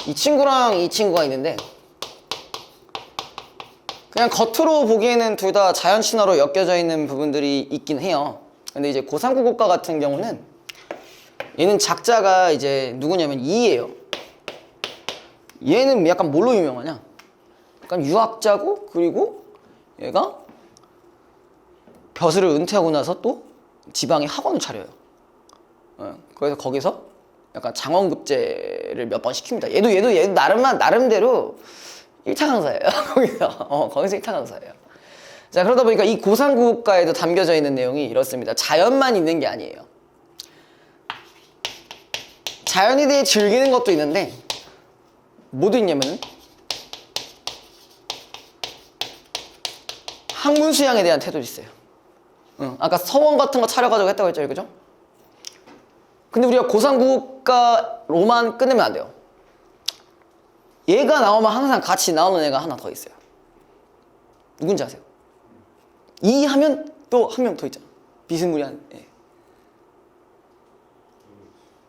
이 친구랑 이 친구가 있는데 그냥 겉으로 보기에는 둘 다 자연 친화로 엮여져 있는 부분들이 있긴 해요. 근데 이제 고3구국가 같은 경우는 얘는 작자가 이제 누구냐면 2예요. 얘는 약간 뭘로 유명하냐? 약간 유학자고, 그리고 얘가 벼슬을 은퇴하고 나서 또 지방에 학원을 차려요. 그래서 거기서 약간 장원급제를 몇 번 시킵니다. 얘도 나름대로 1차 강사예요. 거기서 1차 강사예요. 자, 그러다 보니까 이 고3구국가에도 담겨져 있는 내용이 이렇습니다. 자연만 있는 게 아니에요. 자연에 대해 즐기는 것도 있는데 뭐도 있냐면은 학문 수양에 대한 태도도 있어요. 아까 서원 같은 거 차려가지고 했다고 했죠, 그죠? 근데 우리가 고3구국가로만 끝내면 안 돼요. 얘가 나오면 항상 같이 나오는 애가 하나 더 있어요. 누군지 아세요? 이 하면 또 한 명 더 있잖아. 비스무리한 애.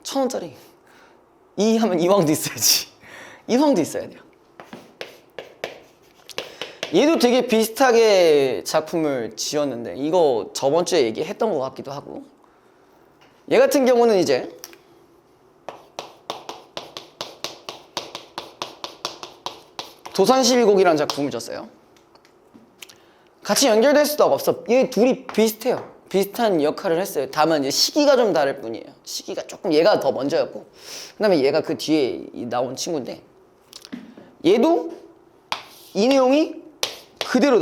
1,000원짜리. 이 하면 이황도 있어야지. 이황도 있어야 돼요. 얘도 되게 비슷하게 작품을 지었는데 이거 저번 주에 얘기했던 것 같기도 하고, 얘 같은 경우는 이제 도산시비곡이라는 작품을 졌어요. 같이 연결될 수도 없어. 얘 둘이 비슷해요. 비슷한 역할을 했어요. 다만 이제 시기가 좀 다를 뿐이에요. 시기가 조금 얘가 더 먼저였고, 그 다음에 얘가 그 뒤에 나온 친구인데, 얘도 이 내용이 그대로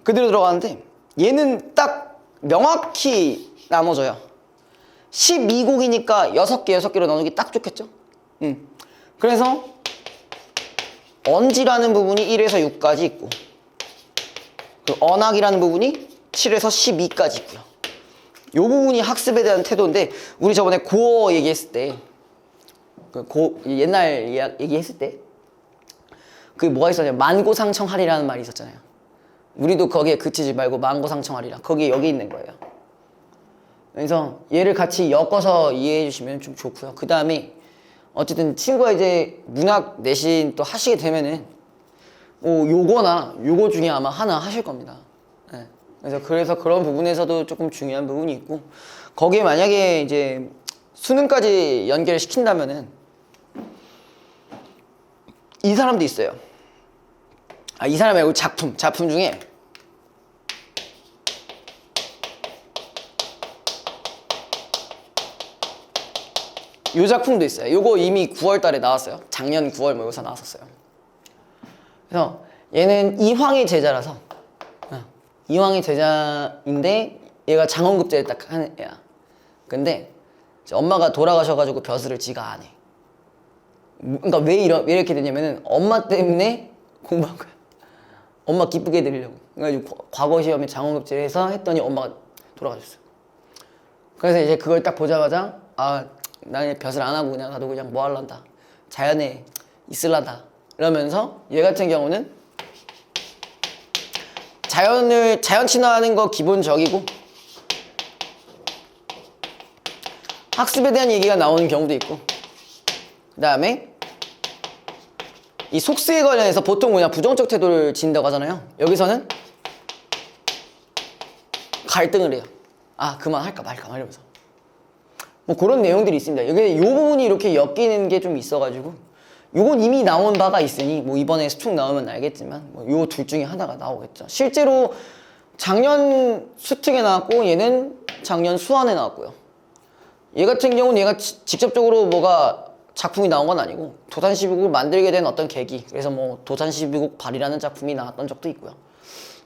들어가는데 얘는 딱 명확히 나눠져요. 12곡이니까 6개로 나누기 딱 좋겠죠? 그래서 언지라는 부분이 1에서 6까지 있고, 그 언학이라는 부분이 7에서 12까지 있고요. 요 부분이 학습에 대한 태도인데, 우리 저번에 고어 얘기했을 때, 옛날 얘기했을 때, 그 뭐가 있었냐면 만고상청하리라는 말이 있었잖아요. 우리도 거기에 그치지 말고 만고상청하리라. 거기에 여기 있는 거예요. 그래서 얘를 같이 엮어서 이해해 주시면 좀 좋고요. 그 다음에 어쨌든 친구가 이제 문학 내신 또 하시게 되면은 요거나 요거 중에 아마 하나 하실 겁니다. 네. 그래서 그런 부분에서도 조금 중요한 부분이 있고, 거기에 만약에 이제 수능까지 연결을 시킨다면은 이 사람도 있어요. 이 사람 말고 작품 중에 요 작품도 있어요. 요거 이미 9월 달에 나왔어요. 작년 9월 모의고사 나왔었어요. 그래서 얘는 이황의 제자라서, 이황의 제자인데 얘가 장원급제를 딱 하는 애야. 근데 엄마가 돌아가셔가지고 벼슬을 지가 안 해. 그러니까 왜 이렇게 되냐면은 엄마 때문에 공부한 거야. 엄마 기쁘게 해드리려고. 그래가지고 과거 시험에 장원급제를 해서 했더니 엄마가 돌아가셨어요. 그래서 이제 그걸 딱 보자마자 나는 벼슬 안 하고 그냥 나도 그냥 뭐 할란다, 자연에 있을란다 이러면서, 얘 같은 경우는 자연 친화하는 거 기본적이고 학습에 대한 얘기가 나오는 경우도 있고, 그 다음에 이 속쓰에 관련해서 보통 그냥 부정적 태도를 지닌다고 하잖아요. 여기서는 갈등을 해요. 그만할까 말까 이러면서 뭐 그런 내용들이 있습니다. 여기 요 부분이 이렇게 엮이는 게 좀 있어가지고, 요건 이미 나온 바가 있으니 뭐 이번에 수능 나오면 알겠지만 요 둘 중에 하나가 나오겠죠. 실제로 작년 수특에 나왔고, 얘는 작년 수한에 나왔고요. 얘 같은 경우는 얘가 직접적으로 뭐가 작품이 나온 건 아니고 도산시비곡을 만들게 된 어떤 계기, 그래서 뭐 도산시비곡 발이라는 작품이 나왔던 적도 있고요.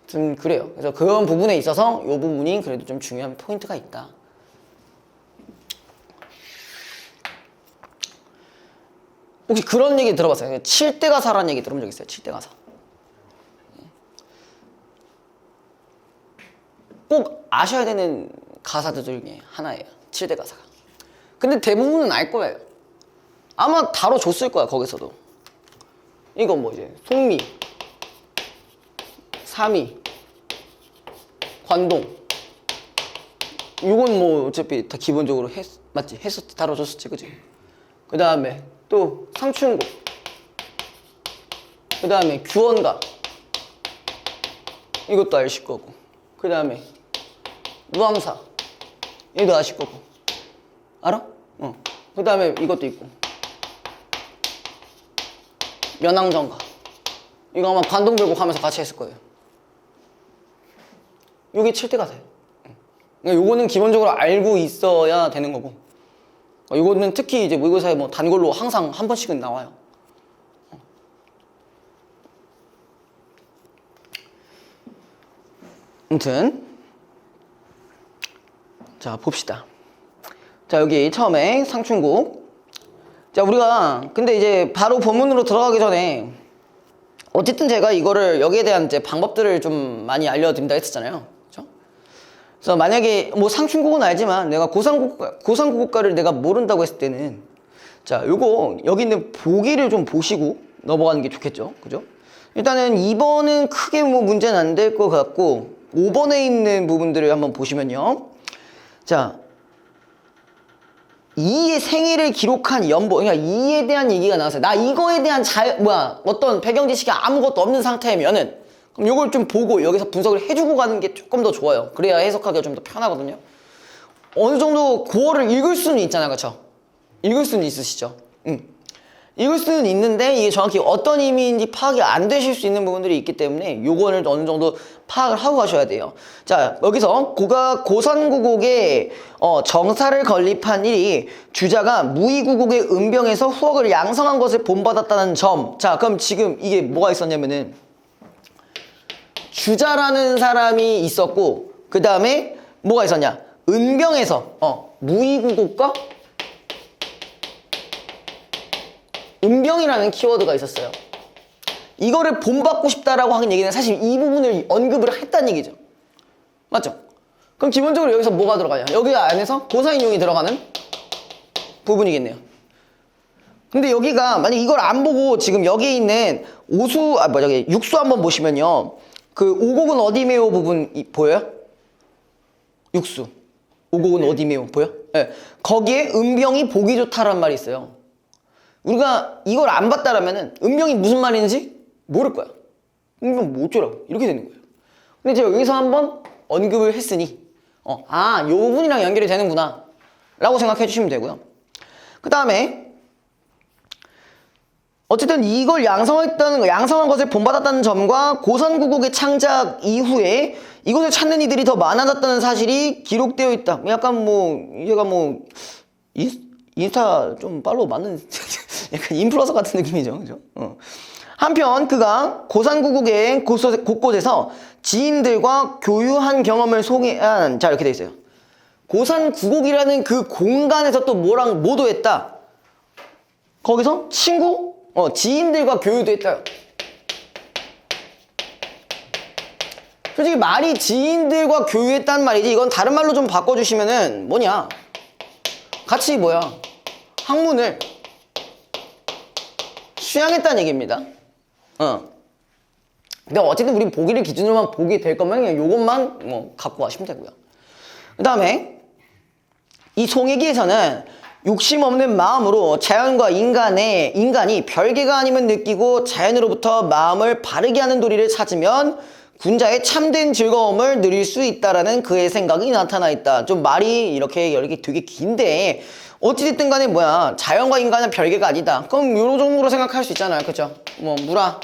좀 그래요. 그래서 그런 부분에 있어서 요 부분이 그래도 좀 중요한 포인트가 있다. 혹시 그런 얘기 들어봤어요? 7대 가사라는 얘기 들어본 적 있어요? 7대 가사. 꼭 아셔야 되는 가사들 중에 하나예요. 7대 가사가. 근데 대부분은 알 거예요. 아마 다뤄줬을 거야, 거기서도. 이건 뭐 이제 송미, 사미, 관동. 이건 뭐 어차피 다 기본적으로 맞지? 다뤄줬었지, 그지? 그 다음에 또 상충국, 그 다음에 규원각, 이것도 아실 거고, 그 다음에 무함사, 얘도 아실 거고, 알아? 그 다음에 이것도 있고, 연항전각, 이거 아마 관동별곡 하면서 같이 했을 거예요. 요게 7대가 돼요. 그러니까 요거는 기본적으로 알고 있어야 되는 거고, 요거는 특히 이제 모의고사에 뭐 단골로 항상 한 번씩은 나와요. 아무튼 자 봅시다. 자 여기 처음에 상충국. 자 우리가 근데 이제 바로 본문으로 들어가기 전에 어쨌든 제가 이거를 여기에 대한 이제 방법들을 좀 많이 알려드린다 했었잖아요. 그렇죠? 그래서 만약에 뭐 상충국은 알지만 내가 고상국어과를 내가 모른다고 했을 때는 자 요거 여기 있는 보기를 좀 보시고 넘어가는 게 좋겠죠. 그죠? 일단은 2번은 크게 뭐 문제는 안 될 것 같고 5번에 있는 부분들을 한번 보시면요. 자, 이의 생일을 기록한 연보, 그러니까 이에 대한 얘기가 나왔어요. 나 이거에 대한 어떤 배경 지식이 아무것도 없는 상태면은 그럼 이걸 좀 보고 여기서 분석을 해주고 가는 게 조금 더 좋아요. 그래야 해석하기가 좀 더 편하거든요. 어느 정도 고어를 읽을 수는 있잖아요, 그렇죠? 읽을 수는 있으시죠? 읽을 수는 있는데 이게 정확히 어떤 의미인지 파악이 안 되실 수 있는 부분들이 있기 때문에 요거를 어느 정도 파악을 하고 가셔야 돼요. 자 여기서 고산구곡에 정사를 건립한 일이 주자가 무의구곡의 은병에서 후억을 양성한 것을 본받았다는 점. 자 그럼 지금 이게 뭐가 있었냐면은 주자라는 사람이 있었고 그 다음에 뭐가 있었냐 은병에서 무의구곡과 은병이라는 키워드가 있었어요. 이거를 본받고 싶다라고 하는 얘기는 사실 이 부분을 언급을 했다는 얘기죠. 맞죠? 그럼 기본적으로 여기서 뭐가 들어가냐? 여기 안에서 고사인용이 들어가는 부분이겠네요. 근데 여기가 만약 이걸 안 보고 지금 여기에 있는 육수 한번 보시면요. 그 오곡은 어디 메오 부분 보여요? 육수. 오곡은 어디 메오 보여? 네. 거기에 은병이 보기 좋다라는 말이 있어요. 우리가 이걸 안 봤다라면은 은병이 무슨 말인지 모를 거야. 은병 뭐 어쩌라고 이렇게 되는 거예요. 근데 제가 여기서 한번 언급을 했으니 요 부분이랑 연결이 되는구나 라고 생각해 주시면 되고요. 그 다음에 어쨌든 이걸 양성한 것을 본받았다는 점과 고산구곡의 창작 이후에 이것을 찾는 이들이 더 많아졌다는 사실이 기록되어 있다. 약간 얘가 인스타 좀 팔로우 맞는 약간 인플루언서 같은 느낌이죠. 그죠? 한편 그가 고산구곡의 곳곳에서 지인들과 교유한 경험을 소개한 자 이렇게 돼 있어요. 고산구곡이라는 그 공간에서 또 뭐랑 뭐도 했다. 거기서 지인들과 교유도 했다. 솔직히 말이 지인들과 교유했단 말이지 이건 다른 말로 좀 바꿔주시면은 뭐냐 같이 학문을 수양했다는 얘기입니다. 근데 어쨌든 우리 보기를 기준으로만 보게 될 거면 그냥 요것만 갖고 가시면 되고요. 그 다음에 이 송혜기에서는 욕심 없는 마음으로 자연과 인간이 별개가 아님을 느끼고 자연으로부터 마음을 바르게 하는 도리를 찾으면 군자의 참된 즐거움을 누릴 수 있다라는 그의 생각이 나타나 있다. 좀 말이 이렇게 되게 긴데 어찌됐든 간에 자연과 인간은 별개가 아니다. 그럼 요 정도로 생각할 수 있잖아요. 그죠? 무라,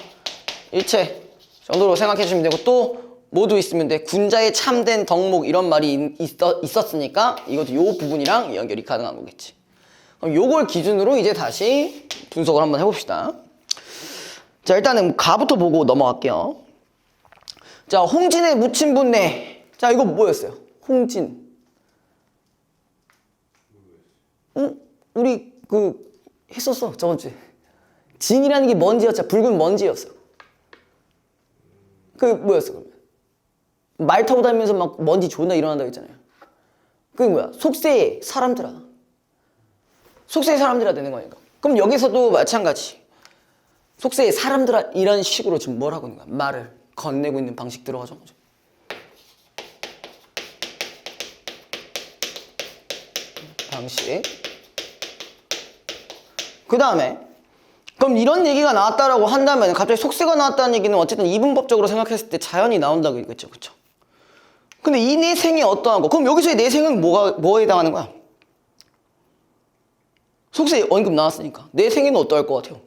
일체 정도로 생각해 주시면 되고 또 모두 있으면 돼. 군자의 참된 덕목 이런 말이 있었으니까 이것도 요 부분이랑 연결이 가능한 거겠지. 그럼 요걸 기준으로 이제 다시 분석을 한번 해봅시다. 자 일단은 가부터 보고 넘어갈게요. 자 홍진의 무친분내. 자 이거 뭐였어요? 홍진. 우리 했었어 저번주에. 진이라는 게 먼지였잖아. 붉은 먼지였어. 뭐였어 그러면? 말 타고 다니면서 막 먼지 존나 일어난다고 했잖아요. 그게 속세의 사람들아. 속세의 사람들아 되는 거니까. 그럼 여기서도 마찬가지. 속세의 사람들아 이런 식으로 지금 뭘 하고 있는 거야? 말을 건네고 있는 방식 들어가죠. 방식. 그 다음에 그럼 이런 얘기가 나왔다라고 한다면 갑자기 속세가 나왔다는 얘기는 어쨌든 이분법적으로 생각했을 때 자연이 나온다고 얘기했죠. 그쵸? 근데 이 내생이 어떠한 거? 그럼 여기서의 내생은 뭐에 해당하는 거야? 속세 언급 나왔으니까 내생에는 어떠할 것 같아요?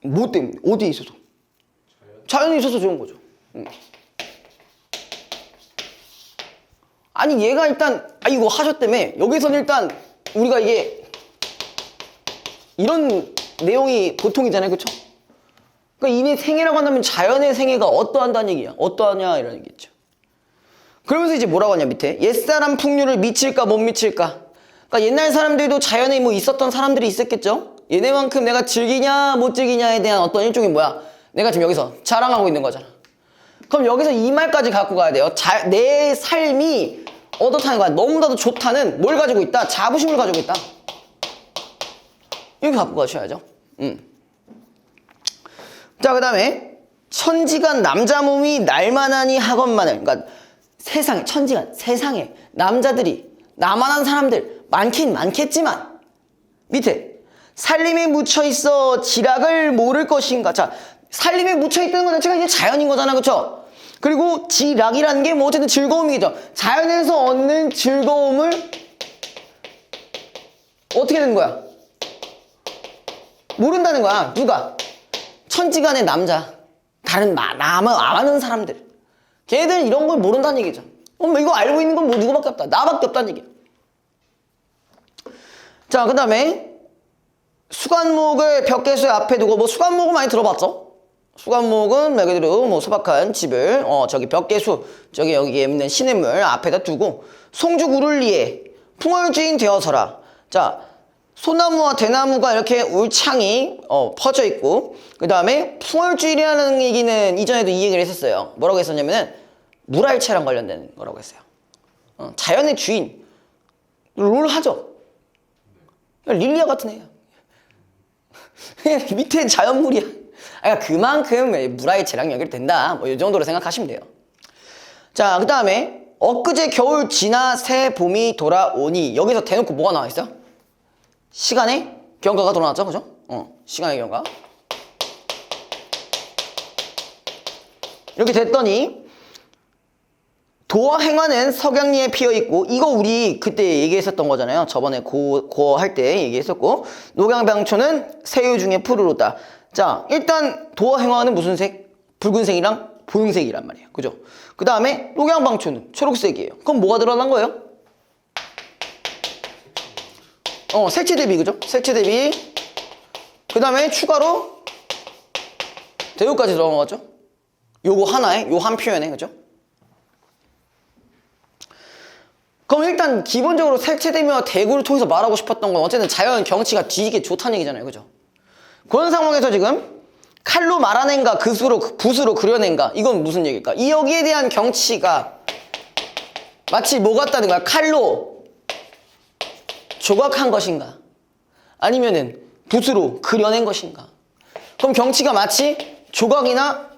뭐 때문에? 어디에 있어서? 자연이 있어서 좋은 거죠. 아니 얘가 일단 이거 하셨다며 여기서는 일단 우리가 이게 이런 내용이 보통이잖아요. 그쵸? 그러니까 이내 생애라고 한다면 자연의 생애가 어떠한다는 얘기야. 어떠하냐 이런 얘기겠죠. 그러면서 이제 뭐라고 하냐 밑에 옛사람 풍류를 미칠까 못 미칠까. 그러니까 옛날 사람들도 자연에 뭐 있었던 사람들이 있었겠죠. 얘네만큼 내가 즐기냐 못 즐기냐에 대한 어떤 일종의 뭐야 내가 지금 여기서 자랑하고 있는 거잖아. 그럼 여기서 이 말까지 갖고 가야 돼요. 내 삶이 어떻다는 거야. 너무나도 좋다는 뭘 가지고 있다? 자부심을 가지고 있다. 이렇게 갖고 가셔야죠. 자, 그 다음에 천지간 남자 몸이 날만하니 하건만을. 그러니까 세상에 남자들이 나만한 사람들 많긴 많겠지만 밑에 살림에 묻혀있어 지락을 모를 것인가. 자, 살림에 묻혀있다는 것 자체가 이제 자연인 거잖아. 그쵸? 그리고 지락이라는 게 뭐 어쨌든 즐거움이죠. 자연에서 얻는 즐거움을 어떻게 되는 거야? 모른다는 거야. 누가? 천지간의 남자. 다른 많은 사람들. 걔네들은 이런 걸 모른다는 얘기죠. 이거 알고 있는 건 뭐 누구밖에 없다. 나밖에 없다는 얘기야. 자, 그 다음에 수관목을 벽계수 앞에 두고 뭐 수관목은 많이 들어봤죠? 수관목은 말 그대로 뭐 소박한 집을 저기 벽계수 저기 여기에 있는 시냇물 앞에다 두고 송죽 우를리에 풍월주인 되어서라. 자, 소나무와 대나무가 이렇게 울창이 퍼져 있고 그 다음에 풍월주일이라는 얘기는 이전에도 이 얘기를 했었어요. 뭐라고 했었냐면은 물알체랑 관련된 거라고 했어요. 자연의 주인 롤 하죠. 릴리아 같은 애야. 밑에 자연물이야. 그러니까 그만큼 물알체랑 연결된다. 뭐 이 정도로 생각하시면 돼요. 자, 그 다음에 엊그제 겨울 지나 새 봄이 돌아오니 여기서 대놓고 뭐가 나와 있어요? 시간의 경과가 돌아왔죠, 그죠? 시간의 경과. 이렇게 됐더니 도어 행화는 석양리에 피어있고 이거 우리 그때 얘기했었던 거잖아요. 저번에 고어 할 때 얘기했었고 녹양방초는 새유 중에 푸르르다. 자, 일단 도어 행화는 무슨 색? 붉은색이랑 보용색이란 말이에요. 그죠? 그 다음에 녹양방초는 초록색이에요. 그럼 뭐가 들어간 거예요? 색채 대비, 그죠? 색채 대비. 그 다음에 추가로 대우까지 들어간 거 같죠? 요거 하나에, 요 한 표현에, 그죠? 그럼 일단 기본적으로 색채 대비와 대구를 통해서 말하고 싶었던 건 어쨌든 자연 경치가 뒤지게 좋다는 얘기잖아요. 그죠? 그런 상황에서 지금 칼로 말아낸가, 붓으로 그려낸가, 이건 무슨 얘기일까? 이 여기에 대한 경치가 마치 뭐 같다는 거야? 칼로 조각한 것인가? 아니면은 붓으로 그려낸 것인가? 그럼 경치가 마치 조각이나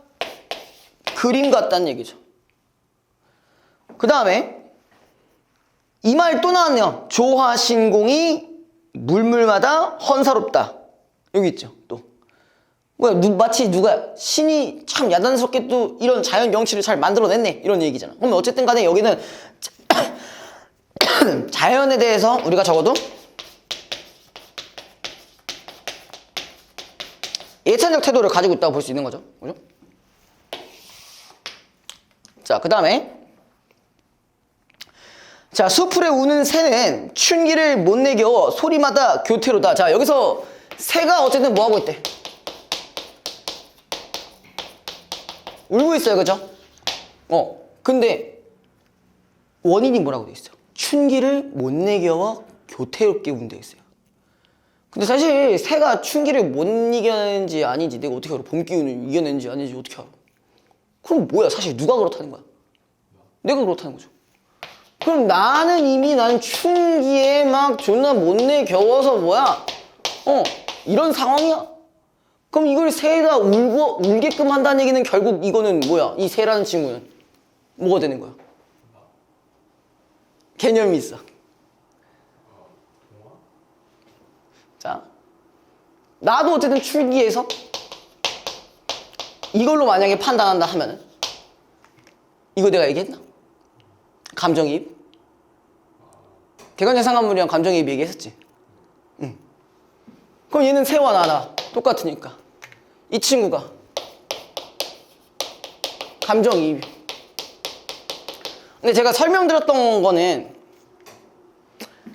그림 같다는 얘기죠. 그 다음에 이 말 또 나왔네요. 조화신공이 물물마다 헌사롭다. 여기 있죠. 또 뭐야? 마치 누가 신이 참 야단스럽게 또 이런 자연 경치를 잘 만들어냈네 이런 얘기잖아. 그러면 어쨌든 간에 여기는 자연에 대해서 우리가 적어도 예찬적 태도를 가지고 있다고 볼 수 있는 거죠. 그죠? 자, 그 다음에 자, 수풀에 우는 새는 춘기를 못 내겨 소리마다 교태로다. 자, 여기서 새가 어쨌든 뭐 하고 있대? 울고 있어요. 그죠? 근데 원인이 뭐라고 돼 있어요? 춘기를 못 내겨와 교태롭게 운대 있어요. 근데 사실 새가 춘기를 못 이겨내는지 아닌지 내가 어떻게 알아? 봄 기운을 이겨내는지 아닌지 어떻게 알아? 그럼 뭐야? 사실 누가 그렇다는 거야? 내가 그렇다는 거죠. 그럼 나는 춘기에 막 존나 못 내겨워서 뭐야? 이런 상황이야. 그럼 이걸 새가 울게끔 한다는 얘기는 결국 이거는 뭐야? 이 새라는 친구는 뭐가 되는 거야? 개념이 있어. 자, 나도 어쨌든 출기에서 이걸로 만약에 판단한다 하면은 이거 내가 얘기했나? 감정이입. 객관적 상관물이랑 감정이입 얘기했었지. 응. 그럼 얘는 새와 나나 똑같으니까 이 친구가 감정이입. 근데 제가 설명드렸던 거는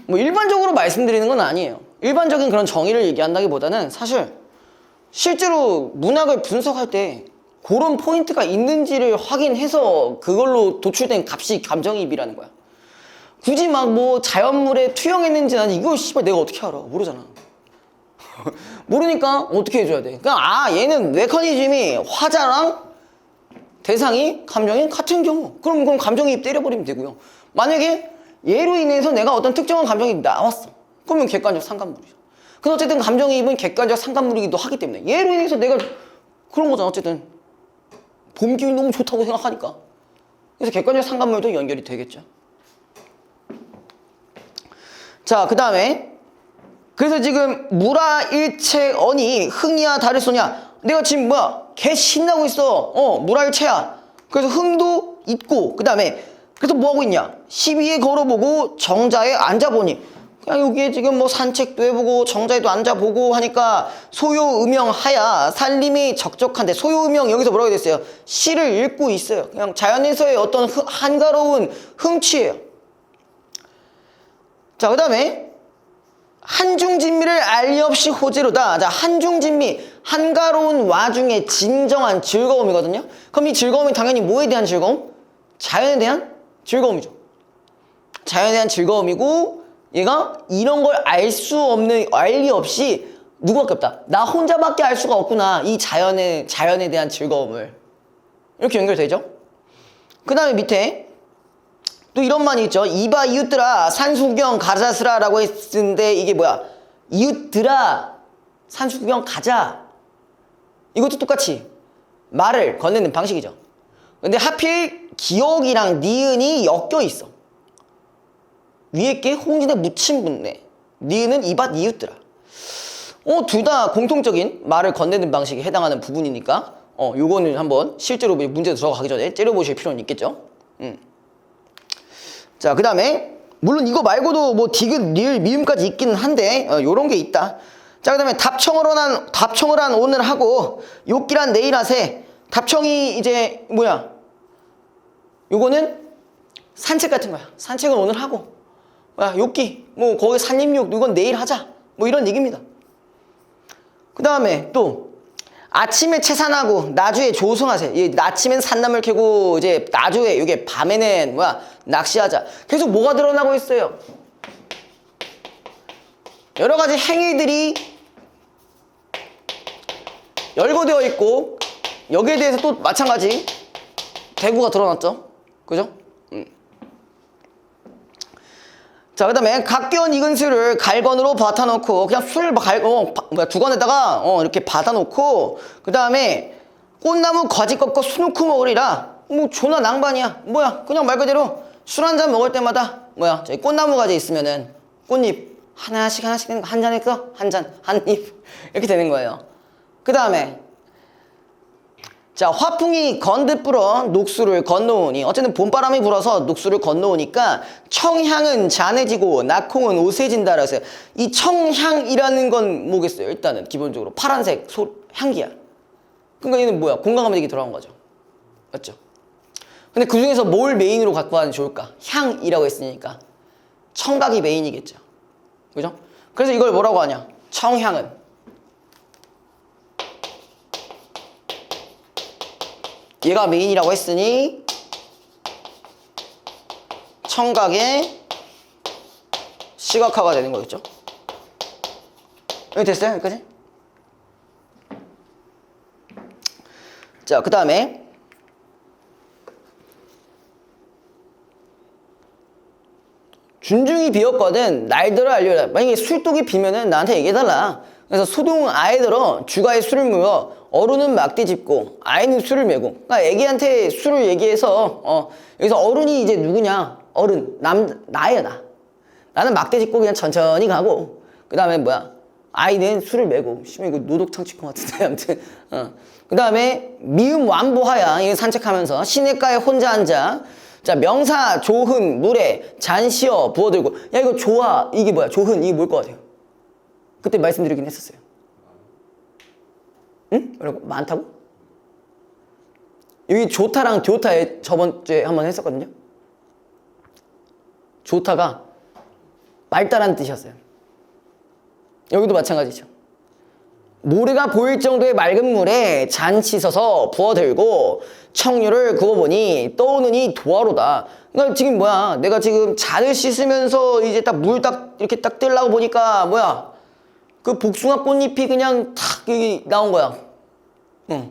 뭐 일반적으로 말씀드리는 건 아니에요. 일반적인 그런 정의를 얘기한다기보다는 사실 실제로 문학을 분석할 때 그런 포인트가 있는지를 확인해서 그걸로 도출된 값이 감정이입이라는 거야. 굳이 막 뭐 자연물에 투영했는지 난 이거 씨발 내가 어떻게 알아? 모르잖아. 모르니까 어떻게 해줘야 돼? 그냥 얘는 메커니즘이 화자랑 대상이 감정이 같은 경우 그럼 감정이입 때려버리면 되고요. 만약에 얘로 인해서 내가 어떤 특정한 감정이 나왔어. 그러면 객관적 상관물이죠. 근데 어쨌든 감정이입은 객관적 상관물이기도 하기 때문에 얘로 인해서 내가 그런 거잖아. 어쨌든 봄 기분이 너무 좋다고 생각하니까. 그래서 객관적 상관물도 연결이 되겠죠. 자, 그 다음에 그래서 지금 무라일체 언이 흥이야 다를소냐. 내가 지금 뭐야 개 신나고 있어. 무라일체야. 그래서 흥도 있고 그 다음에 그래서 뭐하고 있냐. 시비에 걸어보고 정자에 앉아보니 그냥 여기에 지금 뭐 산책도 해보고 정자에도 앉아보고 하니까 소요음영하야 살림이 적적한데 소요음영 여기서 뭐라고 됐어요? 시를 읽고 있어요. 그냥 자연에서의 어떤 한가로운 흠취예요. 자, 그 다음에 한중진미를 알리 없이 호재로다. 자, 한중진미 한가로운 와중에 진정한 즐거움이거든요. 그럼 이 즐거움이 당연히 뭐에 대한 즐거움? 자연에 대한 즐거움이죠. 자연에 대한 즐거움이고 얘가 이런 걸 알 수 없는 알리 없이 누구밖에 없다. 나 혼자밖에 알 수가 없구나. 이 자연에 대한 즐거움을 이렇게 연결되죠. 그 다음에 밑에 또 이런 말이 있죠. 이봐 이웃들아 산수구경 가자스라 라고 했는데 이게 뭐야? 이웃들아 산수구경 가자. 이것도 똑같이 말을 건네는 방식이죠. 근데 하필 기억이랑 니은이 엮여 있어. 위에 게 홍진에 묻힌 분네. 니은은 이봐 이웃들아. 둘 다 공통적인 말을 건네는 방식에 해당하는 부분이니까 요거는 한번 실제로 문제 들어가기 전에 째려보실 필요는 있겠죠. 자, 그 다음에 물론 이거 말고도 뭐 디귿, 리을, 미음까지 있기는 한데 요런 게 있다. 자, 그 다음에 답청을 한 오늘 하고 욕기란 내일 하세. 답청이 이제 뭐야? 요거는 산책 같은 거야. 산책은 오늘 하고 욕기 뭐 거기 산림욕 이건 내일 하자 뭐 이런 얘기입니다. 그 다음에 또 아침에 채산하고 나주에 조성하세. 아침엔 산나물 캐고 이제 나주에 이게 밤에는 뭐야 낚시하자. 계속 뭐가 드러나고 있어요? 여러 가지 행위들이 열거되어 있고 여기에 대해서 또 마찬가지 대구가 드러났죠. 그죠? 자, 그 다음에 각견 익은 술을 갈건으로 받아놓고 그냥 술을 두건에다가 이렇게 받아놓고 그 다음에 꽃나무 과지 꺾어 수놓고 먹으리라. 뭐 존나 낭반이야. 뭐야 그냥 말 그대로 술 한 잔 먹을 때마다 뭐야 저기 꽃나무 가지 있으면은 꽃잎 하나씩 되는 거. 한 잔 했어? 한 잔, 한 입 이렇게 되는 거예요. 그 다음에 자, 화풍이 건듯 불어 녹수를 건너오니 어쨌든 봄바람이 불어서 녹수를 건너오니까 청향은 잔해지고 낙홍은 오세진다. 그래서 이 청향이라는 건 뭐겠어요? 일단은 기본적으로 파란색 향기야. 그러니까 얘는 뭐야? 공간감독이 들어간 거죠. 맞죠? 근데 그 중에서 뭘 메인으로 갖고 가는 게 좋을까? 향이라고 했으니까 청각이 메인이겠죠. 그죠? 그래서 이걸 뭐라고 하냐? 청향은 얘가 메인이라고 했으니 청각의 시각화가 되는 거겠죠. 여기 됐어요? 여기까지? 자, 그 다음에 준중이 비었거든 날들어 알려라. 만약에 술독이 비면은 나한테 얘기해달라. 그래서 소동 아이들어 주가에 술을 모여 어른은 막대 짚고 아이는 술을 메고. 그러니까 애기한테 술을 얘기해서 여기서 어른이 이제 누구냐? 어른 나예요 나. 나는 막대 짚고 그냥 천천히 가고 그 다음에 뭐야? 아이는 술을 메고. 이거 노독창치권 같은데 아무튼. 그 다음에 미음 완보하야. 이거 산책하면서 시냇가에 혼자 앉아. 자, 명사 조흔 물에 잔시어 부어들고. 야, 이거 좋아. 이게 뭐야? 조흔 이게 뭘 것 같아요? 그때 말씀드리긴 했었어요. 응? 여러분 많다고? 여기 좋다랑 좋다에 저번 주에 한번 했었거든요. 좋다가 맑다라는 뜻이었어요. 여기도 마찬가지죠. 모래가 보일 정도의 맑은 물에 잔 씻어서 부어들고 청류를 그어보니 떠오르니 도화로다. 그러니까 지금 뭐야? 내가 지금 잔을 씻으면서 이제 딱 물 딱 이렇게 딱 뜨려고 보니까 뭐야? 그 복숭아 꽃잎이 그냥 탁 여기 나온 거야. 응.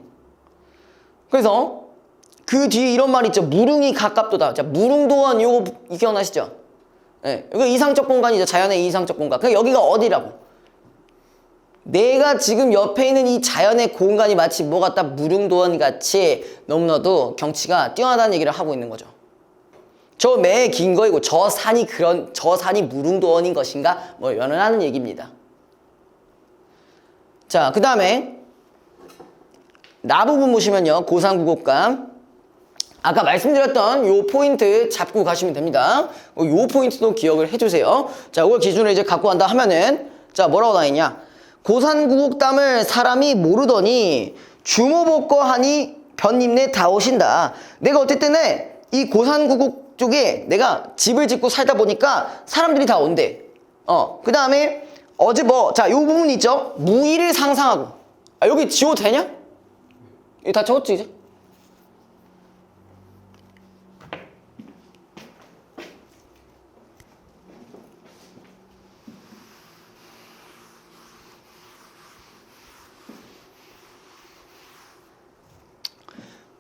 그래서 그 뒤에 이런 말 있죠. 무릉이 가깝도다. 자, 무릉도원 요거 기억나시죠? 네. 이거 이상적 공간이죠. 자연의 이상적 공간. 그러니까 여기가 어디라고? 내가 지금 옆에 있는 이 자연의 공간이 마치 뭐 같다? 무릉도원 같이 너무나도 경치가 뛰어나다는 얘기를 하고 있는 거죠. 저 매 긴 거이고 저 산이 무릉도원인 것인가? 뭐 연연하는 얘기입니다. 자, 그 다음에 나 부분 보시면요. 고상구곡감. 아까 말씀드렸던 요 포인트 잡고 가시면 됩니다. 요 포인트도 기억을 해주세요. 자, 이걸 기준으로 이제 갖고 간다 하면은 자, 뭐라고 나있냐? 고산구곡담을 사람이 모르더니 주모복거 하니 변님네 다 오신다. 내가 어쨌든 이 고산구곡 쪽에 내가 집을 짓고 살다 보니까 사람들이 다 온대. 그 다음에 어제 자, 요 부분 있죠? 무의를 상상하고. 아, 여기 지워도 되냐? 이거 다 적었지, 이제?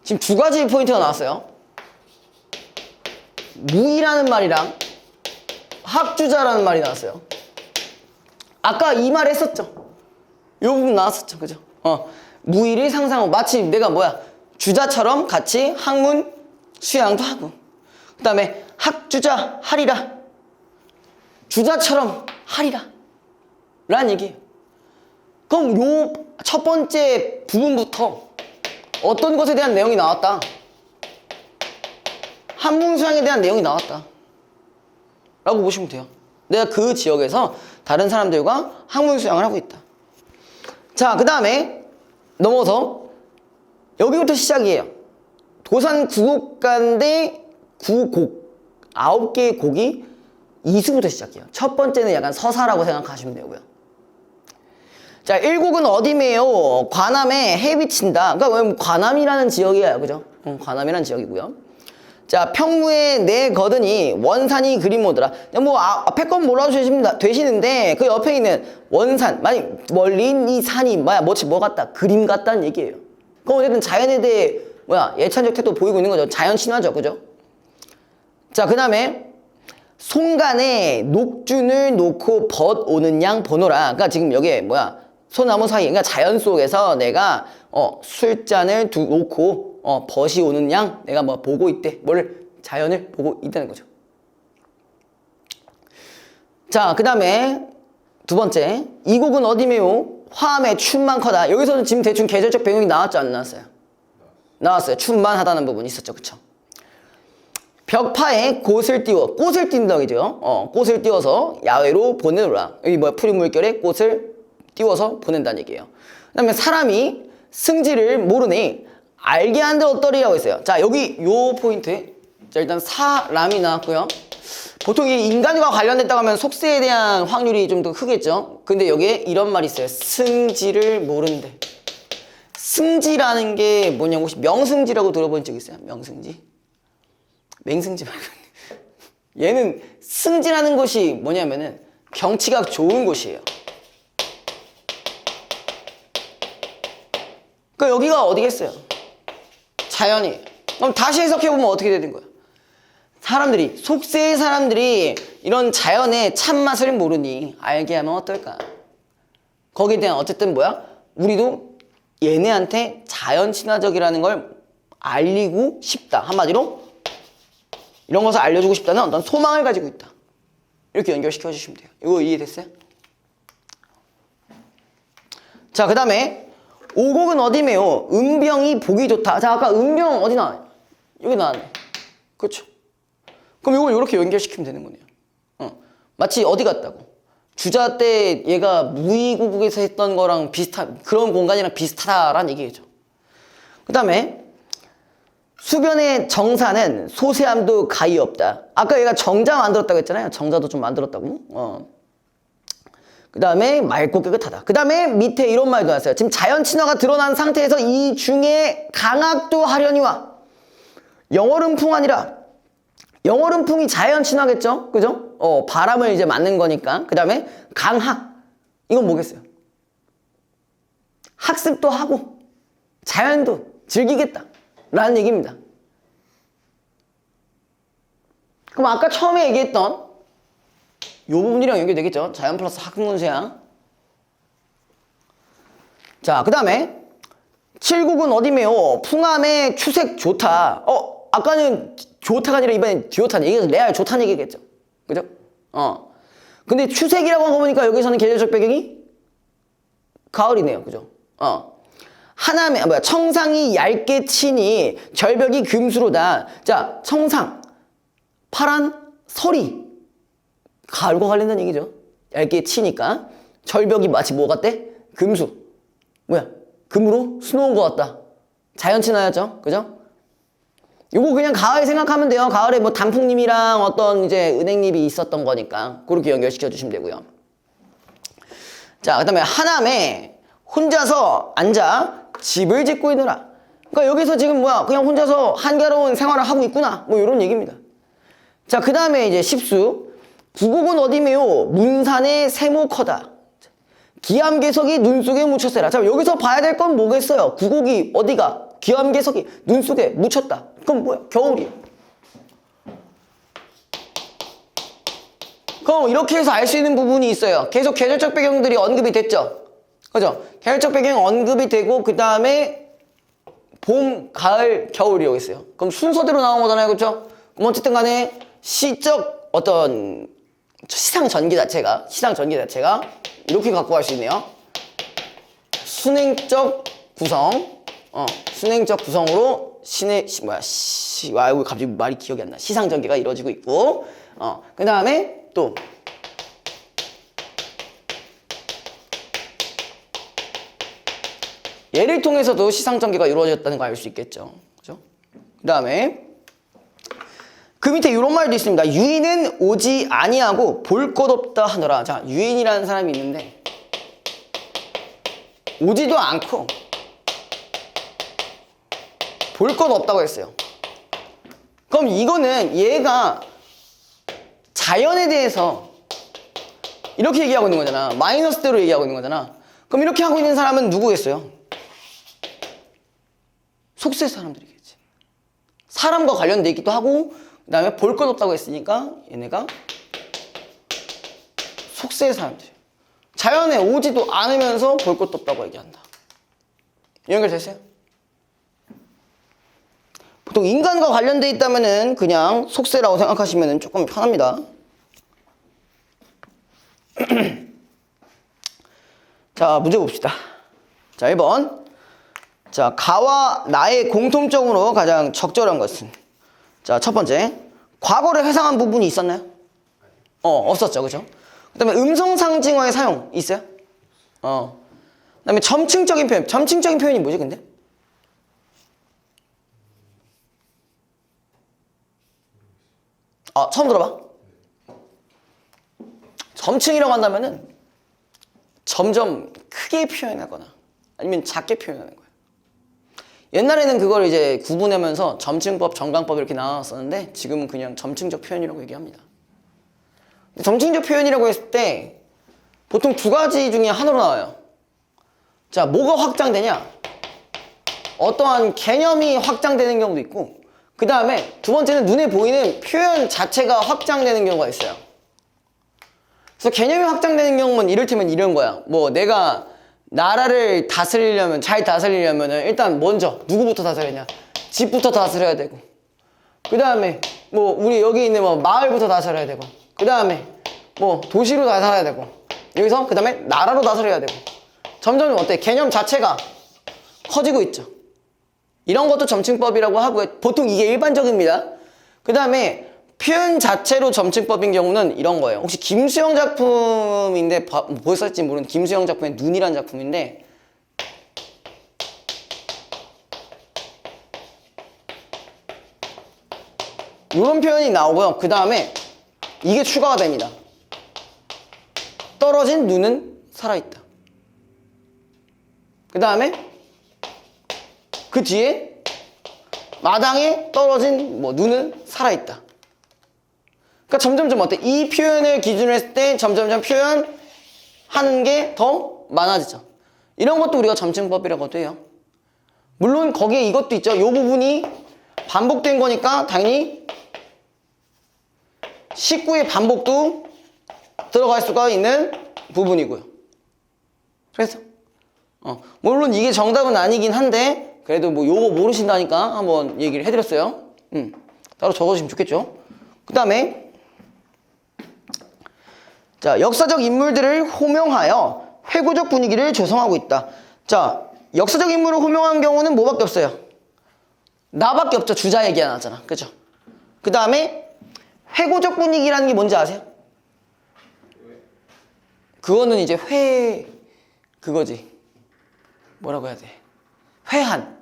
지금 두 가지 포인트가 나왔어요. 무의라는 말이랑 학주자라는 말이 나왔어요. 아까 이 말 했었죠. 요 부분 나왔었죠. 그죠? 무의를 상상하고 마치 내가 뭐야? 주자처럼 같이 학문 수양도 하고. 그 다음에 학주자 하리라. 주자처럼 하리라. 라는 얘기예요. 그럼 요 첫 번째 부분부터 어떤 것에 대한 내용이 나왔다? 학문수양에 대한 내용이 나왔다. 라고 보시면 돼요. 내가 그 지역에서 다른 사람들과 학문수양을 하고 있다. 자, 그 다음에 넘어서 여기부터 시작이에요. 도산구곡간대 구곡 9개의 곡이 이수부터 시작해요. 첫 번째는 약간 서사라고 생각하시면 되고요. 자, 1곡은 어디매요? 관암에 해 비친다. 그러니까 관암이라는 지역이에요. 그죠? 관암이라는 지역이고요. 자, 평무에 내 거드니 원산이 그림 오더라. 뭐 앞에 건 몰라도 되시는데 그 옆에 있는 원산, 많이 멀리 있는 이 산이 뭐 같다? 그림 같다는 얘기예요. 그럼 어쨌든 자연에 대해 예찬적 태도 보이고 있는 거죠. 자연 친화죠. 그죠? 자, 그 다음에 송간에 녹준을 놓고 벗 오는 양 보노라. 그러니까 지금 여기에 소나무 사이, 그러니까 자연 속에서 내가 술잔을 놓고 벗이 오는 양 내가 보고 있대. 자연을 보고 있다는 거죠. 자, 그 다음에 두 번째, 이 곡은 어디매요? 화암에 춤만 커다. 여기서는 지금 대충 계절적 배경이 나왔죠, 안 나왔어요? 나왔어요. 춤만 하다는 부분이 있었죠. 그쵸? 벽파에 꽃을 띄워, 꽃을 띈다고 하죠. 꽃을 띄워서 야외로 보내노라. 여기 푸른 물결에 꽃을 띄워서 보낸다는 얘기예요. 그 다음에 사람이 승지를 모르니 알게 한들 어떠리라고 했어요. 자, 여기 요 포인트. 자, 일단 사람이 나왔고요. 보통 이 인간과 관련됐다고 하면 속세에 대한 확률이 좀 더 크겠죠. 근데 여기에 이런 말이 있어요. 승지를 모른대. 승지라는 게 뭐냐고, 혹시 명승지라고 들어본 적 있어요? 명승지? 맹승지 말고. 얘는 승지라는 곳이 뭐냐면은 경치가 좋은 곳이에요. 그러니까 여기가 어디겠어요? 자연이. 그럼 다시 해석해보면 어떻게 되는 거야? 속세의 사람들이 이런 자연의 참맛을 모르니 알게 하면 어떨까? 거기에 대한 어쨌든 우리도 얘네한테 자연 친화적이라는 걸 알리고 싶다. 한마디로 이런 것을 알려주고 싶다는 어떤 소망을 가지고 있다. 이렇게 연결시켜 주시면 돼요. 이거 이해됐어요? 자, 그 다음에 오곡은 어디매요? 은병이 보기 좋다. 자, 아까 은병 어디 나와요? 여기 나왔네. 그렇죠. 그럼 이걸 이렇게 연결시키면 되는 거네요. 마치 어디 갔다고? 주자 때 얘가 무의고국에서 했던 거랑 비슷한, 그런 공간이랑 비슷하다라는 얘기겠죠. 그 다음에 수변의 정사는 소세함도 가히 없다. 아까 얘가 정자 만들었다고 했잖아요. 정자도 좀 만들었다고. 그 다음에 맑고 깨끗하다. 그 다음에 밑에 이런 말도 나왔어요. 지금 자연 친화가 드러난 상태에서 이 중에 강학도 하려니와 영월음풍 아니라, 영월음풍이 자연 친화겠죠? 그죠? 바람을 이제 맞는 거니까. 그 다음에 강학. 이건 뭐겠어요? 학습도 하고 자연도 즐기겠다 라는 얘기입니다. 그럼 아까 처음에 얘기했던 이 부분이랑 연결되겠죠? 자연 플러스 학문수양. 자, 그 다음에 칠국은 어디매요? 풍암의 추색 좋다. 아까는 좋다가 아니라 이번엔 좋다는 얘기해서 레알 좋다는 얘기겠죠? 그죠? 근데 추색이라고 한 거 보니까 여기서는 계절적 배경이 가을이네요. 그죠? 하남에, 청상이 얇게 치니 절벽이 금수로다. 자, 청상, 파란 서리. 가을과 관련된 얘기죠. 얇게 치니까. 절벽이 마치 뭐 같대? 금수. 뭐야? 금으로 수놓은 것 같다. 자연 친화였죠. 그죠? 요거 그냥 가을 생각하면 돼요. 가을에 뭐 단풍잎이랑 어떤 이제 은행잎이 있었던 거니까. 그렇게 연결시켜 주시면 되고요. 자, 그 다음에 하남에 혼자서 앉아 집을 짓고 있느라. 그러니까 여기서 지금 뭐야? 그냥 혼자서 한가로운 생활을 하고 있구나. 뭐 이런 얘기입니다. 자, 그 다음에 이제 십수. 구곡은 어디매요? 문산의 세모커다. 기암괴석이 눈 속에 묻혔어라. 자, 여기서 봐야 될 건 뭐겠어요? 구곡이 어디가? 기암괴석이 눈 속에 묻혔다. 그럼 뭐야? 겨울이에요. 그럼 이렇게 해서 알 수 있는 부분이 있어요. 계속 계절적 배경들이 언급이 됐죠? 그죠? 계절적 배경 언급이 되고 그 다음에 봄, 가을, 겨울 이러고 있어요. 그럼 순서대로 나온 거잖아요. 그렇죠? 그럼 어쨌든 간에 시적 어떤 시상 전개 자체가 이렇게 갖고 갈 수 있네요. 순행적 구성, 순행적 구성으로 이거 갑자기 말이 기억이 안 나. 시상 전개가 이루어지고 있고, 그 다음에 또 얘를 통해서도 시상 전개가 이루어졌다는 걸 알 수 있겠죠. 그죠? 그 다음에 그 밑에 이런 말도 있습니다. 유인은 오지 아니하고 볼 것 없다 하더라. 자, 유인이라는 사람이 있는데 오지도 않고 볼 것 없다고 했어요. 그럼 이거는 얘가 자연에 대해서 이렇게 얘기하고 있는 거잖아. 마이너스대로 얘기하고 있는 거잖아. 그럼 이렇게 하고 있는 사람은 누구겠어요? 속세 사람들이겠지. 사람과 관련돼 있기도 하고 그 다음에 볼 것 없다고 했으니까 얘네가 속세의 사람들. 자연에 오지도 않으면서 볼 것도 없다고 얘기한다. 연결됐어요? 보통 인간과 관련돼 있다면은 그냥 속세라고 생각하시면 조금 편합니다. 자, 문제 봅시다. 자, 1번. 자, 가와 나의 공통점으로 가장 적절한 것은? 자, 첫 번째. 과거를 회상한 부분이 있었나요? 없었죠. 그죠? 그 다음에 음성상징어의 사용 있어요? 그 다음에 점층적인 표현. 점층적인 표현이 뭐지, 근데? 처음 들어봐? 점층이라고 한다면은 점점 크게 표현하거나 아니면 작게 표현하는 거예요. 옛날에는 그걸 이제 구분하면서 점층법, 정강법 이렇게 나왔었는데 지금은 그냥 점층적 표현이라고 얘기합니다. 점층적 표현이라고 했을 때 보통 두 가지 중에 하나로 나와요. 자, 뭐가 확장되냐? 어떠한 개념이 확장되는 경우도 있고 그 다음에 두 번째는 눈에 보이는 표현 자체가 확장되는 경우가 있어요. 그래서 개념이 확장되는 경우는 이를테면 이런 거야. 뭐 내가 나라를 다스리려면, 잘 다스리려면 일단 먼저 누구부터 다스리냐? 집부터 다스려야 되고 그 다음에 뭐 우리 여기 있는 뭐 마을부터 다스려야 되고 그 다음에 뭐 도시로 다스려야 되고 여기서 그 다음에 나라로 다스려야 되고 점점 어때? 개념 자체가 커지고 있죠. 이런 것도 점층법이라고 하고요. 보통 이게 일반적입니다. 그 다음에 표현 자체로 점층법인 경우는 이런 거예요. 혹시 김수영 작품인데 보셨을지 모르는 김수영 작품의 눈이라는 작품인데 이런 표현이 나오고요. 그 다음에 이게 추가가 됩니다. 떨어진 눈은 살아있다. 그 다음에 그 뒤에 마당에 떨어진 눈은 살아있다. 그러니까 점점점 어때? 이 표현을 기준으로 했을 때 점점점 표현하는 게 더 많아지죠. 이런 것도 우리가 점층법이라고도 해요. 물론 거기에 이것도 있죠. 이 부분이 반복된 거니까 당연히 식구의 반복도 들어갈 수가 있는 부분이고요. 그래서 물론 이게 정답은 아니긴 한데 그래도 요거 모르신다니까 한번 얘기를 해드렸어요. 따로 적어주시면 좋겠죠. 그 다음에 자, 역사적 인물들을 호명하여 회고적 분위기를 조성하고 있다. 자, 역사적 인물을 호명한 경우는 뭐밖에 없어요? 나밖에 없죠. 주자 얘기 안 하잖아. 그죠? 그 다음에 회고적 분위기라는 게 뭔지 아세요? 그거는 이제 그거지. 뭐라고 해야 돼? 회한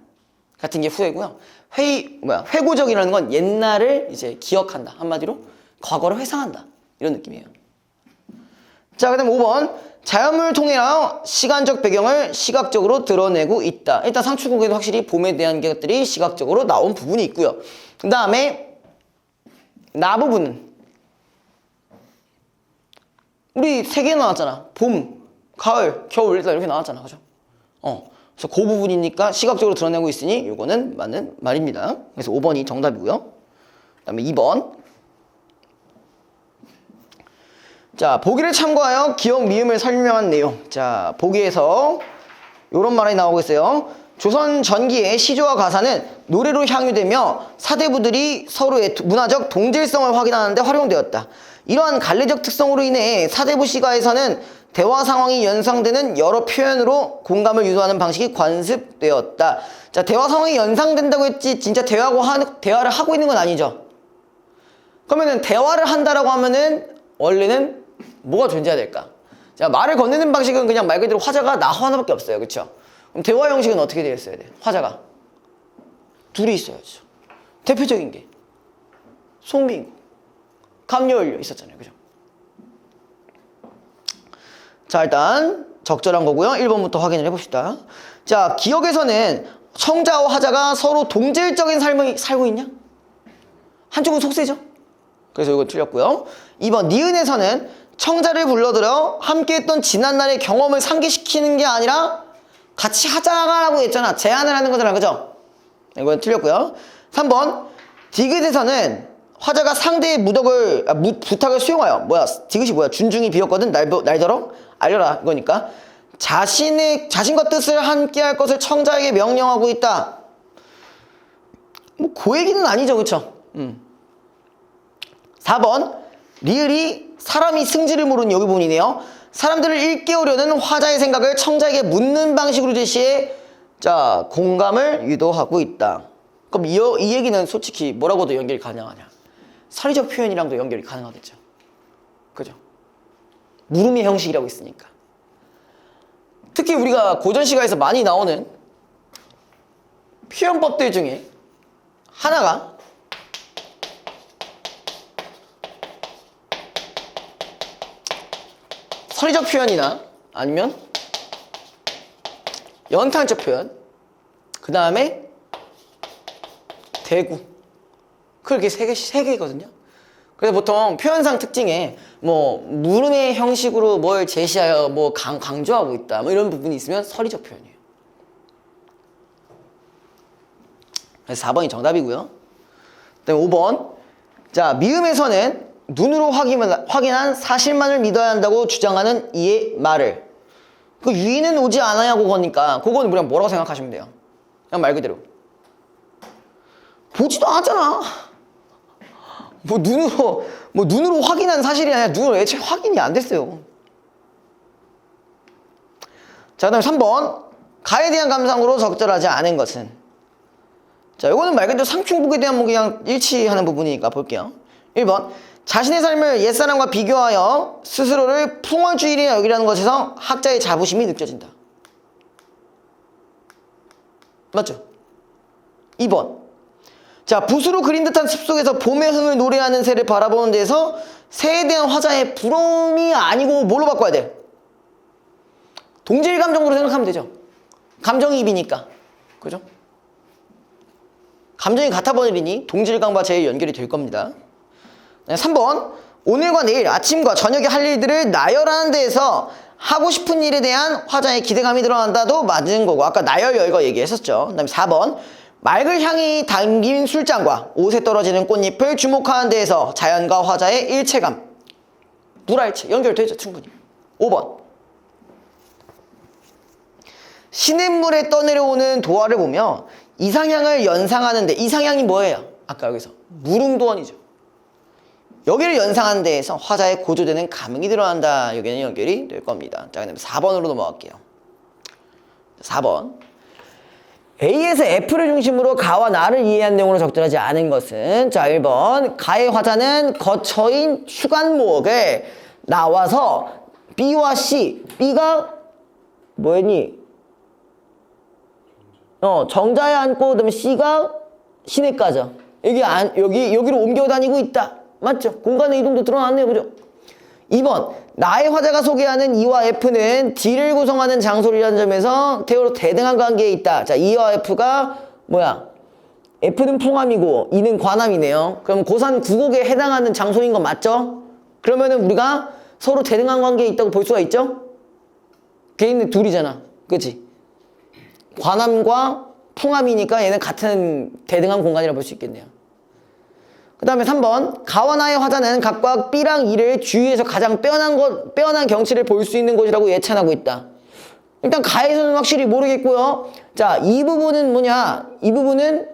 같은 게 후회고요. 회고적이라는 건 옛날을 이제 기억한다. 한마디로 과거를 회상한다. 이런 느낌이에요. 자, 그 다음 5번. 자연물을 통해 시간적 배경을 시각적으로 드러내고 있다. 일단 상추국에도 확실히 봄에 대한 것들이 시각적으로 나온 부분이 있고요. 그 다음에 나 부분은 우리 3개 나왔잖아. 봄, 가을, 겨울 이렇게 나왔잖아. 그죠? 그래서 그 부분이니까 시각적으로 드러내고 있으니 이거는 맞는 말입니다. 그래서 5번이 정답이고요. 그 다음에 2번. 자, 보기를 참고하여 기억 미음을 설명한 내용. 자, 보기에서 이런 말이 나오고 있어요. 조선 전기의 시조와 가사는 노래로 향유되며 사대부들이 서로의 문화적 동질성을 확인하는 데 활용되었다. 이러한 관례적 특성으로 인해 사대부 시가에서는 대화 상황이 연상되는 여러 표현으로 공감을 유도하는 방식이 관습되었다. 자, 대화 상황이 연상된다고 했지 진짜 대화를 하고 있는 건 아니죠. 그러면은 대화를 한다라고 하면은 원래는 뭐가 존재해야 될까? 자, 말을 건네는 방식은 그냥 말 그대로 화자가 나 하나밖에 없어요. 그렇죠? 그럼 대화 형식은 어떻게 되어 있어야 돼? 화자가 둘이 있어야죠. 대표적인 게 송민구, 감여연료 있었잖아요. 그죠? 자, 일단 적절한 거고요. 1번부터 확인을 해봅시다. 자, 기억에서는 청자와 하자가 서로 동질적인 삶을 살고 있냐? 한쪽은 속세죠? 그래서 이거 틀렸고요. 2번 니은에서는 청자를 불러들여 함께했던 지난날의 경험을 상기시키는 게 아니라 같이 하자라고 했잖아. 제안을 하는 거잖아. 그죠? 이건 틀렸고요. 3번 디귿에서는 화자가 상대의 부탁을 수용하여 디귿이 뭐야? 준중이 비었거든 날더러 알려라 이거니까 자신과 뜻을 함께 할 것을 청자에게 명령하고 있다. 그 얘기는 아니죠. 그쵸? 4번 리을이 사람이 승질을 모르는 여기 부분이네요. 사람들을 일깨우려는 화자의 생각을 청자에게 묻는 방식으로 제시해 자, 공감을 유도하고 있다. 그럼 이 얘기는 솔직히 뭐라고도 연결이 가능하냐? 사리적 표현이랑도 연결이 가능하겠죠. 그죠? 물음의 형식이라고 있으니까. 특히 우리가 고전 시가에서 많이 나오는 표현법들 중에 하나가 서리적 표현이나 아니면 연탄적 표현, 그 다음에 대구, 그렇게 세 개거든요. 그래서 보통 표현상 특징에 물음의 형식으로 뭘 제시하여 강조하고 있다 이런 부분이 있으면 서리적 표현이에요. 그래서 4번이 정답이고요. 그다음에 5번. 자, 미음에서는 눈으로 확인한 사실만을 믿어야 한다고 주장하는 이의 말을 그 유인은 오지 않아야 그거니까 그거는 우리가 뭐라고 생각하시면 돼요. 그냥 말 그대로 보지도 않았잖아. 눈으로 확인한 사실이 아니라 눈으로 애초에 확인이 안 됐어요. 자, 그다음에 3번. 가에 대한 감상으로 적절하지 않은 것은. 자, 이거는 말 그대로 상충북에 대한 뭐 그냥 일치하는 부분이니까 볼게요. 1번. 자신의 삶을 옛사람과 비교하여 스스로를 풍월주의라 여기라는 것에서 학자의 자부심이 느껴진다. 맞죠? 2번. 자, 붓으로 그린 듯한 숲속에서 봄의 흥을 노래하는 새를 바라보는 데에서 새에 대한 화자의 부러움이 아니고 뭘로 바꿔야 돼? 동질 감정으로 생각하면 되죠. 감정이입이니까. 그죠? 감정이 같아 버리니 동질감과 제일 연결이 될 겁니다. 3번. 오늘과 내일, 아침과 저녁에 할 일들을 나열하는 데에서 하고 싶은 일에 대한 화자의 기대감이 드러난다도 맞는 거고, 아까 나열 열거 얘기했었죠. 그 다음에 4번. 맑을 향이 담긴 술잔과 옷에 떨어지는 꽃잎을 주목하는 데에서 자연과 화자의 일체감, 물화일체 연결되죠. 충분히. 5번. 시냇물에 떠내려오는 도화를 보며 이상향을 연상하는데, 이상향이 뭐예요? 아까 여기서 무릉도원이죠. 여기를 연상하는 데에서 화자의 고조되는 감흥이 드러난다. 여기는 연결이 될 겁니다. 자, 그다음에 4번으로 넘어갈게요. 4번. A에서 F를 중심으로 가와 나를 이해한 내용으로 적절하지 않은 것은, 자, 1번. 가의 화자는 거처인 휴관목을 나와서 B와 C, B가 뭐였니? 정자에 앉고, 그다음에 C가 시내가죠. 여기로 옮겨 다니고 있다. 맞죠? 공간의 이동도 드러났네요. 그죠? 2번. 나의 화자가 소개하는 E와 F는 D를 구성하는 장소라는 점에서 태어로 대등한 관계에 있다. 자, E와 F가 뭐야? F는 풍암이고 E는 관암이네요. 그럼 고산 구곡에 해당하는 장소인 건 맞죠? 그러면은 우리가 서로 대등한 관계에 있다고 볼 수가 있죠? 걔는 둘이잖아. 그치? 관암과 풍암이니까 얘는 같은 대등한 공간이라고 볼 수 있겠네요. 그 다음에 3번. 가와 나의 화자는 각각 B랑 E를 주위에서 가장 빼어난 경치를 볼 수 있는 곳이라고 예찬하고 있다. 일단 가에서는 확실히 모르겠고요. 자, 이 부분은 뭐냐? 이 부분은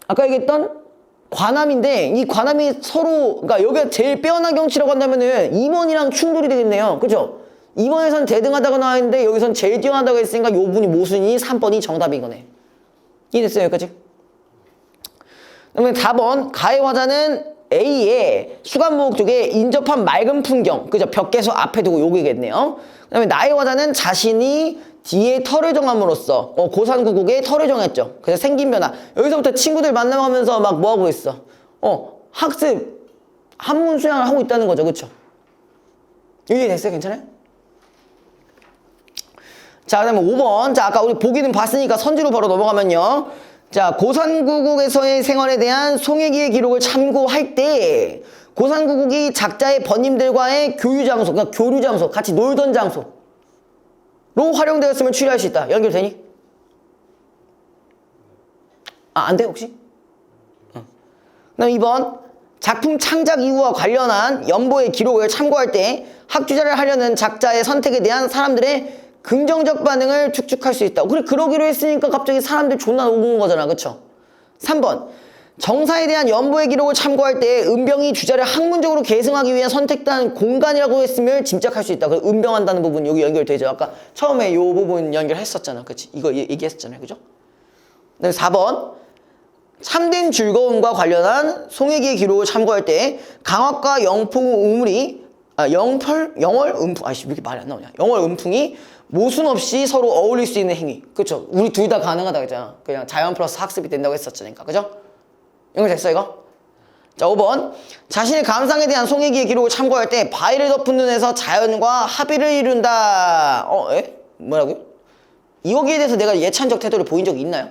아까 얘기했던 관암인데, 이 관암이 서로, 그러니까 여기가 제일 빼어난 경치라고 한다면은 2번이랑 충돌이 되겠네요. 그죠? 2번에선 대등하다고 나와있는데 여기선 제일 뛰어나다고 했으니까 요 부분이 모순이니 3번이 정답인 거네. 이해됐어요? 여기까지? 그다음에 4번. 가의 화자는 A의 수간목 쪽에 인접한 맑은 풍경, 그죠? 벽계수 앞에 두고 요기겠네요. 그 다음에 나의 화자는 자신이 D의 터를 정함으로써 고산구국의 터를 정했죠. 그래서 생긴 변화. 여기서부터 친구들 만나가면서 막 뭐하고 있어? 학습, 한문 수양을 하고 있다는 거죠. 그쵸? 이해됐어요? 괜찮아요? 자, 그 다음에 5번. 자, 아까 우리 보기는 봤으니까 선지로 바로 넘어가면요. 자, 고산구국에서의 생활에 대한 송혜기의 기록을 참고할 때 고산구국이 작자의 번님들과의 교유장소, 그러니까 교류장소, 같이 놀던 장소로 활용되었으면 추리할 수 있다. 연결되니? 안 돼, 혹시? 그 다음 2번. 작품 창작 이후와 관련한 연보의 기록을 참고할 때 학주자를 하려는 작자의 선택에 대한 사람들의 긍정적 반응을 축축할 수 있다. 그래, 그러기로 했으니까 갑자기 사람들 존나 오는 거잖아. 그쵸? 3번. 정사에 대한 연보의 기록을 참고할 때 은병이 주자를 학문적으로 계승하기 위해 선택된 공간이라고 했음을 짐작할 수 있다. 그래서 은병한다는 부분 여기 연결되죠. 아까 처음에 이 부분 연결했었잖아. 그치? 이거 얘기했었잖아요. 그죠? 네, 4번. 참된 즐거움과 관련한 송혜기의 기록을 참고할 때 강학과 영월 음풍, 왜 이렇게 말이 안 나오냐. 영월 음풍이 모순 없이 서로 어울릴 수 있는 행위. 그쵸? 우리 둘 다 가능하다고 했잖아. 그냥 자연 플러스 학습이 된다고 했었으니까. 그죠? 연결됐어, 이거? 자, 5번. 자신의 감상에 대한 송혜기의 기록을 참고할 때 바위를 덮은 눈에서 자연과 합의를 이룬다. 뭐라고요? 여기에 대해서 내가 예찬적 태도를 보인 적이 있나요?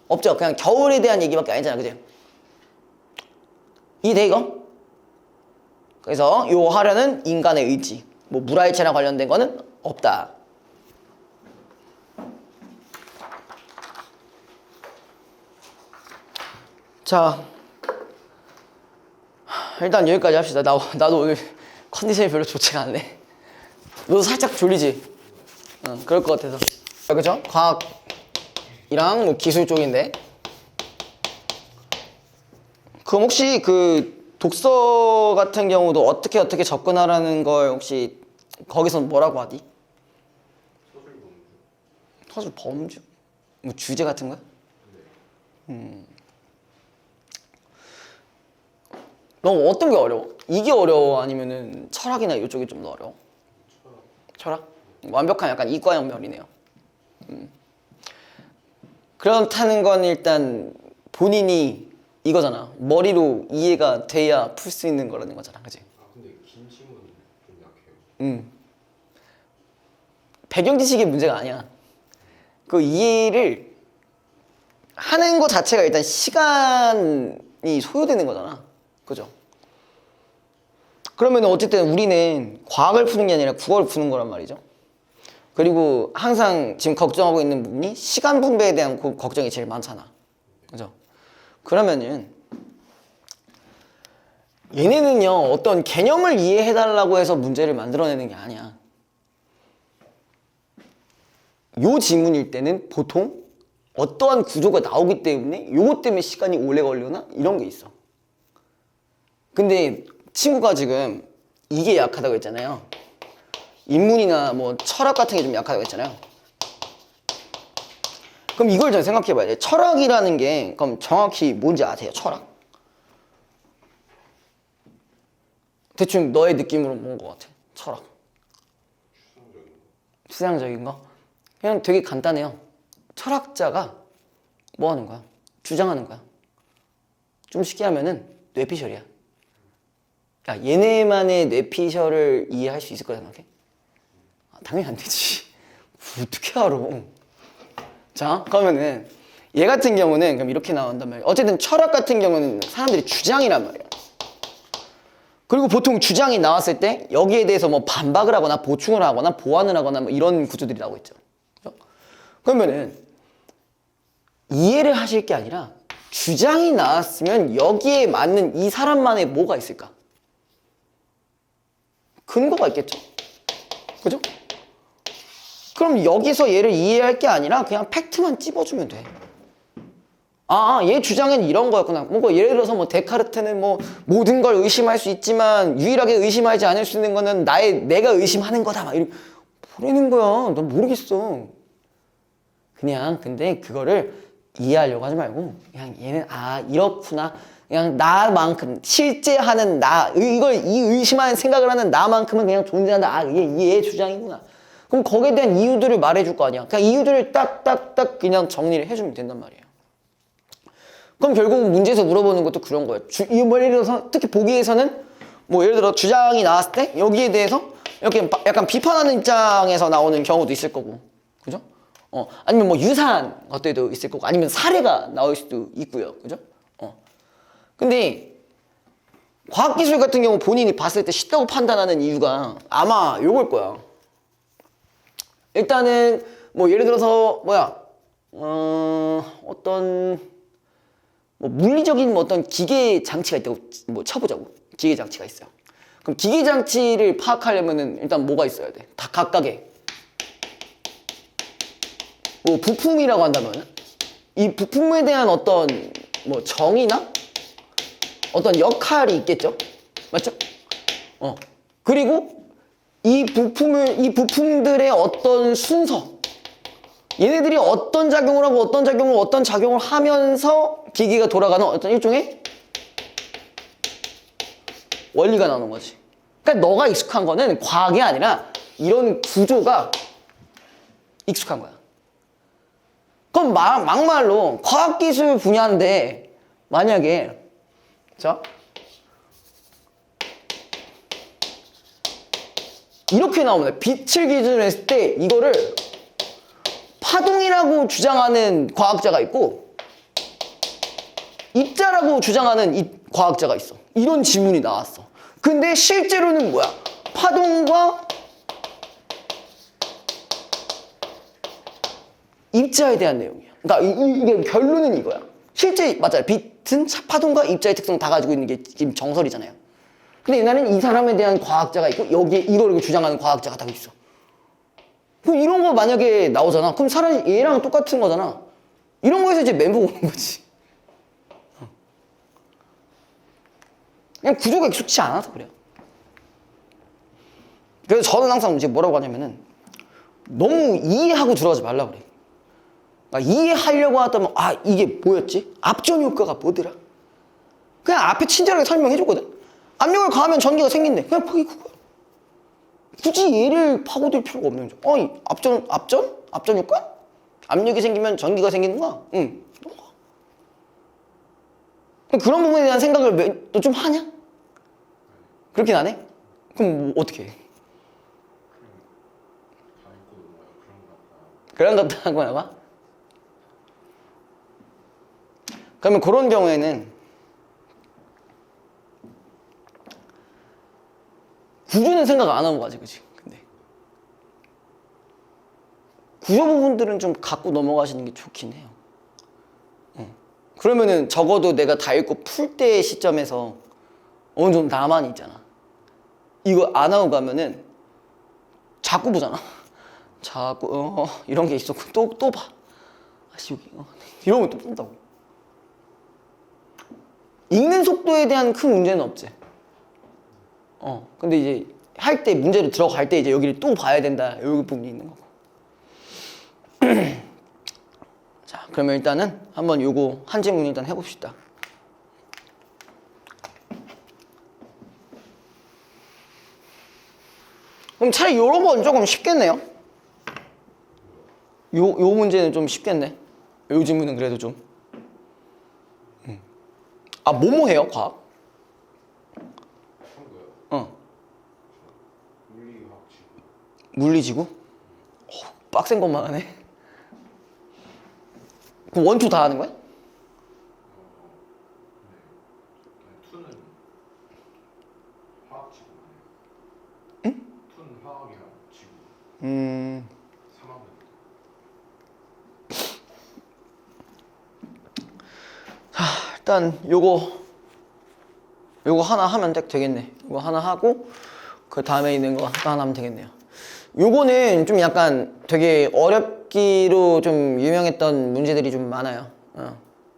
없죠. 그냥 겨울에 대한 얘기밖에 아니잖아. 그죠? 이해돼, 이거? 그래서 요 하려는 인간의 의지, 뭐 물화일체랑 관련된 거는 없다. 자, 일단 여기까지 합시다. 나도 오늘 컨디션이 별로 좋지가 않네. 너도 살짝 졸리지? 그럴 것 같아서. 그죠? 과학이랑 뭐 기술 쪽인데. 그럼 혹시 그 독서 같은 경우도 어떻게 접근하라는 걸 혹시 거기서 뭐라고 하디? 사실 범주? 뭐 주제 같은 거야? 너 어떤 게 어려워? 이게 어려워? 아니면은 철학이나 이쪽이 좀 더 어려워? 철학? 완벽한 약간 이과형 면이네요. 그렇다는 건 일단 본인이 이거잖아. 머리로 이해가 돼야 풀 수 있는 거라는 거잖아, 그치? 아 근데 긴 질문 좀 약해요. 배경 지식의 문제가 아니야. 그 이해를 하는 것 자체가 일단 시간이 소요되는 거잖아. 그죠? 그러면 어쨌든 우리는 과학을 푸는 게 아니라 국어를 푸는 거란 말이죠. 그리고 항상 지금 걱정하고 있는 부분이 시간 분배에 대한 걱정이 제일 많잖아. 그죠? 그러면은 얘네는요 어떤 개념을 이해해달라고 해서 문제를 만들어내는 게 아니야. 요 지문일 때는 보통 어떠한 구조가 나오기 때문에 요것 때문에 시간이 오래 걸려나? 이런 게 있어. 근데 친구가 지금 이게 약하다고 했잖아요. 인문이나 뭐 철학 같은 게 좀 약하다고 했잖아요. 그럼 이걸 좀 생각해 봐야 돼. 철학이라는 게 그럼 정확히 뭔지 아세요? 철학? 대충 너의 느낌으로 뭔 것 같아? 철학. 추상적인 거? 그냥 되게 간단해요. 철학자가 뭐 하는 거야? 주장하는 거야. 좀 쉽게 하면은 뇌피셜이야. 야, 얘네만의 뇌피셜을 이해할 수 있을 거라 생각해? 아, 당연히 안 되지. 어떻게 알아? 자, 그러면은 얘 같은 경우는 그럼 이렇게 나온단 말이야. 어쨌든 철학 같은 경우는 사람들이 주장이란 말이야. 그리고 보통 주장이 나왔을 때 여기에 대해서 뭐 반박을 하거나 보충을 하거나 보완을 하거나 뭐 이런 구조들이 나오고 있죠. 그러면은 이해를 하실 게 아니라 주장이 나왔으면 여기에 맞는 이 사람만의 뭐가 있을까? 근거가 있겠죠. 그죠? 그럼 여기서 얘를 이해할 게 아니라 그냥 팩트만 찝어주면 돼. 아, 얘 주장은 이런 거였구나. 뭐 예를 들어서 뭐 데카르트는 뭐 모든 걸 의심할 수 있지만 유일하게 의심하지 않을 수 있는 거는 내가 의심하는 거다. 막 이렇게 모르는 거야. 난 모르겠어. 그냥 근데 그거를 이해하려고 하지 말고 그냥 얘는 아 이렇구나. 그냥 나만큼 실제 하는 이 의심하는 생각을 하는 나만큼은 그냥 존재한다. 아, 얘 주장이구나. 그럼 거기에 대한 이유들을 말해줄 거 아니야. 그냥 이유들을 딱딱딱 그냥 정리를 해주면 된단 말이에요. 그럼 결국 문제에서 물어보는 것도 그런 거예요. 뭐 예를 들어서 특히 보기에서는 뭐 예를 들어 주장이 나왔을 때 여기에 대해서 이렇게 약간 비판하는 입장에서 나오는 경우도 있을 거고, 그죠? 아니면 뭐 유사한 것들도 있을 거고, 아니면 사례가 나올 수도 있고요, 그죠? 근데 과학기술 같은 경우 본인이 봤을 때 쉽다고 판단하는 이유가 아마 요걸 거야. 일단은 뭐 예를 들어서 어떤 뭐 물리적인 뭐 어떤 기계 장치가 있다고 뭐 쳐보자고. 기계 장치가 있어요. 그럼 기계 장치를 파악하려면은 일단 뭐가 있어야 돼? 다 각각의 뭐 부품이라고 한다면 이 부품에 대한 어떤 뭐 정의나 어떤 역할이 있겠죠? 맞죠? 그리고 이 부품들의 어떤 순서, 얘네들이 어떤 작용을 하고 어떤 작용을 하면서 기기가 돌아가는 어떤 일종의 원리가 나오는 거지. 그러니까 너가 익숙한 거는 과학이 아니라 이런 구조가 익숙한 거야. 그럼 막말로 과학기술 분야인데 만약에 자 이렇게 나오면 빛을 기준으로 했을 때 이거를 파동이라고 주장하는 과학자가 있고 입자라고 주장하는 이 과학자가 있어. 이런 지문이 나왔어. 근데 실제로는 뭐야? 파동과 입자에 대한 내용이야. 그러니까 이게 결론은 이거야. 실제 맞아요. 빛은 파동과 입자의 특성 다 가지고 있는 게 지금 정설이잖아요. 근데 옛날에는 이 사람에 대한 과학자가 있고 여기에 이걸 주장하는 과학자가 다 있어. 그럼 이런 거 만약에 나오잖아. 그럼 사람이 얘랑 똑같은 거잖아. 이런 거에서 이제 멘붕 오는 거지. 그냥 구조가 익숙치 않아서 그래요. 그래서 저는 항상 이제 뭐라고 하냐면은 너무 이해하고 들어가지 말라 그래. 이해하려고 하다면 아 이게 뭐였지? 압전 효과가 뭐더라? 그냥 앞에 친절하게 설명해 줬거든. 압력을 가하면 전기가 생긴대. 그냥 그게 그거야. 굳이 얘를 파고들 필요가 없는 거죠. 이 압전 효과? 압력이 생기면 전기가 생기는 거야. 응. 그런 부분에 대한 생각을 너 좀 하냐? 그렇긴 안 해? 그럼 뭐 어떻게 해? 그런 것도 하고 나봐? 그러면 그런 경우에는 구조는 생각 안 하고 가지, 그치? 근데 구조 부분들은 좀 갖고 넘어가시는 게 좋긴 해요. 그러면은 적어도 내가 다 읽고 풀 때 시점에서 어느 정도 나만 있잖아. 이거 안 하고 가면은 자꾸 보잖아. 자꾸 이런 게 있었고 또 봐. 아씨 여기 이러면 또 본다고. 읽는 속도에 대한 큰 문제는 없지. 근데 이제 할 때 문제로 들어갈 때 이제 여기를 또 봐야 된다. 여기 부분이 있는 거고. 자, 그러면 일단은 한번 요거 한 질문 일단 해봅시다. 그럼 차라리 요런 건 조금 쉽겠네요. 요 문제는 좀 쉽겠네. 요 질문은 그래도 좀. 뭐뭐 해요, 과학? 물리지구? 빡센 것만 하네. 그럼 원투 다 하는 거야? 투는 화학지구. 응? 투는 화학이랑 지구. 3학년. 일단 요거 하나 하면 되겠네. 요거 하나 하고 그 다음에 있는 거 하나 하면 되겠네요. 요거는 좀 약간 되게 어렵기로 좀 유명했던 문제들이 좀 많아요.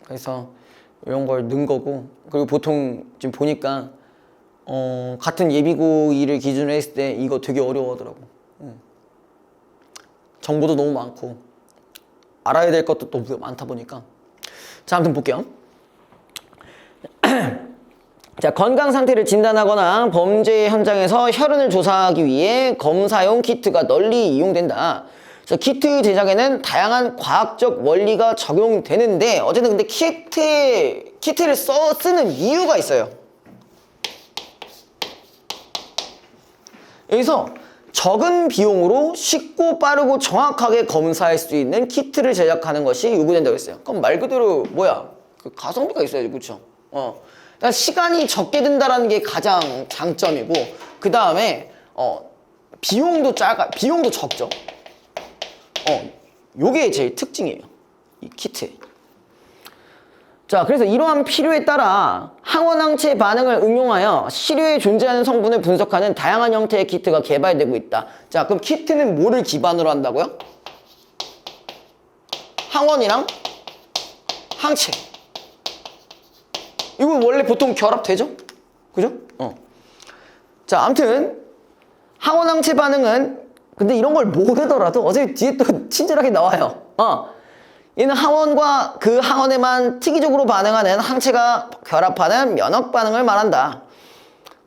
그래서 이런 걸 넣은 거고, 그리고 보통 지금 보니까 같은 예비고일을 기준으로 했을 때 이거 되게 어려워하더라고. 정보도 너무 많고 알아야 될 것도 너무 많다 보니까. 자, 아무튼 볼게요. 자, 건강 상태를 진단하거나 범죄 현장에서 혈흔을 조사하기 위해 검사용 키트가 널리 이용된다. 그래서 키트 제작에는 다양한 과학적 원리가 적용되는데 어쨌든 근데 키트를 쓰는 이유가 있어요. 여기서 적은 비용으로 쉽고 빠르고 정확하게 검사할 수 있는 키트를 제작하는 것이 요구된다고 했어요. 그럼 말 그대로 뭐야? 그 가성비가 있어야지, 그렇죠? 그러니까 시간이 적게 든다라는 게 가장 장점이고, 그 다음에 비용도 적죠. 요게 제일 특징이에요, 이 키트. 자, 그래서 이러한 필요에 따라 항원항체 반응을 응용하여 시료에 존재하는 성분을 분석하는 다양한 형태의 키트가 개발되고 있다. 자, 그럼 키트는 뭐를 기반으로 한다고요? 항원이랑 항체. 이거 원래 보통 결합되죠? 그죠? 자, 아무튼 항원항체 반응은 근데 이런 걸 모르더라도 어차피 뒤에 또 친절하게 나와요. 얘는 항원과 그 항원에만 특이적으로 반응하는 항체가 결합하는 면역 반응을 말한다.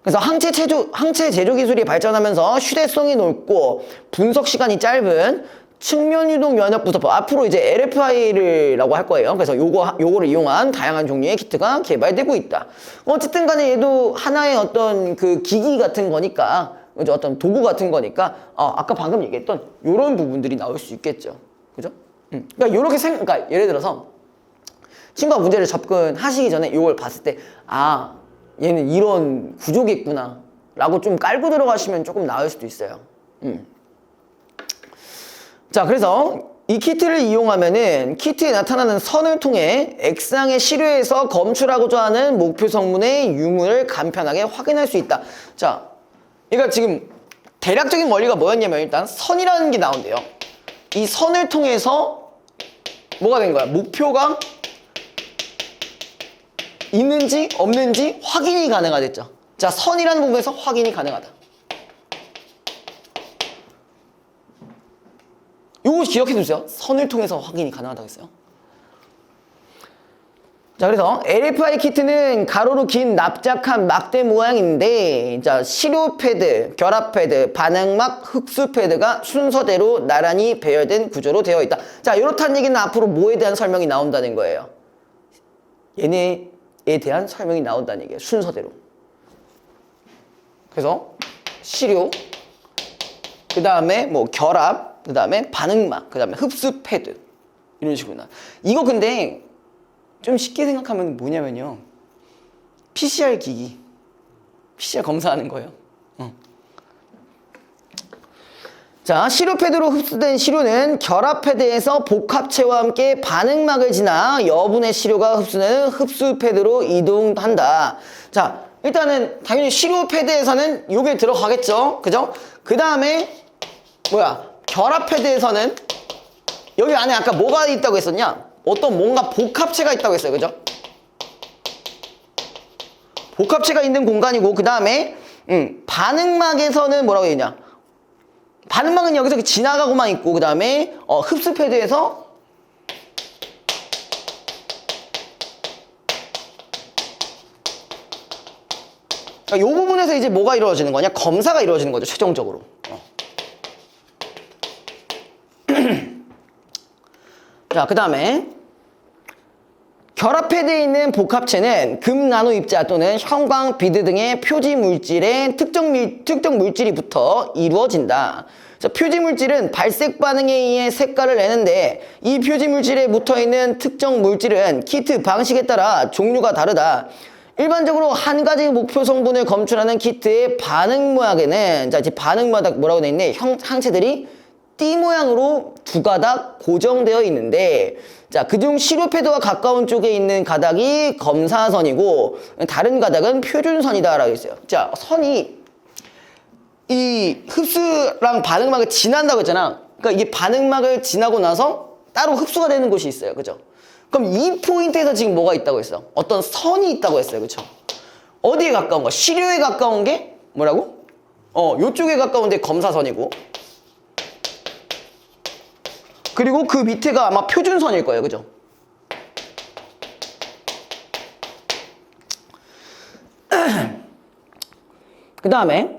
그래서 항체 제조 기술이 발전하면서 휴대성이 높고 분석 시간이 짧은 측면 유동 면역 부속법, 앞으로 이제 LFI라고 할 거예요. 그래서 요거를 이용한 다양한 종류의 키트가 개발되고 있다. 어쨌든 간에 얘도 하나의 어떤 그 기기 같은 거니까, 그죠? 어떤 도구 같은 거니까, 아까 방금 얘기했던 요런 부분들이 나올 수 있겠죠. 그죠? 그러니까 요렇게 그러니까 예를 들어서 친구가 문제를 접근하시기 전에 요걸 봤을 때, 얘는 이런 구조겠구나 라고 좀 깔고 들어가시면 조금 나을 수도 있어요. 자, 그래서 이 키트를 이용하면은 키트에 나타나는 선을 통해 X상의 시료에서 검출하고자 하는 목표 성분의 유무를 간편하게 확인할 수 있다. 자, 그러니까 지금 대략적인 원리가 뭐였냐면 일단 선이라는 게 나온대요. 이 선을 통해서 뭐가 된 거야? 목표가 있는지 없는지 확인이 가능하댔죠. 자, 선이라는 부분에서 확인이 가능하다. 요거 기억해 두세요. 선을 통해서 확인이 가능하다고 했어요. 자, 그래서 LFI 키트는 가로로 긴 납작한 막대 모양인데, 자, 시료 패드, 결합 패드, 반응막, 흡수 패드가 순서대로 나란히 배열된 구조로 되어 있다. 자, 이렇다는 얘기는 앞으로 뭐에 대한 설명이 나온다는 거예요. 얘네에 대한 설명이 나온다는 얘기예요. 순서대로. 그래서 시료, 그 다음에 뭐 결합, 그 다음에 반응막, 그 다음에 흡수 패드, 이런 식으로 나. 이거 근데 좀 쉽게 생각하면 뭐냐면요, PCR 기기, PCR 검사하는 거예요. 자, 시료 패드로 흡수된 시료는 결합 패드에서 복합체와 함께 반응막을 지나 여분의 시료가 흡수되는 흡수 패드로 이동한다. 자, 일단은 당연히 시료 패드에서는 요게 들어가겠죠, 그죠? 그 다음에 뭐야, 결합 패드에서는 여기 안에 아까 뭐가 있다고 했었냐? 어떤 뭔가 복합체가 있다고 했어요, 그죠? 복합체가 있는 공간이고, 그 다음에 반응막에서는 뭐라고 해야 되냐? 반응막은 여기서 지나가고만 있고, 그 다음에 흡수 패드에서 이 부분에서 이제 뭐가 이루어지는 거냐? 검사가 이루어지는 거죠, 최종적으로. 자, 그 다음에 결합 패드에 있는 복합체는 금 나노 입자 또는 형광 비드 등의 표지 물질에 특정 물질이 붙어 이루어진다. 그래서 표지 물질은 발색 반응에 의해 색깔을 내는데, 이 표지 물질에 붙어 있는 특정 물질은 키트 방식에 따라 종류가 다르다. 일반적으로 한 가지 목표 성분을 검출하는 키트의 반응막에는, 자, 이제 반응마다 뭐라고 되어 있네, 항체들이 띠 모양으로 두 가닥 고정되어 있는데, 자, 그중 시료 패드와 가까운 쪽에 있는 가닥이 검사선이고 다른 가닥은 표준선이다 라고 했어요. 자, 선이 이 흡수랑 반응막을 지난다고 했잖아. 그러니까 이게 반응막을 지나고 나서 따로 흡수가 되는 곳이 있어요, 그죠? 그럼 이 포인트에서 지금 뭐가 있다고 했어? 어떤 선이 있다고 했어요, 그죠? 어디에 가까운 거? 시료에 가까운 게 뭐라고? 요쪽에 가까운 데 검사선이고, 그리고 그 밑에가 아마 표준선일 거예요, 그죠? 그 다음에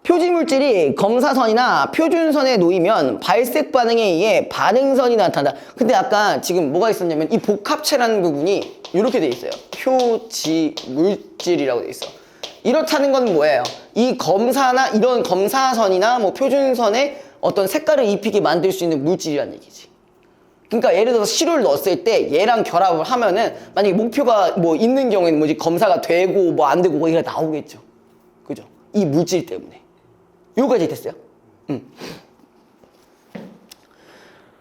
표지 물질이 검사선이나 표준선에 놓이면 발색 반응에 의해 반응선이 나타난다. 근데 아까 지금 뭐가 있었냐면 이 복합체라는 부분이 이렇게 돼 있어요. 표지 물질이라고 돼 있어. 이렇다는 건 뭐예요? 이 검사나 이런 검사선이나 뭐 표준선에 어떤 색깔을 입히게 만들 수 있는 물질이라는 얘기지. 그러니까 예를 들어서 시료를 넣었을 때 얘랑 결합을 하면은 만약에 목표가 뭐 있는 경우에는 뭐지, 검사가 되고 뭐 안 되고 이게 나오겠죠. 그죠? 이 물질 때문에. 요까지 됐어요.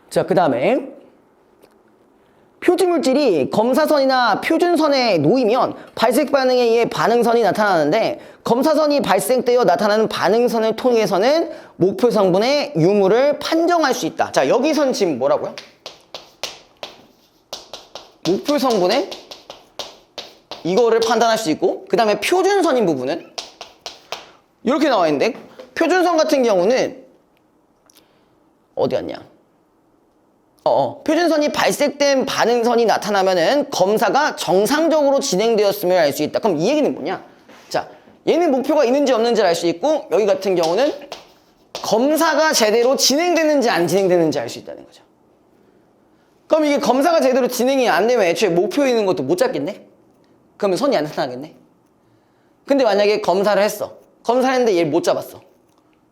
자, 그 다음에 표지 물질이 검사선이나 표준선에 놓이면 발색 반응에 의해 반응선이 나타나는데, 검사선이 발생되어 나타나는 반응선을 통해서는 목표 성분의 유무를 판정할 수 있다. 자, 여기선 지금 뭐라고요? 목표 성분의 이거를 판단할 수 있고, 그 다음에 표준선인 부분은 이렇게 나와 있는데, 표준선 같은 경우는 어디 갔냐? 표준선이 발색된 반응선이 나타나면은 검사가 정상적으로 진행되었음을 알 수 있다. 그럼 이 얘기는 뭐냐? 자, 얘는 목표가 있는지 없는지를 알 수 있고, 여기 같은 경우는 검사가 제대로 진행되는지 안 진행되는지 알 수 있다는 거죠. 그럼 이게 검사가 제대로 진행이 안 되면 애초에 목표에 있는 것도 못 잡겠네? 그러면 선이 안 나타나겠네? 근데 만약에 검사를 했어. 검사를 했는데 얘를 못 잡았어.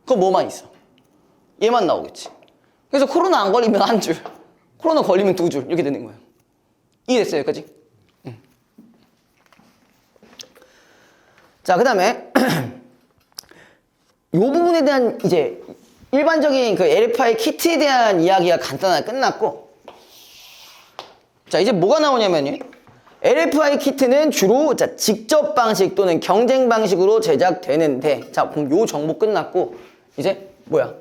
그럼 뭐만 있어? 얘만 나오겠지. 그래서 코로나 안 걸리면 한 줄, 코로나 걸리면 두 줄, 이렇게 되는 거예요. 이해됐어요, 여기까지? 자, 그 다음에 이 부분에 대한 이제 일반적인 그 LFI 키트에 대한 이야기가 간단하게 끝났고, 자, 이제 뭐가 나오냐면요, LFI 키트는 주로 자, 직접 방식 또는 경쟁 방식으로 제작되는데, 자, 그럼 요 정보 끝났고, 이제 뭐야?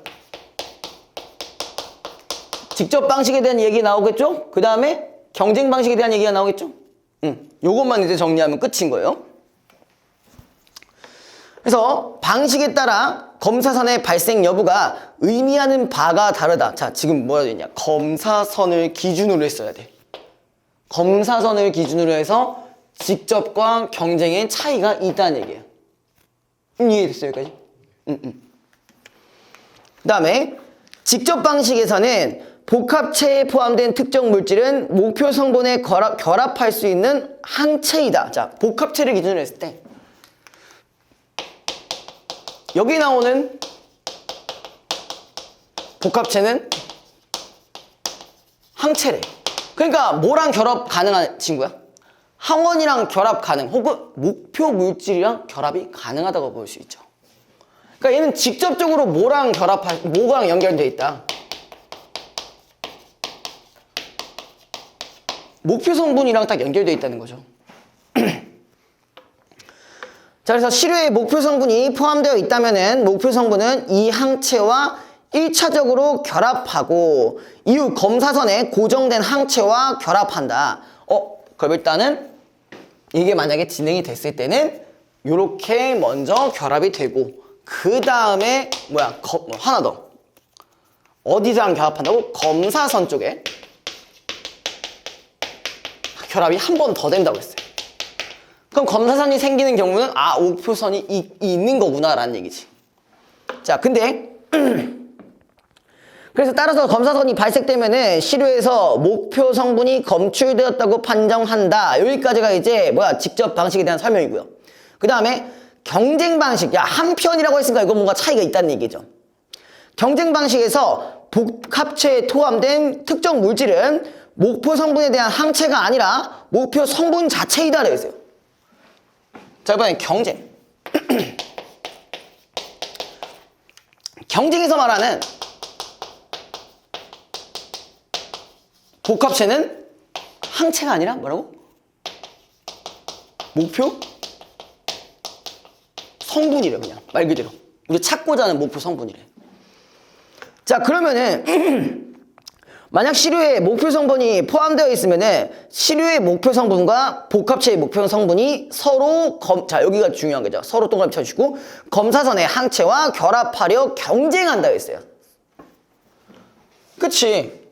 직접 방식에 대한 얘기 나오겠죠? 그 다음에 경쟁 방식에 대한 얘기가 나오겠죠? 요것만 이제 정리하면 끝인 거예요. 그래서 방식에 따라 검사선의 발생 여부가 의미하는 바가 다르다. 자, 지금 뭐라 되냐? 검사선을 기준으로 했어야 돼. 검사선을 기준으로 해서 직접과 경쟁의 차이가 있다는 얘기예요. 이해됐어요, 여기까지? 그 다음에 직접 방식에서는 복합체에 포함된 특정 물질은 목표 성분에 결합할 수 있는 항체이다. 자, 복합체를 기준으로 했을 때 여기 나오는 복합체는 항체래. 그러니까 뭐랑 결합 가능한 친구야? 항원이랑 결합 가능, 혹은 목표 물질이랑 결합이 가능하다고 볼 수 있죠. 그러니까 얘는 직접적으로 뭐랑 연결되어 있다. 목표 성분이랑 딱 연결되어 있다는 거죠. 자, 그래서 시료에 목표 성분이 포함되어 있다면은 목표 성분은 이 항체와 1차적으로 결합하고 이후 검사선에 고정된 항체와 결합한다. 그럼 일단은 이게 만약에 진행이 됐을 때는 이렇게 먼저 결합이 되고 그 다음에 하나 더 어디랑 결합한다고? 검사선 쪽에 결합이 한 번 더 된다고 했어요. 그럼 검사선이 생기는 경우는 목표선이 있는 거구나 라는 얘기지. 자, 근데 그래서 따라서 검사선이 발생되면은 시료에서 목표 성분이 검출되었다고 판정한다. 여기까지가 이제 직접 방식에 대한 설명이고요. 그 다음에 경쟁 방식. 한 편이라고 했으니까 이거 뭔가 차이가 있다는 얘기죠. 경쟁 방식에서 복합체에 포함된 특정 물질은 목표 성분에 대한 항체가 아니라 목표 성분 자체이다 그랬어요. 자, 이번엔 경쟁. 경쟁에서 말하는 복합체는 항체가 아니라 뭐라고? 목표 성분이래. 그냥 말 그대로 우리 찾고자 하는 목표 성분이래. 자, 그러면은 만약 시료에 목표 성분이 포함되어 있으면은 시료의 목표 성분과 복합체의 목표 성분이 서로 자, 여기가 중요한 거죠. 서로 동그라미 쳐주시고 검사선의 항체와 결합하려 경쟁한다 했어요. 그치?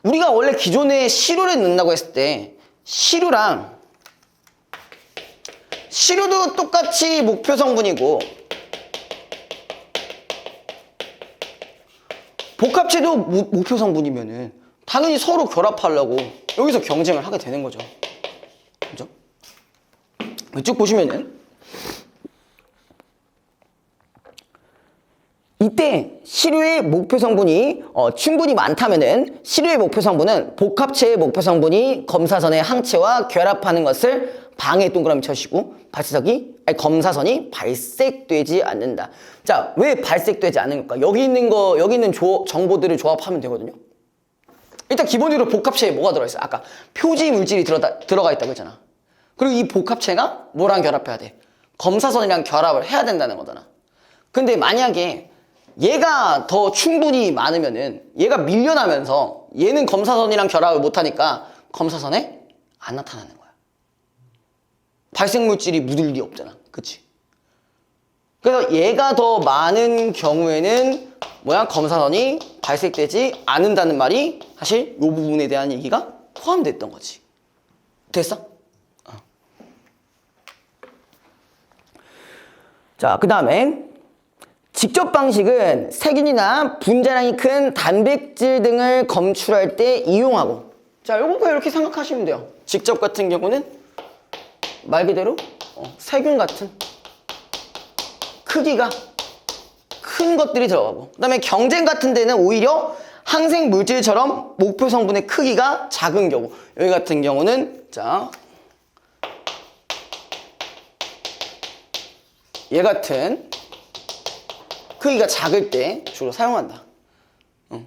우리가 원래 기존에 시료를 넣는다고 했을 때 시료도 똑같이 목표 성분이고 복합체도 목표 성분이면은 당연히 서로 결합하려고 여기서 경쟁을 하게 되는 거죠. 그죠? 쭉 보시면은 이때 시료의 목표 성분이 충분히 많다면은 시료의 목표 성분은 복합체의 목표 성분이 검사선의 항체와 결합하는 것을 방해 동그라미 쳐주시고 검사선이 발색되지 않는다. 자, 왜 발색되지 않는가? 여기 있는 정보들을 조합하면 되거든요. 일단 기본적으로 복합체에 뭐가 들어있어? 아까 표지 물질이 들어가 있다고 했잖아. 그리고 이 복합체가 뭐랑 결합해야 돼? 검사선이랑 결합을 해야 된다는 거잖아. 근데 만약에 얘가 더 충분히 많으면은 얘가 밀려나면서 얘는 검사선이랑 결합을 못하니까 검사선에 안 나타나는 거야. 발생 물질이 묻을 일이 없잖아. 그치? 그래서 얘가 더 많은 경우에는 검사선이 발색되지 않는다는 말이 사실 이 부분에 대한 얘기가 포함됐던 거지. 됐어? 자, 그 다음에 직접 방식은 세균이나 분자량이 큰 단백질 등을 검출할 때 이용하고, 자, 요거 이렇게 생각하시면 돼요. 직접 같은 경우는 말 그대로 세균 같은 크기가 큰 것들이 들어가고, 그 다음에 경쟁 같은 데는 오히려 항생 물질처럼 목표 성분의 크기가 작은 경우, 여기 같은 경우는 자, 얘 같은 크기가 작을 때 주로 사용한다.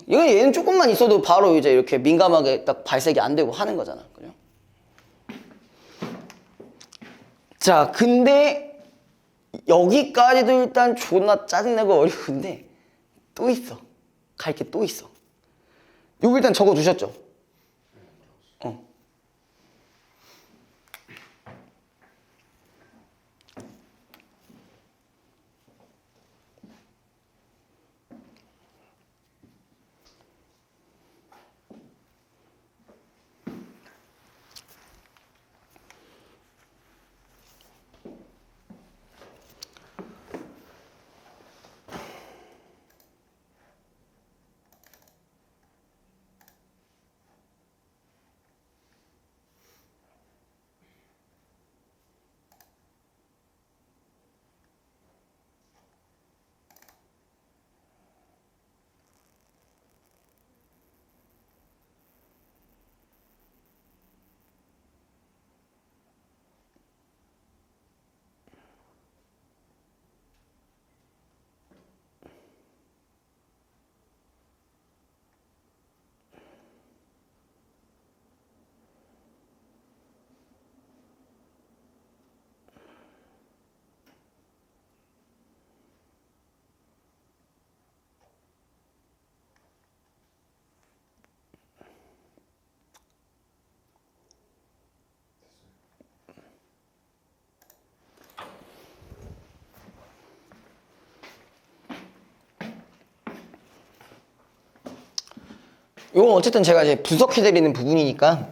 이건 얘는 조금만 있어도 바로 이제 이렇게 민감하게 딱 발색이 안 되고 하는 거잖아. 그죠? 자, 근데 여기까지도 일단 존나 짜증나고 어려운데 또 있어. 갈 게 또 있어. 이거 일단 적어 두셨죠? 이건 어쨌든 제가 이제 분석해드리는 부분이니까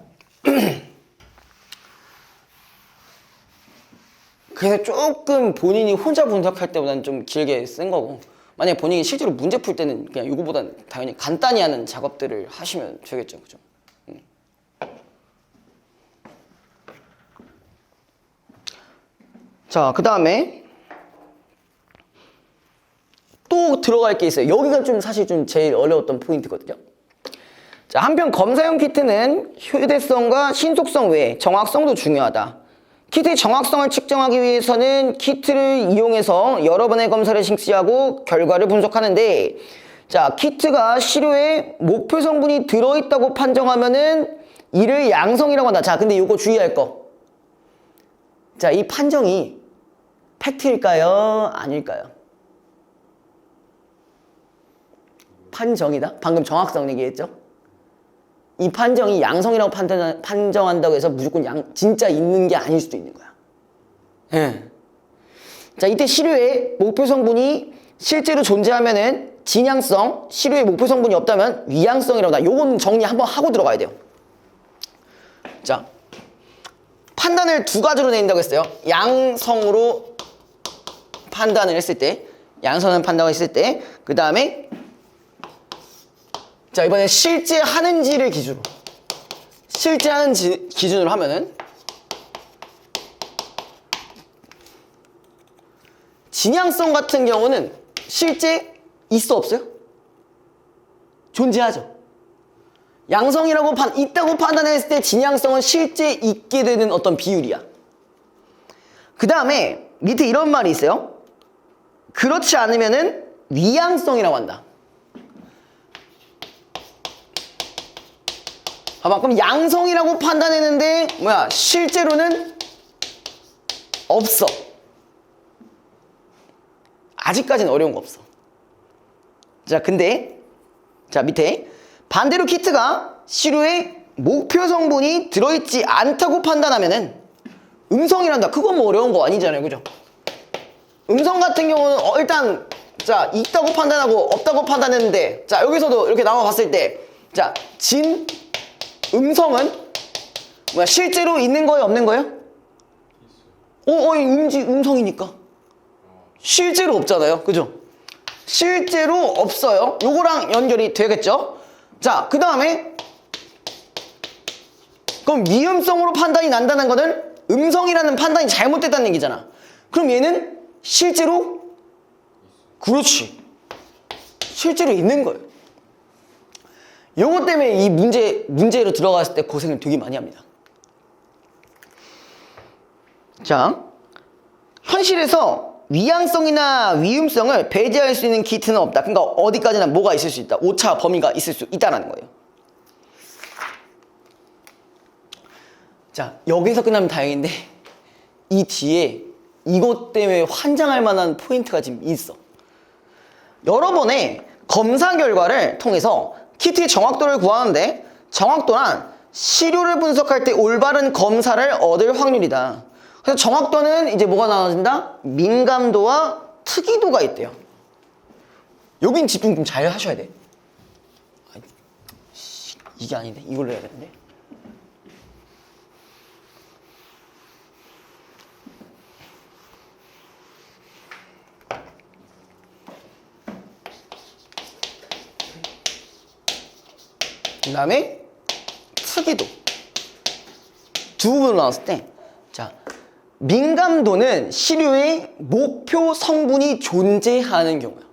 그래서 조금 본인이 혼자 분석할 때보다는 좀 길게 쓴 거고, 만약에 본인이 실제로 문제 풀 때는 그냥 이거보다는 당연히 간단히 하는 작업들을 하시면 되겠죠, 그죠? 자, 그 다음에 또 들어갈 게 있어요. 여기가 좀 사실 좀 제일 어려웠던 포인트거든요. 자, 한편 검사용 키트는 휴대성과 신속성 외에 정확성도 중요하다. 키트의 정확성을 측정하기 위해서는 키트를 이용해서 여러 번의 검사를 실시하고 결과를 분석하는데, 자, 키트가 시료에 목표 성분이 들어있다고 판정하면은 이를 양성이라고 한다. 자, 근데 이거 주의할 거. 자, 이 판정이 팩트일까요? 아닐까요? 판정이다? 방금 정확성 얘기했죠? 이 판정이 양성이라고 판정한다고 해서 무조건 진짜 있는 게 아닐 수도 있는 거야. 예. 자, 이때 시료에 목표 성분이 실제로 존재하면은 진양성, 시료에 목표 성분이 없다면 위양성이라고 한다. 요건 정리 한번 하고 들어가야 돼요. 자, 판단을 두 가지로 내린다고 했어요. 양성으로 판단을 했을 때, 양성을 판단을 했을 때, 그 다음에 자, 이번에 실제 하는지를 기준으로, 실제 하는지 기준으로 하면은 진양성 같은 경우는 실제 있어 없어요? 존재하죠. 양성이라고 있다고 판단했을 때 진양성은 실제 있게 되는 어떤 비율이야. 그 다음에 밑에 이런 말이 있어요. 그렇지 않으면은 위양성이라고 한다. 봐봐, 그럼 양성이라고 판단했는데 실제로는 없어. 아직까지는 어려운 거 없어. 자, 근데 자, 밑에 반대로 키트가 시료에 목표 성분이 들어있지 않다고 판단하면은 음성이란다. 그건 뭐 어려운 거 아니잖아요, 그죠? 음성 같은 경우는 일단 자, 있다고 판단하고 없다고 판단했는데, 자, 여기서도 이렇게 나와 봤을 때, 자, 음성은 실제로 있는 거예요, 없는 거예요? 음성이니까 실제로 없잖아요, 그죠? 실제로 없어요. 요거랑 연결이 되겠죠? 자, 그 다음에 그럼 미음성으로 판단이 난다는 거는 음성이라는 판단이 잘못됐다는 얘기잖아. 그럼 얘는 실제로, 그렇지, 실제로 있는 거예요. 요것 때문에 이 문제로 들어갔을 때 고생을 되게 많이 합니다. 자, 현실에서 위양성이나 위음성을 배제할 수 있는 키트는 없다. 그러니까 어디까지나 뭐가 있을 수 있다. 오차 범위가 있을 수 있다는 거예요. 자, 여기서 끝나면 다행인데 이 뒤에 이것 때문에 환장할 만한 포인트가 지금 있어. 여러 번의 검사 결과를 통해서 키트의 정확도를 구하는데, 정확도란 시료를 분석할 때 올바른 검사를 얻을 확률이다. 그래서 정확도는 이제 뭐가 나눠진다? 민감도와 특이도가 있대요. 여긴 집중 좀 잘 하셔야 돼. 이게 아닌데? 이걸로 해야 되는데? 그 다음에 특이도. 두 부분으로 나눴을 때, 자, 민감도는 시료에 목표 성분이 존재하는 경우야.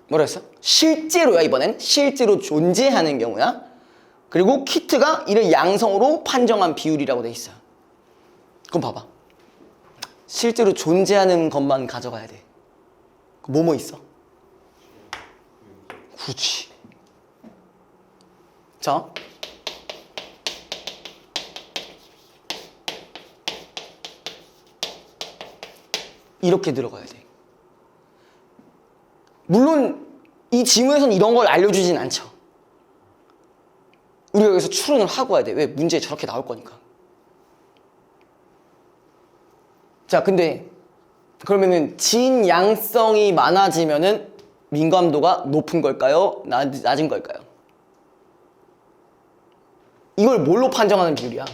뭐라 했어? 실제로야, 이번엔. 실제로 존재하는 경우야. 그리고 키트가 이를 양성으로 판정한 비율이라고 돼 있어요. 그럼 봐봐. 실제로 존재하는 것만 가져가야 돼. 뭐뭐 있어? 그렇지. 자, 이렇게 들어가야 돼. 물론 이 지문에서는 이런 걸 알려주진 않죠. 우리가 여기서 추론을 하고 와야 돼. 왜? 문제에 저렇게 나올 거니까. 자, 근데 그러면은 진양성이 많아지면은 민감도가 높은 걸까요? 낮은 걸까요? 이걸 뭘로 판정하는 비율이야?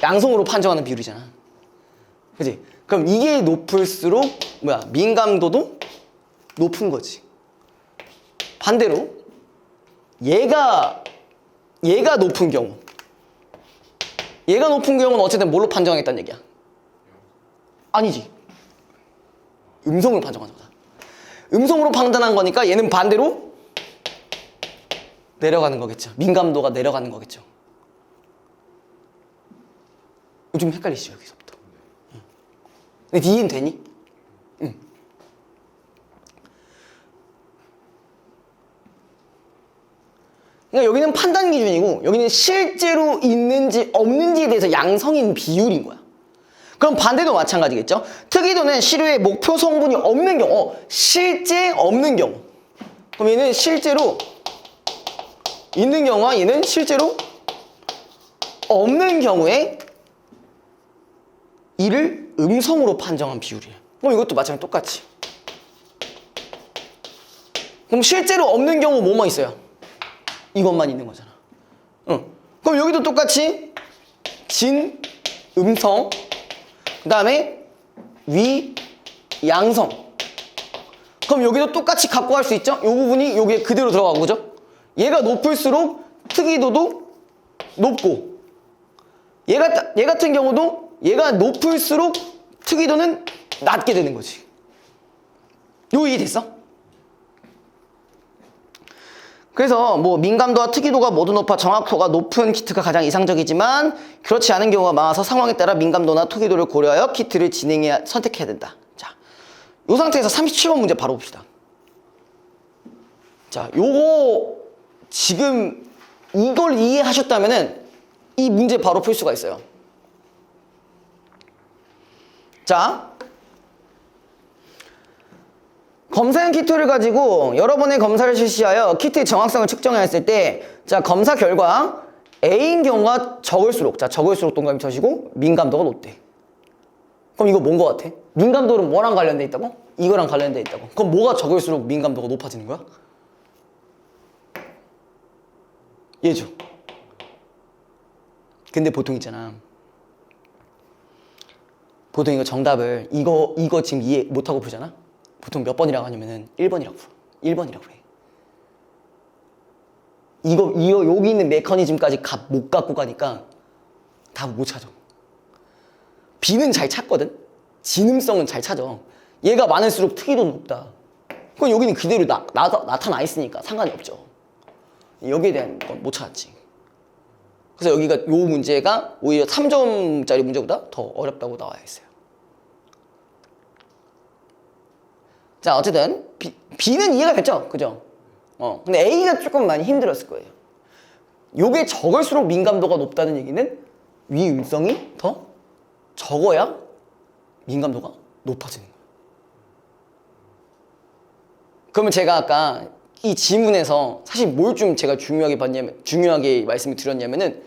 양성으로 판정하는 비율이잖아. 그치? 그럼 이게 높을수록 민감도도 높은 거지. 반대로 얘가 높은 경우, 얘가 높은 경우는 어쨌든 뭘로 판정하겠다는 얘기야? 아니지. 음성으로 판정하는 거다. 음성으로 판단한 거니까 얘는 반대로 내려가는 거겠죠. 민감도가 내려가는 거겠죠. 좀 헷갈리시죠, 여기서부터. 근데 이해는 되니? 응. 그러니까 여기는 판단 기준이고 여기는 실제로 있는지 없는지에 대해서 양성인 비율인 거야. 그럼 반대도 마찬가지겠죠. 특이도는 시료의 목표 성분이 없는 경우, 실제 없는 경우. 그럼 얘는 실제로 있는 경우와 얘는 실제로 없는 경우에 이를 음성으로 판정한 비율이에요. 그럼 이것도 마찬가지로 똑같이. 그럼 실제로 없는 경우 뭐만 있어요? 이것만 있는 거잖아. 응. 그럼 여기도 똑같이 진, 음성, 그 다음에 위, 양성. 그럼 여기도 똑같이 갖고 갈 수 있죠? 이 부분이 여기에 그대로 들어가고, 그죠? 얘가 높을수록 특이도도 높고, 얘 같은 경우도 얘가 높을수록 특이도는 낮게 되는 거지. 요 이해됐어? 그래서 뭐 민감도와 특이도가 모두 높아 정확도가 높은 키트가 가장 이상적이지만 그렇지 않은 경우가 많아서 상황에 따라 민감도나 특이도를 고려하여 키트를 선택해야 된다. 자, 이 상태에서 37번 문제 바로 봅시다. 자, 요거 지금 이걸 이해하셨다면은 이 문제 바로 풀 수가 있어요. 자, 검사용 키트를 가지고 여러 번의 검사를 실시하여 키트의 정확성을 측정해야 했을 때, 자, 검사 결과 A인 경우가 적을수록, 자, 적을수록 동그라미 쳐시고 민감도가 높대. 그럼 이거 뭔 거 같아? 민감도는 뭐랑 관련돼 있다고? 이거랑 관련돼 있다고. 그럼 뭐가 적을수록 민감도가 높아지는 거야? 얘죠. 근데 보통 있잖아. 보통 이거 정답을 이거 지금 이해 못하고 풀잖아? 보통 몇 번이라고 하냐면은 1번이라고 풀어. 1번이라고 해. 이거 여기 있는 메커니즘까지 못 갖고 가니까 답 못 찾아. B는 잘 찾거든? 진음성은 잘 찾아. 얘가 많을수록 특이도는 높다. 그럼 여기는 그대로 나타나 있으니까 상관이 없죠. 여기에 대한 건 못 찾았지. 그래서 여기가 요 문제가 오히려 3점짜리 문제보다 더 어렵다고 나와 있어요. 자, 어쨌든 B는 이해가 됐죠? 그죠? 근데 A가 조금 많이 힘들었을 거예요. 요게 적을수록 민감도가 높다는 얘기는 위 음성이 더 적어야 민감도가 높아지는 거예요. 그러면 제가 아까 이 지문에서 사실 뭘 좀 제가 중요하게 말씀을 드렸냐면은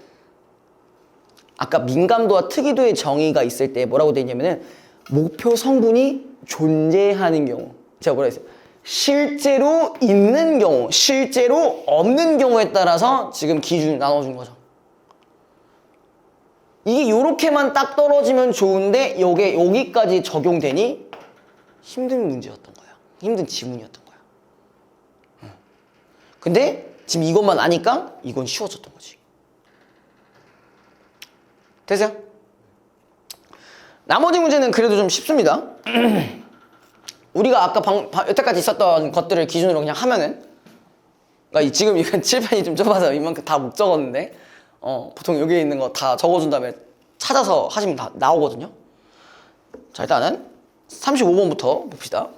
아까 민감도와 특이도의 정의가 있을 때 뭐라고 돼 있냐면은 목표 성분이 존재하는 경우, 제가 뭐라 했어요? 실제로 있는 경우, 실제로 없는 경우에 따라서 지금 기준을 나눠준 거죠. 이게 요렇게만 딱 떨어지면 좋은데 요게 여기까지 적용되니 힘든 문제였던 거야. 힘든 지문이었던 거야. 근데 지금 이것만 아니까 이건 쉬워졌던 거지. 됐어요? 나머지 문제는 그래도 좀 쉽습니다. 우리가 아까 여태까지 있었던 것들을 기준으로 그냥 하면은, 그러니까 지금 이건 칠판이 좀 좁아서 이만큼 다 못 적었는데, 보통 여기에 있는 거 다 적어준 다음에 찾아서 하시면 다 나오거든요. 자, 일단은 35번부터 봅시다.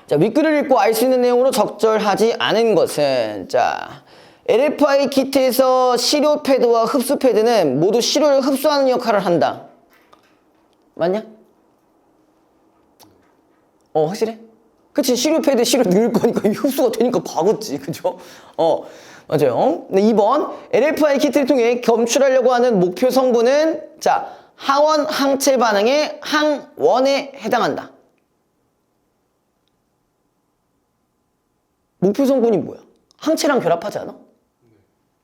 자, 윗글을 읽고 알 수 있는 내용으로 적절하지 않은 것은, 자, LFI 키트에서 시료 패드와 흡수 패드는 모두 시료를 흡수하는 역할을 한다. 맞냐? 확실해? 그치, 시료 패드 시료 넣을 거니까 흡수가 되니까 과거지, 그죠? 맞아요. 네, 2번, LFI 키트를 통해 검출하려고 하는 목표 성분은, 자, 항원 항체 반응의 항원에 해당한다. 목표 성분이 뭐야? 항체랑 결합하지 않아?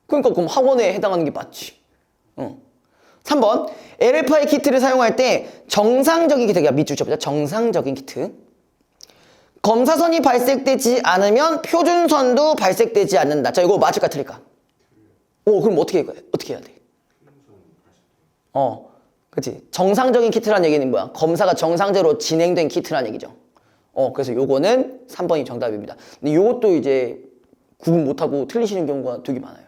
그러니까 그럼 학원에 해당하는 게 맞지. 3번 LFI 키트를 사용할 때 정상적인 키트가 밑줄 쳐보자. 정상적인 키트. 검사선이 발색되지 않으면 표준선도 발색되지 않는다. 자, 이거 맞을까 틀릴까? 그럼 어떻게 해야 돼? 그치. 정상적인 키트란 얘기는 뭐야? 검사가 정상적으로 진행된 키트란 얘기죠. 그래서 요거는 3번이 정답입니다. 근데 요것도 이제 구분 못하고 틀리시는 경우가 되게 많아요.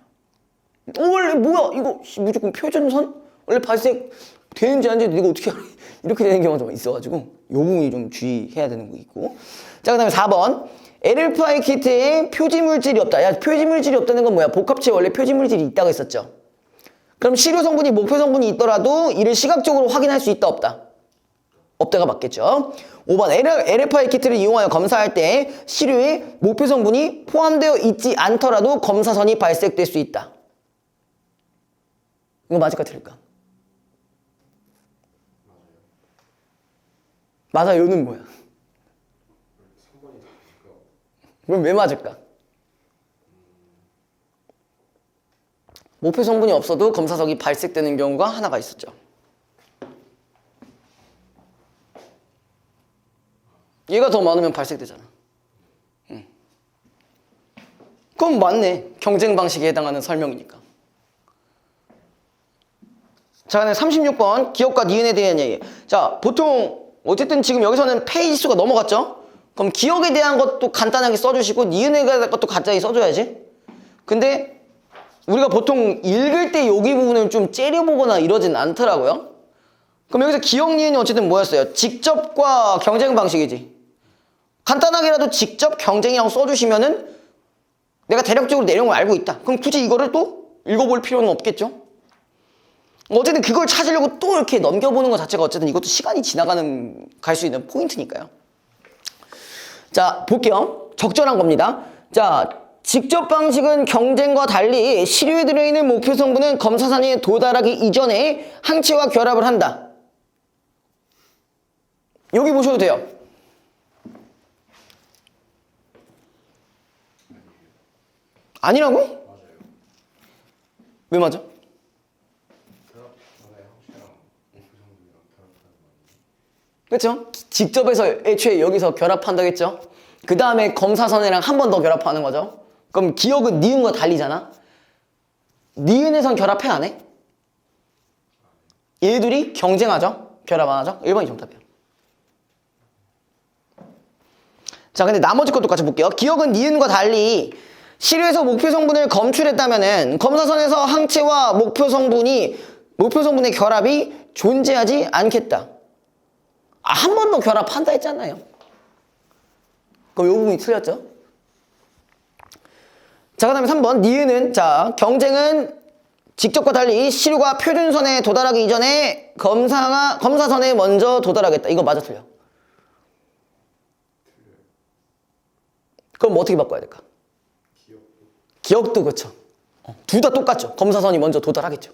원래 뭐야? 이거 무조건 표준선? 원래 발색 되는지 안 되는지 이거 어떻게 알아? 이렇게 되는 경우가 좀 있어가지고 요 부분이 좀 주의해야 되는 거 있고. 자, 그 다음에 4번 LFI 키트에 표지물질이 없다. 야, 표지물질이 없다는 건 뭐야? 복합체에 원래 표지물질이 있다고 했었죠. 그럼 시료 성분이 목표 성분이 있더라도 이를 시각적으로 확인할 수 있다 없다? 없다가 맞겠죠. 5번 LFI 키트를 이용하여 검사할 때 시료에 목표 성분이 포함되어 있지 않더라도 검사선이 발색될 수 있다. 이거 맞을까 틀릴까? 맞아요는 뭐야? 3번이 답이니까. 그럼 왜 맞을까? 목표 성분이 없어도 검사석이 발색되는 경우가 하나가 있었죠. 얘가 더 많으면 발색되잖아. 그럼 맞네. 경쟁 방식에 해당하는 설명이니까. 자, 그다음에 36번 기억과 니은에 대한 얘기. 자, 보통 어쨌든 지금 여기서는 페이지 수가 넘어갔죠? 그럼 기억에 대한 것도 간단하게 써주시고 니은에 대한 것도 간단히 써줘야지. 근데 우리가 보통 읽을 때 여기 부분을 좀 째려보거나 이러진 않더라고요. 그럼 여기서 기억 니은이 어쨌든 뭐였어요? 직접과 경쟁 방식이지. 간단하게라도 직접 경쟁이라고 써주시면은 내가 대략적으로 내용을 알고 있다. 그럼 굳이 이거를 또 읽어볼 필요는 없겠죠? 어쨌든 그걸 찾으려고 또 이렇게 넘겨보는 것 자체가 어쨌든 이것도 시간이 갈 수 있는 포인트니까요. 자, 볼게요. 적절한 겁니다. 자, 직접 방식은 경쟁과 달리 시료에 들어있는 목표 성분은 검사선에 도달하기 이전에 항체와 결합을 한다. 여기 보셔도 돼요. 아니라고? 맞아요. 왜 맞아? 결합 전에 항체랑 목표 성분이랑 결합하는 거 아니에요? 그렇죠? 직접해서 애초에 여기서 결합한다고 했죠? 그 다음에 검사선이랑 한 번 더 결합하는 거죠. 그럼 기억은 니은과 달리잖아. 니은에선 결합해 안 해? 얘들이 경쟁하죠? 결합 안 하죠? 1번이 정답이에요. 자, 근데 나머지 것도 같이 볼게요. 기억은 니은과 달리 시료에서 목표 성분을 검출했다면은 검사선에서 항체와 목표 성분의 결합이 존재하지 않겠다. 한 번 더 결합한다 했잖아요. 그럼 이 부분이 틀렸죠? 자, 그 다음에 3번 니은은 자, 경쟁은 직접과 달리 시료가 표준선에 도달하기 이전에 검사선에 먼저 도달하겠다. 이거 맞아 틀려? 그럼 뭐 어떻게 바꿔야 될까? 기억도 그렇죠. 둘 다 똑같죠. 검사선이 먼저 도달하겠죠.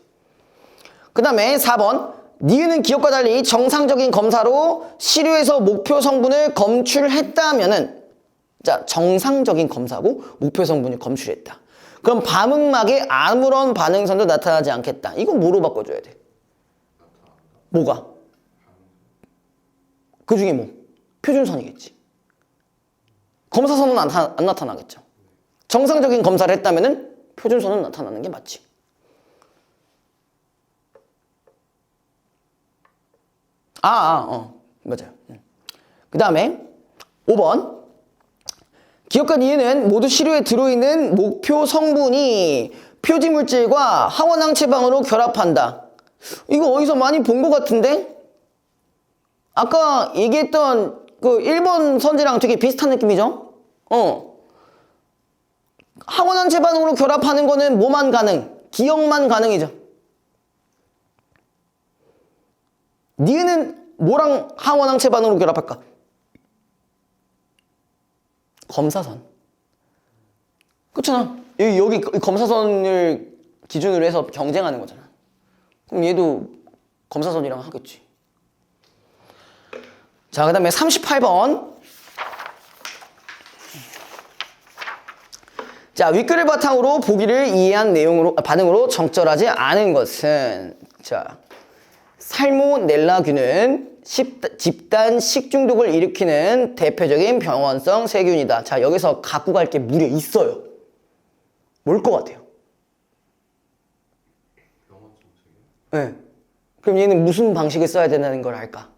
그 다음에 4번 니은은 기억과 달리 정상적인 검사로 시료에서 목표 성분을 검출했다면은 자, 정상적인 검사고 목표 성분을 검출했다. 그럼 밤음막에 아무런 반응선도 나타나지 않겠다. 이건 뭐로 바꿔줘야 돼? 뭐가? 그 중에 뭐? 표준선이겠지. 검사선은 안 나타나겠죠. 정상적인 검사를 했다면은 표준선은 나타나는 게 맞지. 맞아요. 그 다음에 5번 기억과 니은은 모두 시료에 들어있는 목표 성분이 표지물질과 항원항체방으로 결합한다. 이거 어디서 많이 본 것 같은데? 아까 얘기했던 그 1번 선지랑 되게 비슷한 느낌이죠? 항원항체 반응으로 결합하는 거는 뭐만 가능? 기억만 가능이죠. 니은은 뭐랑 항원항체 반응으로 결합할까? 검사선. 그렇잖아. 여기 검사선을 기준으로 해서 경쟁하는 거잖아. 그럼 얘도 검사선이랑 하겠지. 자, 그 다음에 38번. 자, 윗글을 바탕으로 보기를 이해한 반응으로 적절하지 않은 것은, 자, 살모넬라균은 집단 식중독을 일으키는 대표적인 병원성 세균이다. 자, 여기서 갖고 갈 게 무려 있어요. 뭘 것 같아요? 병원성 세균? 네. 그럼 얘는 무슨 방식을 써야 된다는 걸 알까?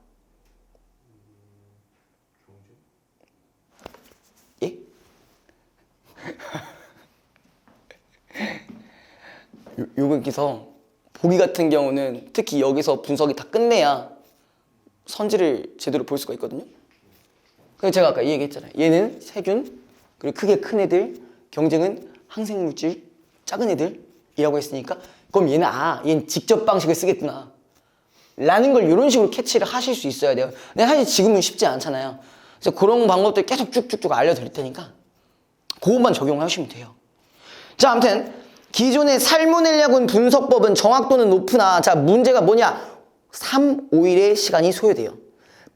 예? 여기서 보기 같은 경우는 특히 여기서 분석이 다 끝내야 선지를 제대로 볼 수가 있거든요. 그래서 제가 아까 이 얘기했잖아요. 얘는 세균, 그리고 크게 큰 애들, 경쟁은 항생물질, 작은 애들이라고 했으니까 그럼 얘는 직접 방식을 쓰겠구나 라는 걸 이런 식으로 캐치를 하실 수 있어야 돼요. 근데 사실 지금은 쉽지 않잖아요. 그래서 그런 방법들 계속 쭉쭉쭉 알려드릴 테니까 그것만 적용하시면 돼요. 자, 아무튼 기존의 살모넬라균 분석법은 정확도는 높으나, 자, 문제가 뭐냐? 3, 5일의 시간이 소요돼요.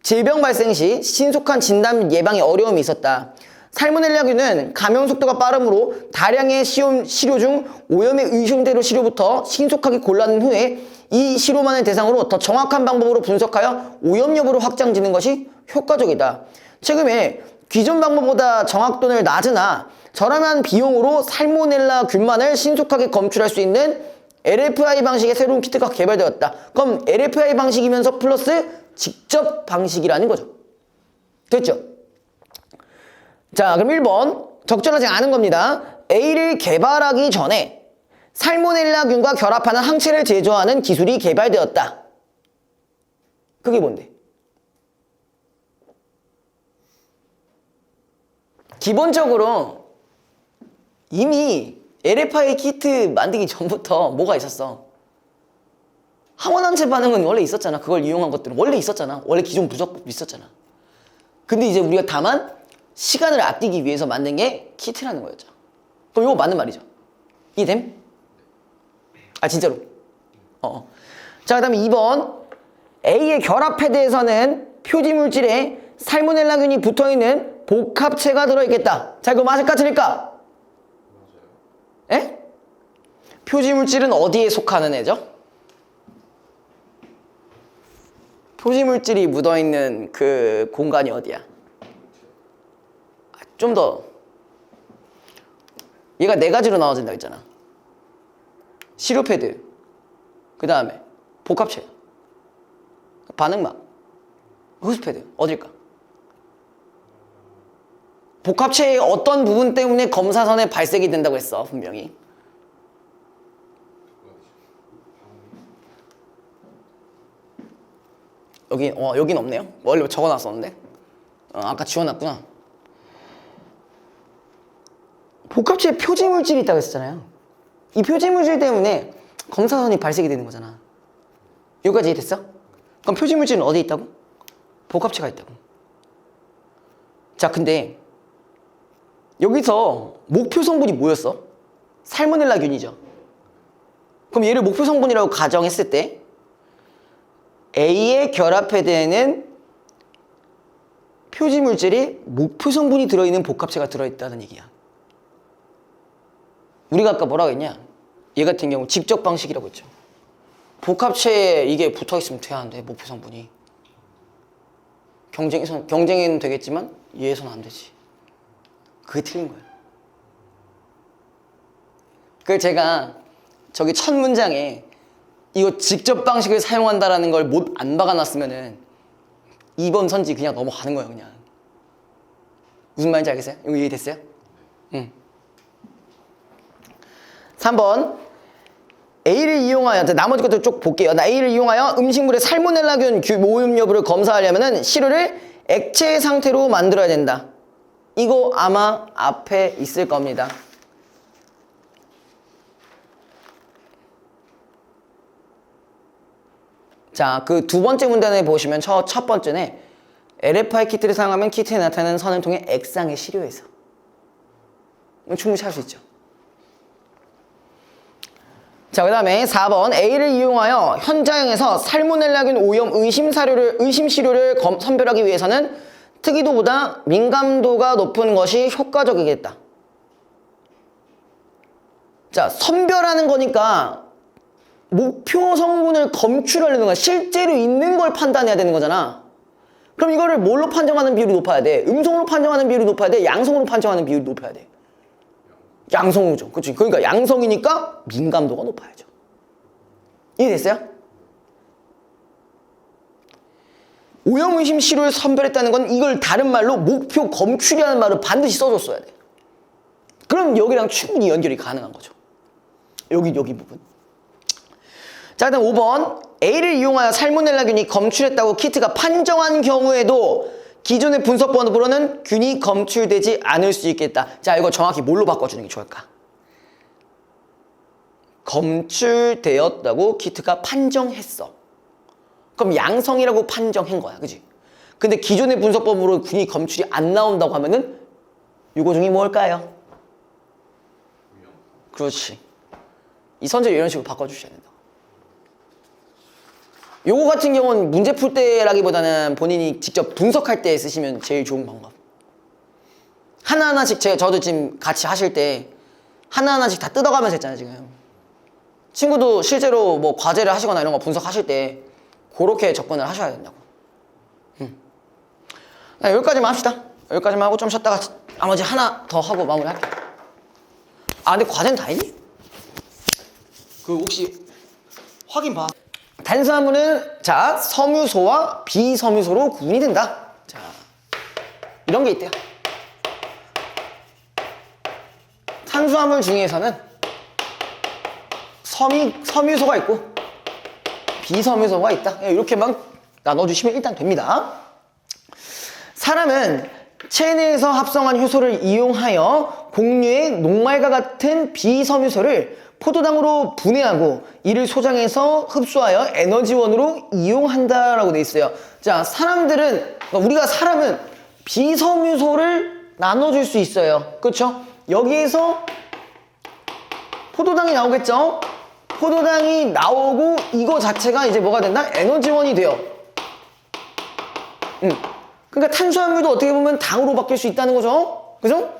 질병 발생 시 신속한 진단 예방에 어려움이 있었다. 살모넬라균은 감염 속도가 빠르므로 다량의 시료 중 오염의 의심대로 시료부터 신속하게 골라낸 후에 이 시료만을 대상으로 더 정확한 방법으로 분석하여 오염 여부를 확정짓는 것이 효과적이다. 최근에 기존 방법보다 정확도는 낮으나 저렴한 비용으로 살모넬라균만을 신속하게 검출할 수 있는 LFI 방식의 새로운 키트가 개발되었다. 그럼 LFI 방식이면서 플러스 직접 방식이라는 거죠. 됐죠? 자, 그럼 1번 적절하지 않은 겁니다. A를 개발하기 전에 살모넬라균과 결합하는 항체를 제조하는 기술이 개발되었다. 그게 뭔데? 기본적으로 이미 LFI 키트 만들기 전부터 뭐가 있었어? 항원항체 반응은 원래 있었잖아. 그걸 이용한 것들은 원래 있었잖아. 원래 기존 부적도 있었잖아. 근데 이제 우리가 다만 시간을 아끼기 위해서 만든 게 키트라는 거였죠. 그럼 이거 맞는 말이죠. 이해됨? 아, 진짜로. 자, 그 다음에 2번 A의 결합 패드에서는 표지물질에 살모넬라균이 붙어있는 복합체가 들어있겠다. 자, 이거 맞을까 틀릴까? 맞아요. 에? 표지물질은 어디에 속하는 애죠? 표지물질이 묻어있는 그 공간이 어디야? 좀 더. 얘가 4가지로 나눠진다 했잖아. 시료패드, 그 다음에 복합체, 반응막, 흡수패드. 어딜까? 복합체의 어떤 부분 때문에 검사선에 발색이 된다고 했어, 분명히. 여긴 없네요. 원래 적어놨었는데. 아까 지워놨구나. 복합체에 표지물질이 있다고 했었잖아요. 이 표지물질 때문에 검사선이 발색이 되는 거잖아. 여기까지 이해됐어? 그럼 표지물질은 어디에 있다고? 복합체가 있다고. 자, 근데 여기서 목표 성분이 뭐였어? 살모넬라균이죠. 그럼 얘를 목표 성분이라고 가정했을 때 A의 결합패드에는 표지물질이 목표 성분이 들어있는 복합체가 들어있다는 얘기야. 우리가 아까 뭐라고 했냐? 얘 같은 경우 직접 방식이라고 했죠. 복합체에 이게 붙어있으면 돼야 안 돼, 목표 성분이. 경쟁에는 되겠지만 얘에서는 안 되지. 그게 틀린 거예요. 그래서 제가 저기 첫 문장에 이거 직접 방식을 사용한다라는 걸 안 박아놨으면은 2번 선지 그냥 넘어가는 거예요, 그냥. 무슨 말인지 알겠어요? 이거 이해됐어요? 응. 3번 A를 이용하여, 나머지 것들 쭉 볼게요. A를 이용하여 음식물의 살모넬라균 오염 여부를 검사하려면 시료를 액체 상태로 만들어야 된다. 이거 아마 앞에 있을 겁니다. 자, 그 두 번째 문단에 보시면 첫 번째네. LFI 키트를 사용하면 키트에 나타나는 선을 통해 액상의 시료에서. 충분히 찾을 수 있죠. 자, 그 다음에 4번 A를 이용하여 현장에서 살모넬라균 오염 의심 시료를 선별하기 위해서는 특이도보다 민감도가 높은 것이 효과적이겠다. 자, 선별하는 거니까 목표 성분을 검출하려는 거야. 실제로 있는 걸 판단해야 되는 거잖아. 그럼 이거를 뭘로 판정하는 비율이 높아야 돼? 음성으로 판정하는 비율이 높아야 돼? 양성으로 판정하는 비율이 높아야 돼? 양성으로죠. 그치? 그러니까 양성이니까 민감도가 높아야죠. 이해됐어요? 오염의심 시료를 선별했다는 건 이걸 다른 말로 목표 검출이라는 말을 반드시 써줬어야 돼. 그럼 여기랑 충분히 연결이 가능한 거죠. 여기 부분. 자, 그다음 5번. A를 이용하여 살모넬라균이 검출했다고 키트가 판정한 경우에도 기존의 분석 번호로는 균이 검출되지 않을 수 있겠다. 자, 이거 정확히 뭘로 바꿔주는 게 좋을까? 검출되었다고 키트가 판정했어. 그럼 양성이라고 판정한 거야. 그지? 근데 기존의 분석법으로 균이 검출이 안 나온다고 하면은 요거 중에 뭘까요? 그렇지. 이 선제를 이런 식으로 바꿔주셔야 된다. 요거 같은 경우는 문제 풀 때라기보다는 본인이 직접 분석할 때 쓰시면 제일 좋은 방법. 하나하나씩 저도 지금 같이 하실 때 하나하나씩 다 뜯어가면서 했잖아요, 지금. 친구도 실제로 뭐 과제를 하시거나 이런 거 분석하실 때 그렇게 접근을 하셔야 된다고. 여기까지만 합시다. 여기까지만 하고 좀 쉬었다가 나머지 하나 더 하고 마무리할게요. 아, 근데 과제는 다 했니? 그 혹시 확인 봐. 탄수화물은 자, 섬유소와 비섬유소로 구분이 된다. 자, 이런 게 있대요. 탄수화물 중에서는 섬유소가 있고 비섬유소가 있다. 이렇게만 나눠주시면 일단 됩니다. 사람은 체내에서 합성한 효소를 이용하여 곡류의 녹말과 같은 비섬유소를 포도당으로 분해하고 이를 소장해서 흡수하여 에너지원으로 이용한다라고 돼 있어요. 자, 우리가 사람은 비섬유소를 나눠줄 수 있어요. 그렇죠? 여기에서 포도당이 나오겠죠? 포도당이 나오고 이거 자체가 이제 뭐가 된다? 에너지원이 돼요. 그러니까 탄수화물도 어떻게 보면 당으로 바뀔 수 있다는 거죠. 그죠?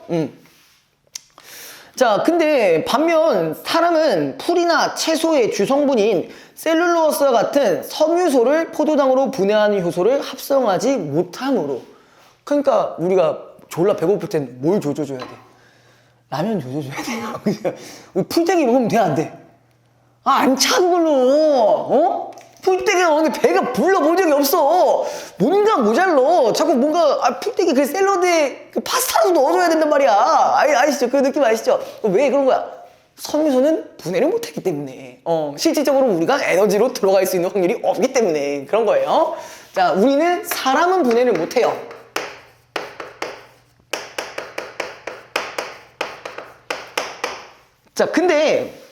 자, 근데 반면 사람은 풀이나 채소의 주성분인 셀룰로스와 같은 섬유소를 포도당으로 분해하는 효소를 합성하지 못하므로, 그러니까 우리가 졸라 배고플 땐 뭘 조져줘야 돼? 라면 조져줘야 돼요. 풀떼기 먹으면 돼, 안 돼? 아, 안 차, 그걸로. 어? 풀떼기 먹는데 배가 불러본 적이 없어. 뭔가 모자러. 자꾸 뭔가, 풀떼기 그 샐러드에 그 파스타라도 넣어줘야 된단 말이야. 아시죠? 그 느낌 아시죠? 왜 그런 거야? 섬유소는 분해를 못하기 때문에. 실질적으로 우리가 에너지로 들어갈 수 있는 확률이 없기 때문에 그런 거예요. 자, 우리는 사람은 분해를 못해요. 자, 근데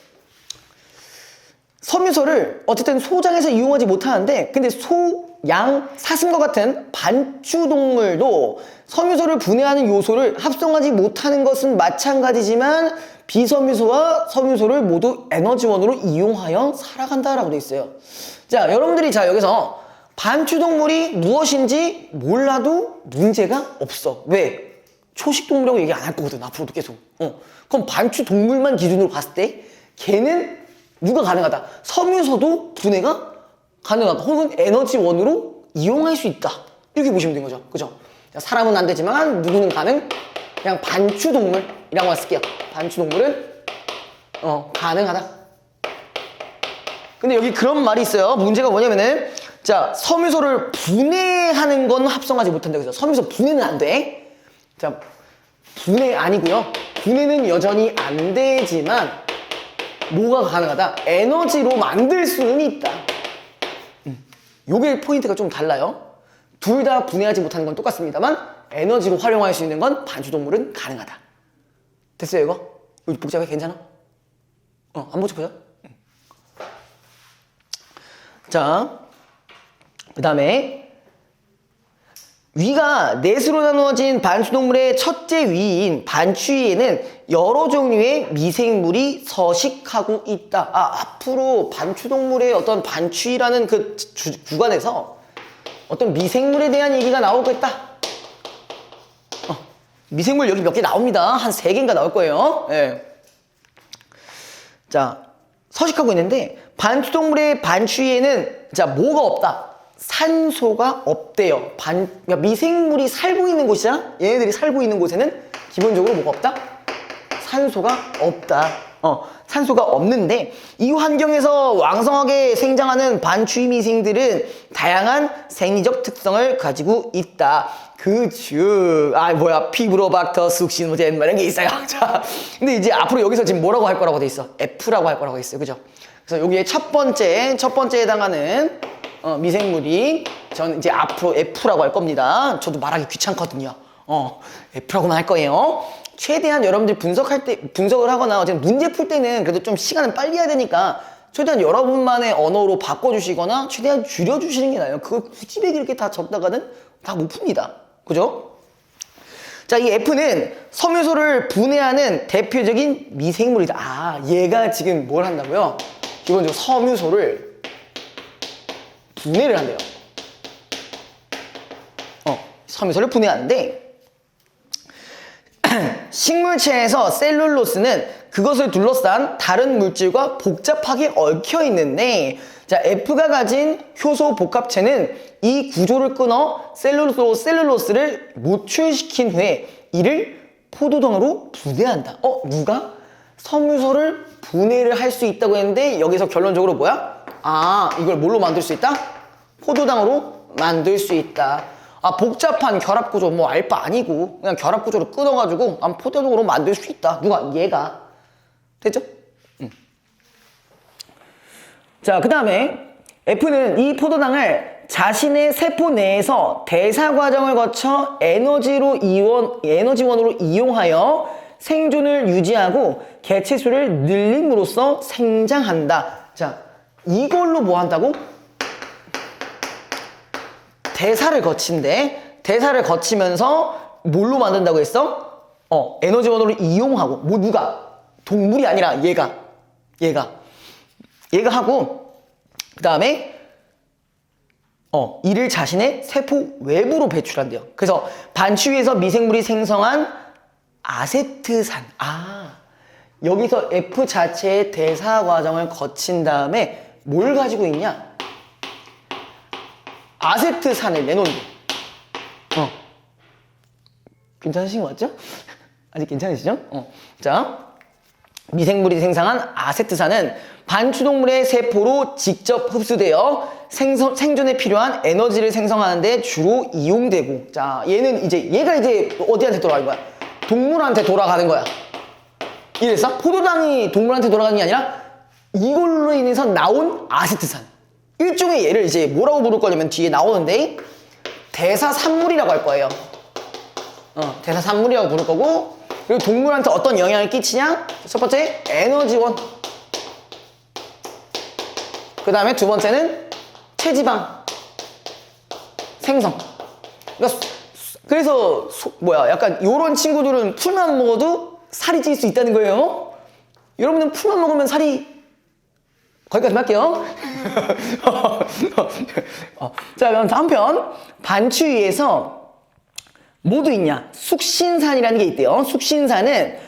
섬유소를 어쨌든 소장해서 이용하지 못하는데, 근데 소, 양, 사슴과 같은 반추동물도 섬유소를 분해하는 요소를 합성하지 못하는 것은 마찬가지지만 비섬유소와 섬유소를 모두 에너지원으로 이용하여 살아간다라고 돼 있어요. 자, 여러분들이 여기서 반추동물이 무엇인지 몰라도 문제가 없어. 왜? 초식동물이라고 얘기 안 할 거거든, 앞으로도 계속. 그럼 반추동물만 기준으로 봤을 때 걔는 누가 가능하다? 섬유소도 분해가 가능하다. 혹은 에너지원으로 이용할 수 있다. 이렇게 보시면 된 거죠. 그죠? 사람은 안 되지만 누구는 가능? 그냥 반추동물이라고 쓸게요. 반추동물은 가능하다. 근데 여기 그런 말이 있어요. 문제가 뭐냐면은, 자, 섬유소를 분해하는 건 합성하지 못한다. 그래서 섬유소 분해는 안 돼. 자, 분해 아니고요. 분해는 여전히 안 되지만 뭐가 가능하다? 에너지로 만들 수는 있다. 요게 포인트가 좀 달라요. 둘 다 분해하지 못하는 건 똑같습니다만 에너지로 활용할 수 있는 건 반추동물은 가능하다. 됐어요, 이거? 이거 복잡해? 괜찮아? 안 복잡하죠? 자, 그 다음에 위가 넷으로 나누어진 반추동물의 첫째 위인 반추위에는 여러 종류의 미생물이 서식하고 있다. 앞으로 반추동물의 어떤 반추위라는 그 구간에서 어떤 미생물에 대한 얘기가 나오겠다. 미생물 여기 몇 개 나옵니다. 한 3개인가 나올 거예요. 예. 자, 서식하고 있는데 반추동물의 반추위에는 자, 뭐가 없다? 산소가 없대요. 그러니까 미생물이 살고 있는 곳이잖아? 얘네들이 살고 있는 곳에는 기본적으로 뭐가 없다? 산소가 없다. 산소가 없는데 이 환경에서 왕성하게 생장하는 반추위 미생들은 다양한 생리적 특성을 가지고 있다. 그즉 피브로박터 숙신호젠 이런 게 있어요. 자, 근데 이제 앞으로 여기서 지금 뭐라고 할 거라고 돼 있어? F라고 할 거라고 있어요. 그죠? 그래서 여기에 첫 번째에 해당하는 미생물이 저는 이제 앞으로 F라고 할 겁니다. 저도 말하기 귀찮거든요. F라고만 할 거예요. 최대한 여러분들 분석을 하거나 어쨌든 문제 풀 때는 그래도 좀 시간을 빨리 해야 되니까 최대한 여러분만의 언어로 바꿔주시거나 최대한 줄여주시는 게 나아요. 그걸 굳이 이렇게 다 적다가는 다 못 풉니다. 그죠? 자, 이 F는 섬유소를 분해하는 대표적인 미생물이다. 얘가 지금 뭘 한다고요? 기본적으로 섬유소를 분해를 한대요. 섬유소를 분해하는데 식물체에서 셀룰로스는 그것을 둘러싼 다른 물질과 복잡하게 얽혀 있는데 자, F가 가진 효소 복합체는 이 구조를 끊어 셀룰로스를 모출시킨 후에 이를 포도당으로 분해한다. 누가? 섬유소를 분해를 할 수 있다고 했는데 여기서 결론적으로 뭐야? 이걸 뭘로 만들 수 있다? 포도당으로 만들 수 있다. 복잡한 결합구조 알바 아니고 그냥 결합구조를 끊어가지고 포도당으로 만들 수 있다. 누가? 얘가. 됐죠? 자, 그 다음에 F는 이 포도당을 자신의 세포 내에서 대사 과정을 거쳐 에너지원으로 이용하여 생존을 유지하고 개체수를 늘림으로써 생장한다. 자, 이걸로 뭐 한다고? 대사를 거친대. 대사를 거치면서 뭘로 만든다고 했어? 에너지원으로 이용하고. 누가? 동물이 아니라 얘가 하고 그 다음에 이를 자신의 세포 외부로 배출한대요. 그래서 반추위에서 미생물이 생성한 아세트산. 여기서 F 자체의 대사 과정을 거친 다음에 뭘 가지고 있냐? 아세트산을 내놓는데. 괜찮으신 거 맞죠? 아직 괜찮으시죠? 자, 미생물이 생성한 아세트산은 반추동물의 세포로 직접 흡수되어 생존에 필요한 에너지를 생성하는 데 주로 이용되고 자, 얘가 이제 어디한테 돌아가는 거야? 동물한테 돌아가는 거야. 이래서 포도당이 동물한테 돌아가는 게 아니라 이걸로 인해서 나온 아세트산. 일종의 얘를 이제 뭐라고 부를 거냐면 뒤에 나오는데 대사산물이라고 할 거예요. 대사산물이라고 부를 거고 그리고 동물한테 어떤 영향을 끼치냐? 첫 번째, 에너지원. 그 다음에 두 번째는 체지방 생성. 그래서 약간 요런 친구들은 풀만 먹어도 살이 찔 수 있다는 거예요. 여러분은 풀만 먹으면 살이 거기까지만 할게요. 자, 그럼 다음 편 반추위에서 뭐도 있냐? 숙신산이라는 게 있대요. 숙신산은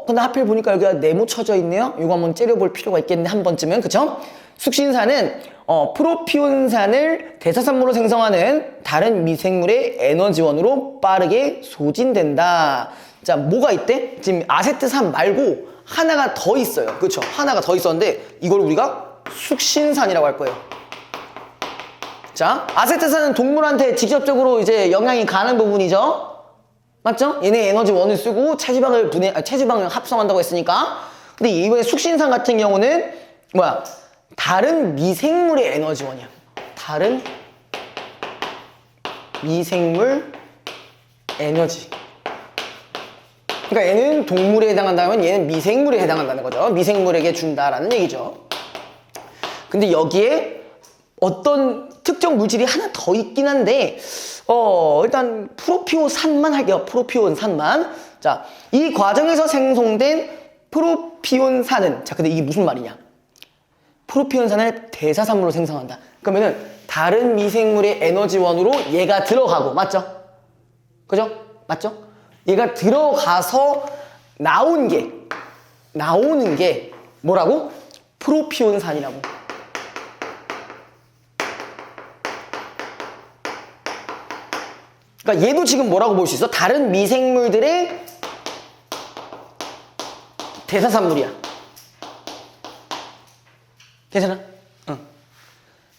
근데 하필 보니까 여기가 네모 쳐져 있네요. 이거 한번 째려볼 필요가 있겠네, 한 번쯤은. 그쵸? 숙신산은 프로피온산을 대사산물로 생성하는 다른 미생물의 에너지원으로 빠르게 소진된다. 자, 뭐가 있대? 지금 아세트산 말고 하나가 더 있어요. 그쵸? 하나가 더 있었는데 이걸 우리가 숙신산이라고 할 거예요. 자, 아세트산은 동물한테 직접적으로 이제 영향이 가는 부분이죠. 맞죠? 얘네 에너지원을 쓰고 체지방을 합성한다고 했으니까. 근데 이번에 숙신산 같은 경우는 다른 미생물의 에너지원이야. 다른 미생물 에너지. 그러니까 얘는 동물에 해당한다면 얘는 미생물에 해당한다는 거죠. 미생물에게 준다라는 얘기죠. 근데 여기에 어떤 특정 물질이 하나 더 있긴 한데 일단 프로피온산만 할게요. 프로피온산만. 자, 이 과정에서 생성된 프로피온산은 자, 근데 이게 무슨 말이냐? 프로피온산을 대사산물로 생성한다. 그러면은 다른 미생물의 에너지원으로 얘가 들어가고, 맞죠? 그죠? 맞죠? 얘가 들어가서 나오는 게 뭐라고? 프로피온산이라고. 그러니까 얘도 지금 뭐라고 볼 수 있어? 다른 미생물들의 대사산물이야. 괜찮아? 응.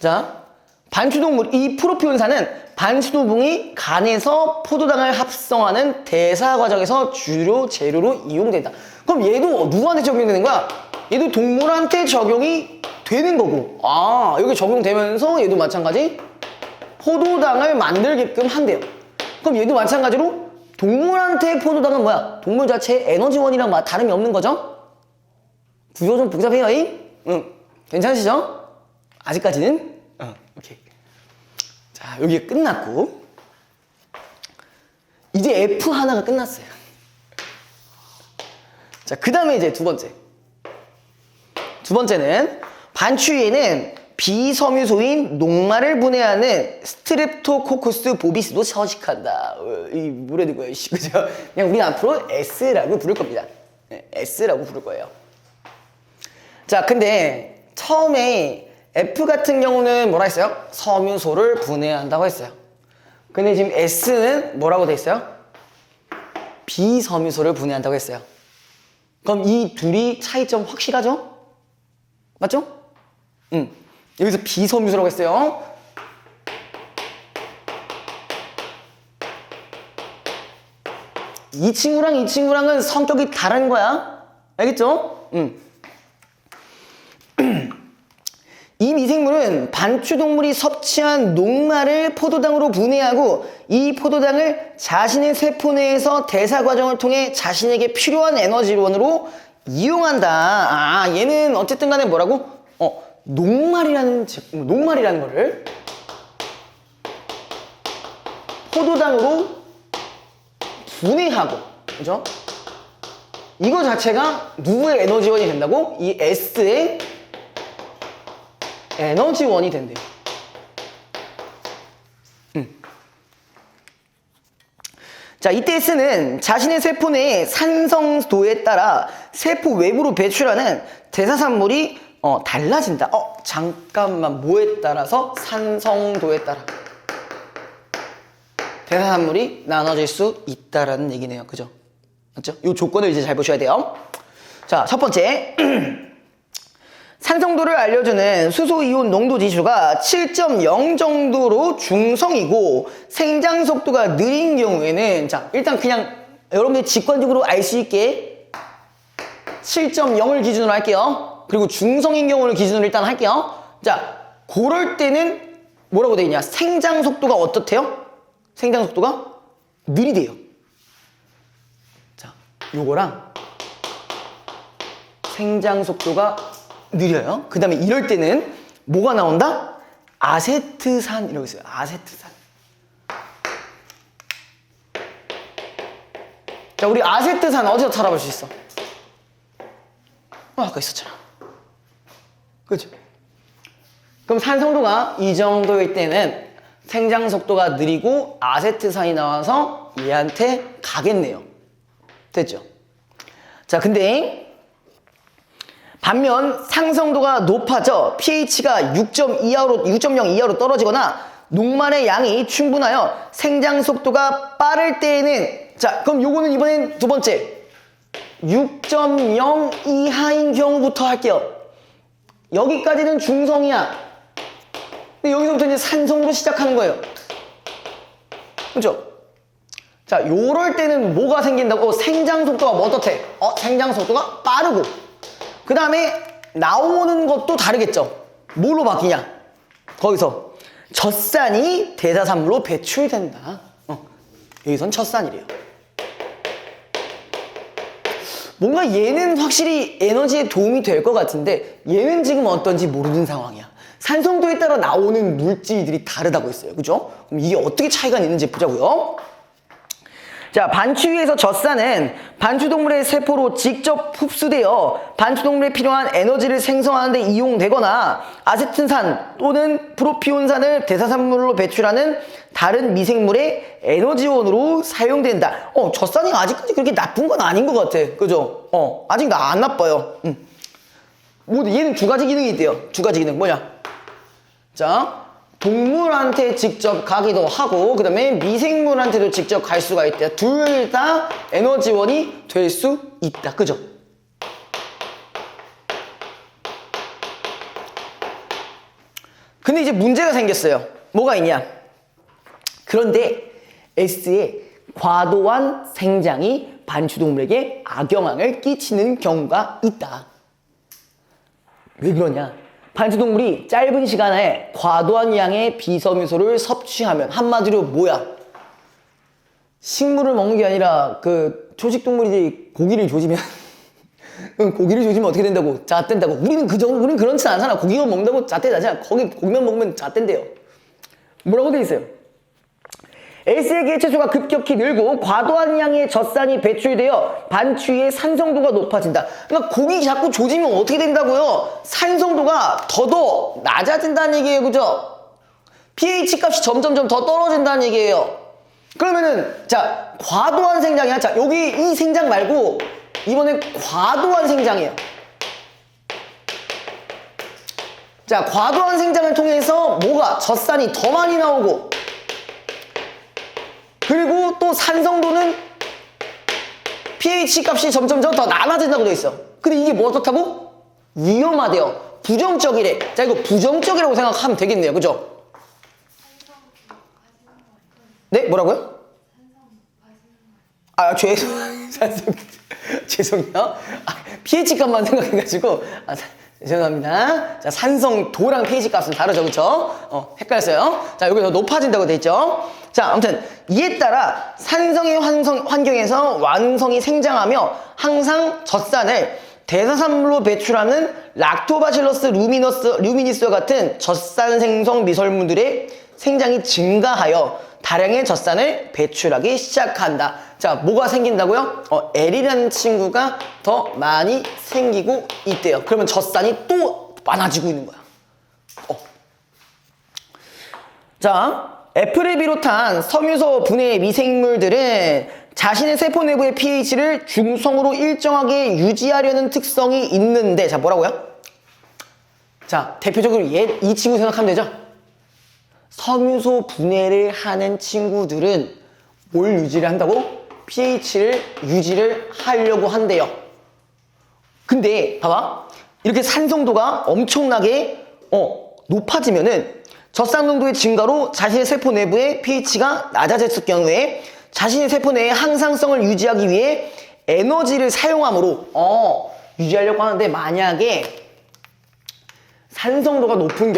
자, 반추동물, 이 프로피온산은 반추동물이 간에서 포도당을 합성하는 대사 과정에서 주요 재료로 이용된다. 그럼 얘도 누구한테 적용되는 거야? 얘도 동물한테 적용이 되는 거고. 아, 여기 적용되면서 얘도 마찬가지 포도당을 만들게끔 한대요. 그럼 얘도 마찬가지로 동물한테 포도당은 뭐야? 동물 자체의 에너지원이랑 다름이 없는 거죠? 구조 좀 복잡해요, 응. 괜찮으시죠? 아직까지는? 오케이. 자, 여기 끝났고. 이제 F 하나가 끝났어요. 자, 그 다음에 이제 두 번째. 두 번째는 반추위에는 비섬유소인 녹말을 분해하는 스트랩토코커스 보비스도 서식한다. 이 뭐라는 거예요? 그죠? 그냥 우리 앞으로 S라고 부를 겁니다. 네, S라고 부를 거예요. 자, 근데 처음에 F 같은 경우는 뭐라 했어요? 섬유소를 분해한다고 했어요. 근데 지금 S는 뭐라고 돼 있어요? 비섬유소를 분해한다고 했어요. 그럼 이 둘이 차이점 확실하죠? 맞죠? 여기서 비섬유소라고 했어요. 이 친구랑 이 친구랑은 성격이 다른 거야. 알겠죠? 이 미생물은 반추동물이 섭취한 녹말을 포도당으로 분해하고 이 포도당을 자신의 세포 내에서 대사 과정을 통해 자신에게 필요한 에너지원으로 이용한다. 아, 얘는 어쨌든 간에 뭐라고? 녹말이라는 거를 포도당으로 분해하고, 그죠? 이거 자체가 누구의 에너지원이 된다고? 이 S의 에너지원이 된대요. 자, 이때 S는 자신의 세포 내의 산성도에 따라 세포 외부로 배출하는 대사산물이 달라진다. 잠깐만, 뭐에 따라서? 산성도에 따라 대사산물이 나눠질 수 있다라는 얘기네요. 그죠? 맞죠? 이 조건을 이제 잘 보셔야 돼요. 자, 첫 번째. 산성도를 알려주는 수소이온 농도 지수가 7.0 정도로 중성이고 생장 속도가 느린 경우에는, 자, 일단 그냥 여러분들이 직관적으로 알 수 있게 7.0을 기준으로 할게요. 그리고 중성인 경우를 기준으로 일단 할게요. 자, 그럴 때는 뭐라고 되어 있냐? 생장 속도가 어떻대요? 생장 속도가 느리대요. 자, 요거랑 생장 속도가 느려요. 그 다음에 이럴 때는 뭐가 나온다? 아세트산 이라고 있어요. 아세트산. 자, 우리 아세트산 어디서 찾아볼 수 있어? 아까 있었잖아. 그렇죠? 그럼 산성도가 이 정도일 때는 생장 속도가 느리고 아세트산이 나와서 얘한테 가겠네요. 됐죠? 자, 근데 반면 상성도가 높아져 pH가 6.0 이하로 떨어지거나 녹말의 양이 충분하여 생장 속도가 빠를 때에는, 자, 그럼 요거는 이번엔 두 번째 6.0 이하인 경우부터 할게요. 여기까지는 중성이야. 근데 여기서부터 이제 산성으로 시작하는 거예요. 그렇죠? 자, 요럴 때는 뭐가 생긴다고? 생장 속도가 뭐 어떻대? 생장 속도가 빠르고, 그 다음에 나오는 것도 다르겠죠. 뭘로 바뀌냐? 거기서 젖산이 대사산물로 배출된다. 여기선 젖산이래요. 뭔가 얘는 확실히 에너지에 도움이 될 것 같은데 얘는 지금 어떤지 모르는 상황이야. 산성도에 따라 나오는 물질들이 다르다고 했어요. 그죠? 그럼 이게 어떻게 차이가 있는지 보자고요. 자, 반추위에서 젖산은 반추동물의 세포로 직접 흡수되어 반추동물에 필요한 에너지를 생성하는 데 이용되거나 아세튼산 또는 프로피온산을 대사산물로 배출하는 다른 미생물의 에너지원으로 사용된다. 젖산이 아직까지 그렇게 나쁜 건 아닌 것 같아. 그죠? 아직 안 나빠요. 모두 얘는 두 가지 기능이 있대요. 두 가지 기능 뭐냐? 자, 동물한테 직접 가기도 하고 그 다음에 미생물한테도 직접 갈 수가 있대요. 둘 다 에너지원이 될 수 있다. 그죠? 근데 이제 문제가 생겼어요. 뭐가 있냐? 그런데 S의 과도한 생장이 반추동물에게 악영향을 끼치는 경우가 있다. 왜 그러냐? 반추동물이 짧은 시간에 과도한 양의 비섬유소를 섭취하면 한마디로 뭐야? 식물을 먹는 게 아니라 그 초식동물이 고기를 조지면 그럼 고기를 조지면 어떻게 된다고? 잣된다고. 우리는 우리는 그렇지 않잖아. 고기만 먹는다고 잣대 나잖아. 고기만 먹으면 잣된대요. 뭐라고 돼 있어요? S의 개체수가 급격히 늘고 과도한 양의 젖산이 배출되어 반추의 산성도가 높아진다. 그러니까 고기 자꾸 조지면 어떻게 된다고요? 산성도가 더더 낮아진다는 얘기예요. 그죠? pH 값이 점점점 더 떨어진다는 얘기예요. 그러면은 자, 과도한 생장이야. 자, 여기 이 생장 말고 이번엔 과도한 생장이에요. 자, 과도한 생장을 통해서 뭐가? 젖산이 더 많이 나오고 그리고 또 산성도는 pH 값이 점점점 더 낮아진다고 돼 있어. 근데 이게 뭐 어떻다고? 위험하대요. 부정적이래. 자, 이거 부정적이라고 생각하면 되겠네요. 그죠? 네? 뭐라고요? 아, 죄송해요. pH 값만 생각해가지고. 죄송합니다. 자, 산성도랑 pH 값은 다르죠. 그쵸? 헷갈렸어요. 자, 여기서 높아진다고 돼 있죠. 자, 아무튼 이에 따라 산성의 환경에서 완성이 생장하며 항상 젖산을 대사산물로 배출하는 락토바실러스 루미니스와 같은 젖산 생성 미설물들의 생장이 증가하여 다량의 젖산을 배출하기 시작한다. 자, 뭐가 생긴다고요? L이라는 친구가 더 많이 생기고 있대요. 그러면 젖산이 또 많아지고 있는 거야. 자, F를 비롯한 섬유소 분해 미생물들은 자신의 세포 내부의 pH를 중성으로 일정하게 유지하려는 특성이 있는데, 자, 뭐라고요? 자, 대표적으로 이 친구 생각하면 되죠? 섬유소 분해를 하는 친구들은 뭘 유지를 한다고? pH를 유지를 하려고 한대요. 근데 봐봐, 이렇게 산성도가 엄청나게 높아지면은 젖산 농도의 증가로 자신의 세포 내부의 pH가 낮아졌을 경우에 자신의 세포 내의 항상성을 유지하기 위해 에너지를 사용함으로 유지하려고 하는데, 만약에 산성도가 높은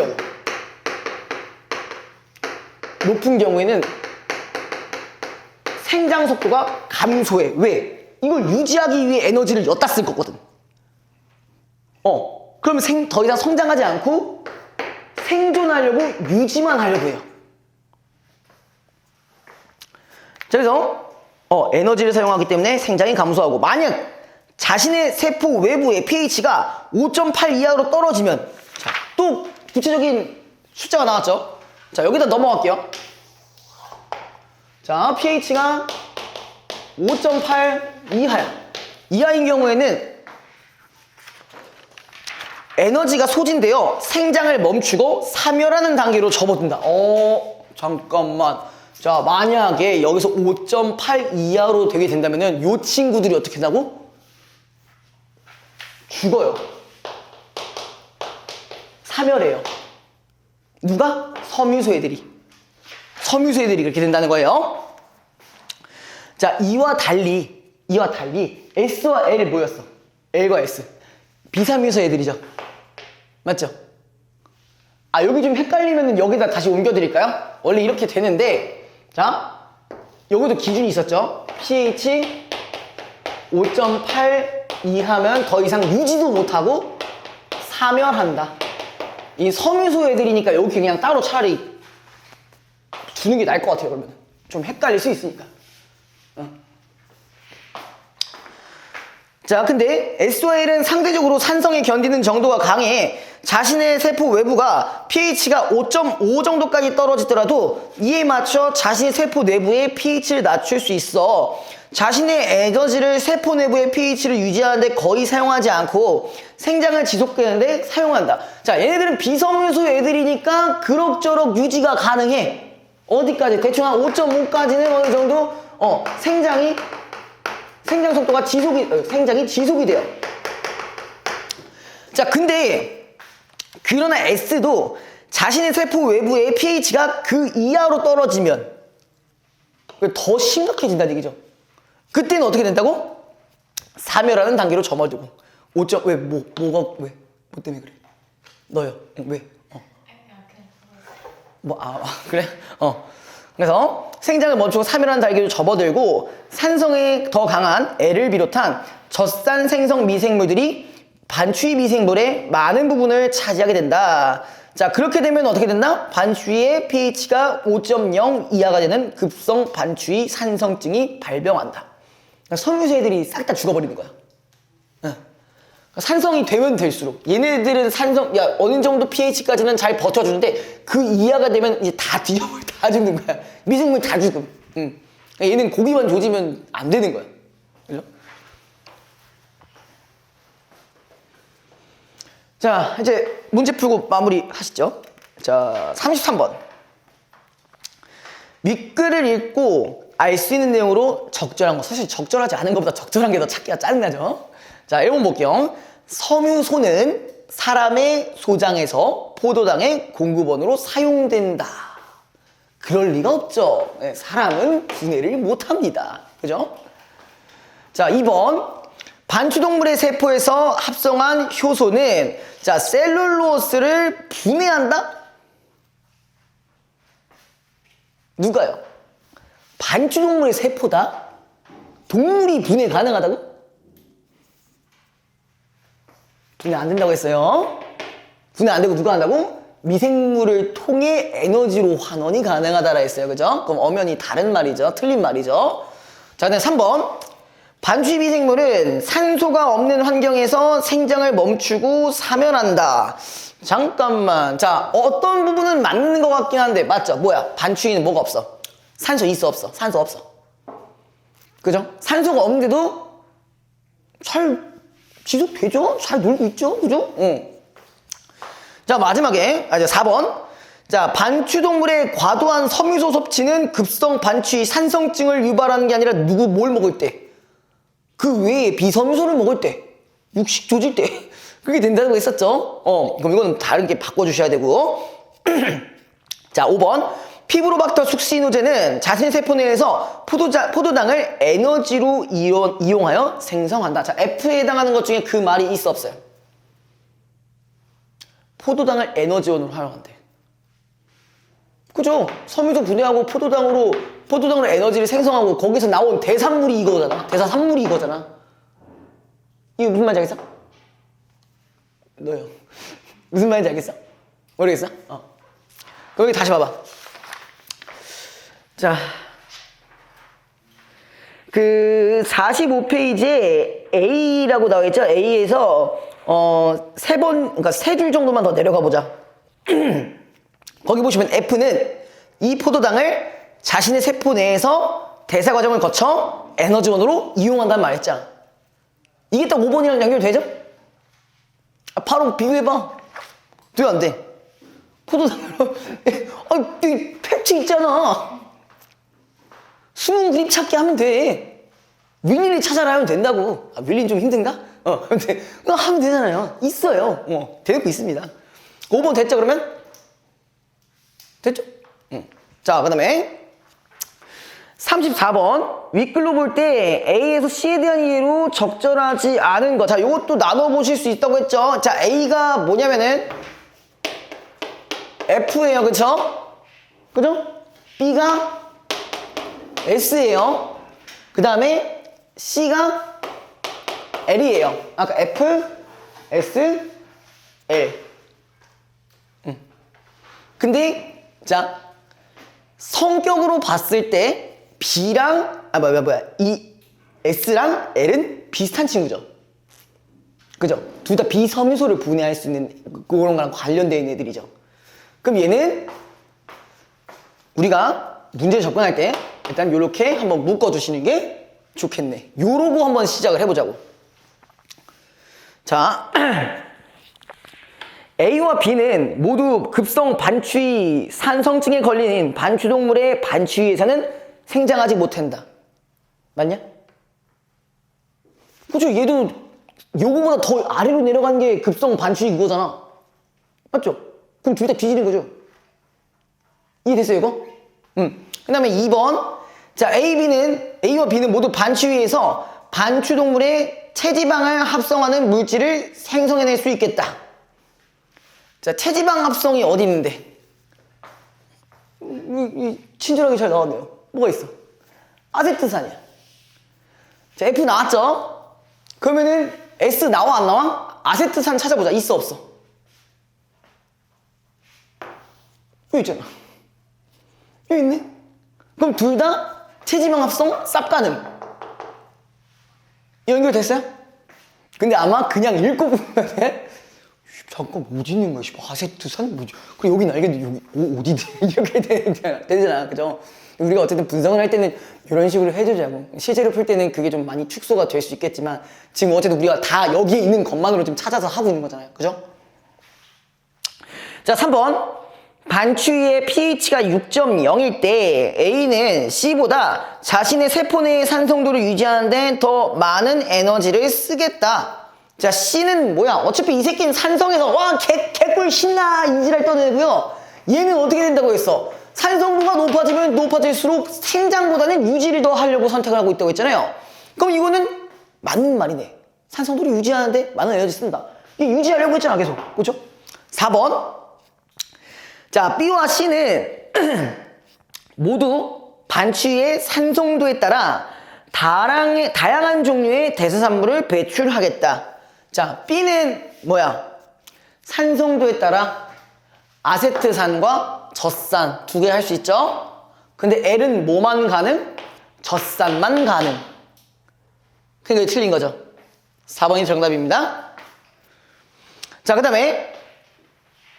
경우에는 생장 속도가 감소해. 왜? 이걸 유지하기 위해 에너지를 엿다 쓸 거거든. 그러면 더 이상 성장하지 않고 생존하려고 유지만 하려고 해요. 그래서 에너지를 사용하기 때문에 생장이 감소하고, 만약 자신의 세포 외부의 pH가 5.8 이하로 떨어지면, 자, 또 구체적인 숫자가 나왔죠. 자, 여기다 넘어갈게요. 자, pH가 5.8 이하인 경우에는 에너지가 소진되어 생장을 멈추고 사멸하는 단계로 접어든다. 잠깐만. 자, 만약에 여기서 5.8 이하로 되게 된다면은 요 친구들이 어떻게 된다고? 죽어요. 사멸해요. 누가? 섬유소 애들이 그렇게 된다는 거예요. 자, 이와 달리 S와 L 뭐였어? L과 S 비섬유소 애들이죠. 맞죠? 여기 좀 헷갈리면 여기다 다시 옮겨드릴까요? 원래 이렇게 되는데, 자, 여기도 기준이 있었죠. pH 5.8 이하면 더 이상 유지도 못하고 사멸한다. 이 섬유소 애들이니까 여기 그냥 따로 차라리 두는 게 나을 것 같아요. 그러면 좀 헷갈릴 수 있으니까. 자, 근데 S와 L은 상대적으로 산성에 견디는 정도가 강해 자신의 세포 외부가 pH가 5.5 정도까지 떨어지더라도 이에 맞춰 자신의 세포 내부의 pH를 낮출 수 있어. 자신의 에너지를 세포 내부의 pH를 유지하는데 거의 사용하지 않고 생장을 지속되는데 사용한다. 자, 얘네들은 비섬유소 애들이니까 그럭저럭 유지가 가능해. 어디까지? 대충 한 5.5까지는 어느 정도 생장 속도가 생장이 지속이 돼요. 자, 근데 그러나 S도 자신의 세포 외부의 pH가 그 이하로 떨어지면 더 심각해진다는 얘기죠. 그때는 어떻게 된다고? 사멸하는 단계로 접어들고. 뭐 때문에 그래? 너요? 왜? 그래? 그래서 생장을 멈추고 사멸하는 단계로 접어들고 산성에 더 강한 L을 비롯한 젖산 생성 미생물들이 반추위 미생물의 많은 부분을 차지하게 된다. 자, 그렇게 되면 어떻게 된다? 반추위의 pH가 5.0 이하가 되는 급성 반추위 산성증이 발병한다. 그러니까 섬유소 애들이 싹 다 죽어버리는 거야. 산성이 되면 될수록 얘네들은 어느 정도 pH까지는 잘 버텨주는데 그 이하가 되면 이제 다 뒤져버려, 다 죽는 거야. 미생물 다 죽음. 그러니까 얘는 고기만 조지면 안 되는 거야. 그죠? 자, 이제 문제 풀고 마무리 하시죠. 자, 33번. 윗글을 읽고 알 수 있는 내용으로 적절한 거. 사실 적절하지 않은 것보다 적절한 게 더 찾기가 짜증나죠. 자, 1번 볼게요. 섬유소는 사람의 소장에서 포도당의 공급원으로 사용된다. 그럴 리가 없죠. 네, 사람은 분해를 못합니다. 그죠? 자, 2번. 반추동물의 세포에서 합성한 효소는 자, 셀룰로스를 분해한다? 누가요? 반추동물의 세포다? 동물이 분해 가능하다고? 분해 안 된다고 했어요. 분해 안 되고 누가 한다고? 미생물을 통해 에너지로 환원이 가능하다라 했어요. 그죠? 그럼 엄연히 다른 말이죠. 틀린 말이죠. 자, 그다음 3번. 반추위 미생물은 산소가 없는 환경에서 생장을 멈추고 사멸한다. 잠깐만. 자, 어떤 부분은 맞는 것 같긴 한데 맞죠? 뭐야? 반추위는 뭐가 없어? 산소 있어 없어? 산소 없어. 그죠? 산소가 없는데도 잘 지속되죠? 잘 놀고 있죠? 그죠? 자, 마지막에 이제 4번. 자, 반추동물의 과도한 섬유소 섭취는 급성 반추위 산성증을 유발하는 게 아니라 뭘 먹을 때? 그 외에 비섬유소를 먹을 때, 육식 조질 때 그게 된다고 했었죠. 그럼 이거는 다르게 바꿔주셔야 되고. 자, 5번. 피브로박터 숙시노제는 자신의 세포 내에서 포도당을 에너지로 이용하여 생성한다. 자, F에 해당하는 것 중에 그 말이 있어 없어요? 포도당을 에너지원으로 활용한대. 그죠? 섬유소 분해하고 포도당으로 에너지를 생성하고 거기서 나온 대산물이 이거잖아. 대사산물이 이거잖아. 이거 무슨 말인지 알겠어? 너요. 무슨 말인지 알겠어? 모르겠어? 여기 다시 봐봐. 자, 그 45페이지에 A라고 나와 있죠? A에서 그러니까 3줄 정도만 더 내려가 보자. 거기 보시면 F는 이 포도당을 자신의 세포 내에서 대사 과정을 거쳐 에너지원으로 이용한다는 말 했잖아. 이게 딱 5번이랑 연결되죠? 바로 비교해봐. 왜 안 돼? 포도당으로 여기 팩트 있잖아. 숨은 그림 찾기 하면 돼. 윌린을 찾아라 하면 된다고. 윌린 좀 힘든가? 하면 되잖아요. 있어요. 되고 있습니다. 5번 됐죠, 그러면? 됐죠? 자, 그 다음에 34번. 윗글로 볼 때 A에서 C에 대한 이해로 적절하지 않은 거. 자, 이것도 나눠보실 수 있다고 했죠? 자, A가 뭐냐면은 F예요. 그쵸? 그죠? B가 S예요. 그 다음에 C가 L이에요. 아까 F, S, L. 근데 자, 성격으로 봤을 때 B랑 이 S랑 L은 비슷한 친구죠. 그죠? 둘 다 비섬유소를 분해할 수 있는 그런 거랑 관련되어 있는 애들이죠. 그럼 얘는 우리가 문제 접근할 때 일단 이렇게 한번 묶어주시는 게 좋겠네. 요러고 한번 시작을 해보자고. 자, A와 B는 모두 급성 반추위 산성증에 걸린 반추동물의 반추위에서는 생장하지 못한다. 맞냐? 그죠? 얘도 요거보다 더 아래로 내려간 게 급성 반추위 그거잖아. 맞죠? 그럼 둘 다 뒤지는 거죠. 이해됐어요, 이거? 그 다음에 2번. 자, A와 B는 모두 반추위에서 반추동물의 체지방을 합성하는 물질을 생성해낼 수 있겠다. 자, 체지방 합성이 어디 있는데? 친절하게 잘 나왔네요. 뭐가 있어? 아세트산이야. 자, F 나왔죠? 그러면은 S 나와 안 나와? 아세트산 찾아보자. 있어 없어? 여기 있잖아. 여기 있네. 그럼 둘 다 체지방 합성 쌉 가능. 연결됐어요? 근데 아마 그냥 읽고 보면 잠깐 뭐 짓는 거야? 아세트산? 뭐지? 그리고 여긴 알겠는데 여기 어디 이렇게 되잖아. 그죠? 우리가 어쨌든 분석을 할 때는 이런 식으로 해주자고. 실제로 풀 때는 그게 좀 많이 축소가 될 수 있겠지만 지금 어쨌든 우리가 다 여기에 있는 것만으로 지금 찾아서 하고 있는 거잖아요. 그죠? 자, 3번. 반추위의 pH가 6.0일 때 A는 C보다 자신의 세포 내의 산성도를 유지하는 데 더 많은 에너지를 쓰겠다. 자, C는 뭐야? 어차피 이 새끼는 산성에서 와 개꿀 신나 이지랄 떠내고요. 얘는 어떻게 된다고 했어? 산성도가 높아지면 높아질수록 생장보다는 유지를 더 하려고 선택을 하고 있다고 했잖아요. 그럼 이거는 맞는 말이네. 산성도를 유지하는데 많은 에너지 쓴다. 이게 유지하려고 했잖아, 계속. 그렇죠? 4번. 자, B와 C는 모두 반추위의 산성도에 따라 다양한 종류의 대사산물을 배출하겠다. 자, B는 뭐야? 산성도에 따라 아세트산과 젖산 두 개 할 수 있죠? 근데 L은 뭐만 가능? 젖산만 가능. 그러니까 틀린 거죠. 4번이 정답입니다. 자, 그 다음에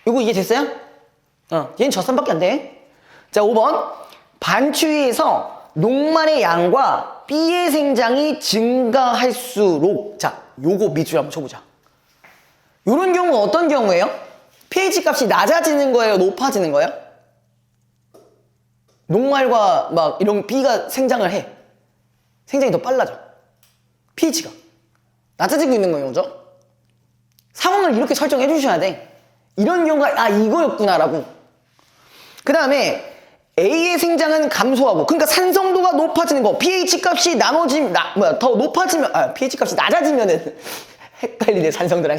이거 이해됐어요? 얘는 젖산밖에 안 돼. 자, 5번. 반추위에서 녹말의 양과 B의 생장이 증가할수록. 자, 요거 밑줄 한번 쳐보자. 요런 경우는 어떤 경우예요? pH 값이 낮아지는 거예요? 높아지는 거예요? 녹말과 막 이런 B가 생장을 해. 생장이 더 빨라져. pH가 낮아지고 있는 거예요. 그죠? 상황을 이렇게 설정해 주셔야 돼. 이런 경우가 이거였구나라고. 그 다음에 A의 생장은 감소하고, 그러니까 산성도가 높아지는 거, pH 값이 더 높아지면, pH 값이 낮아지면은 헷갈리네, 산성도랑.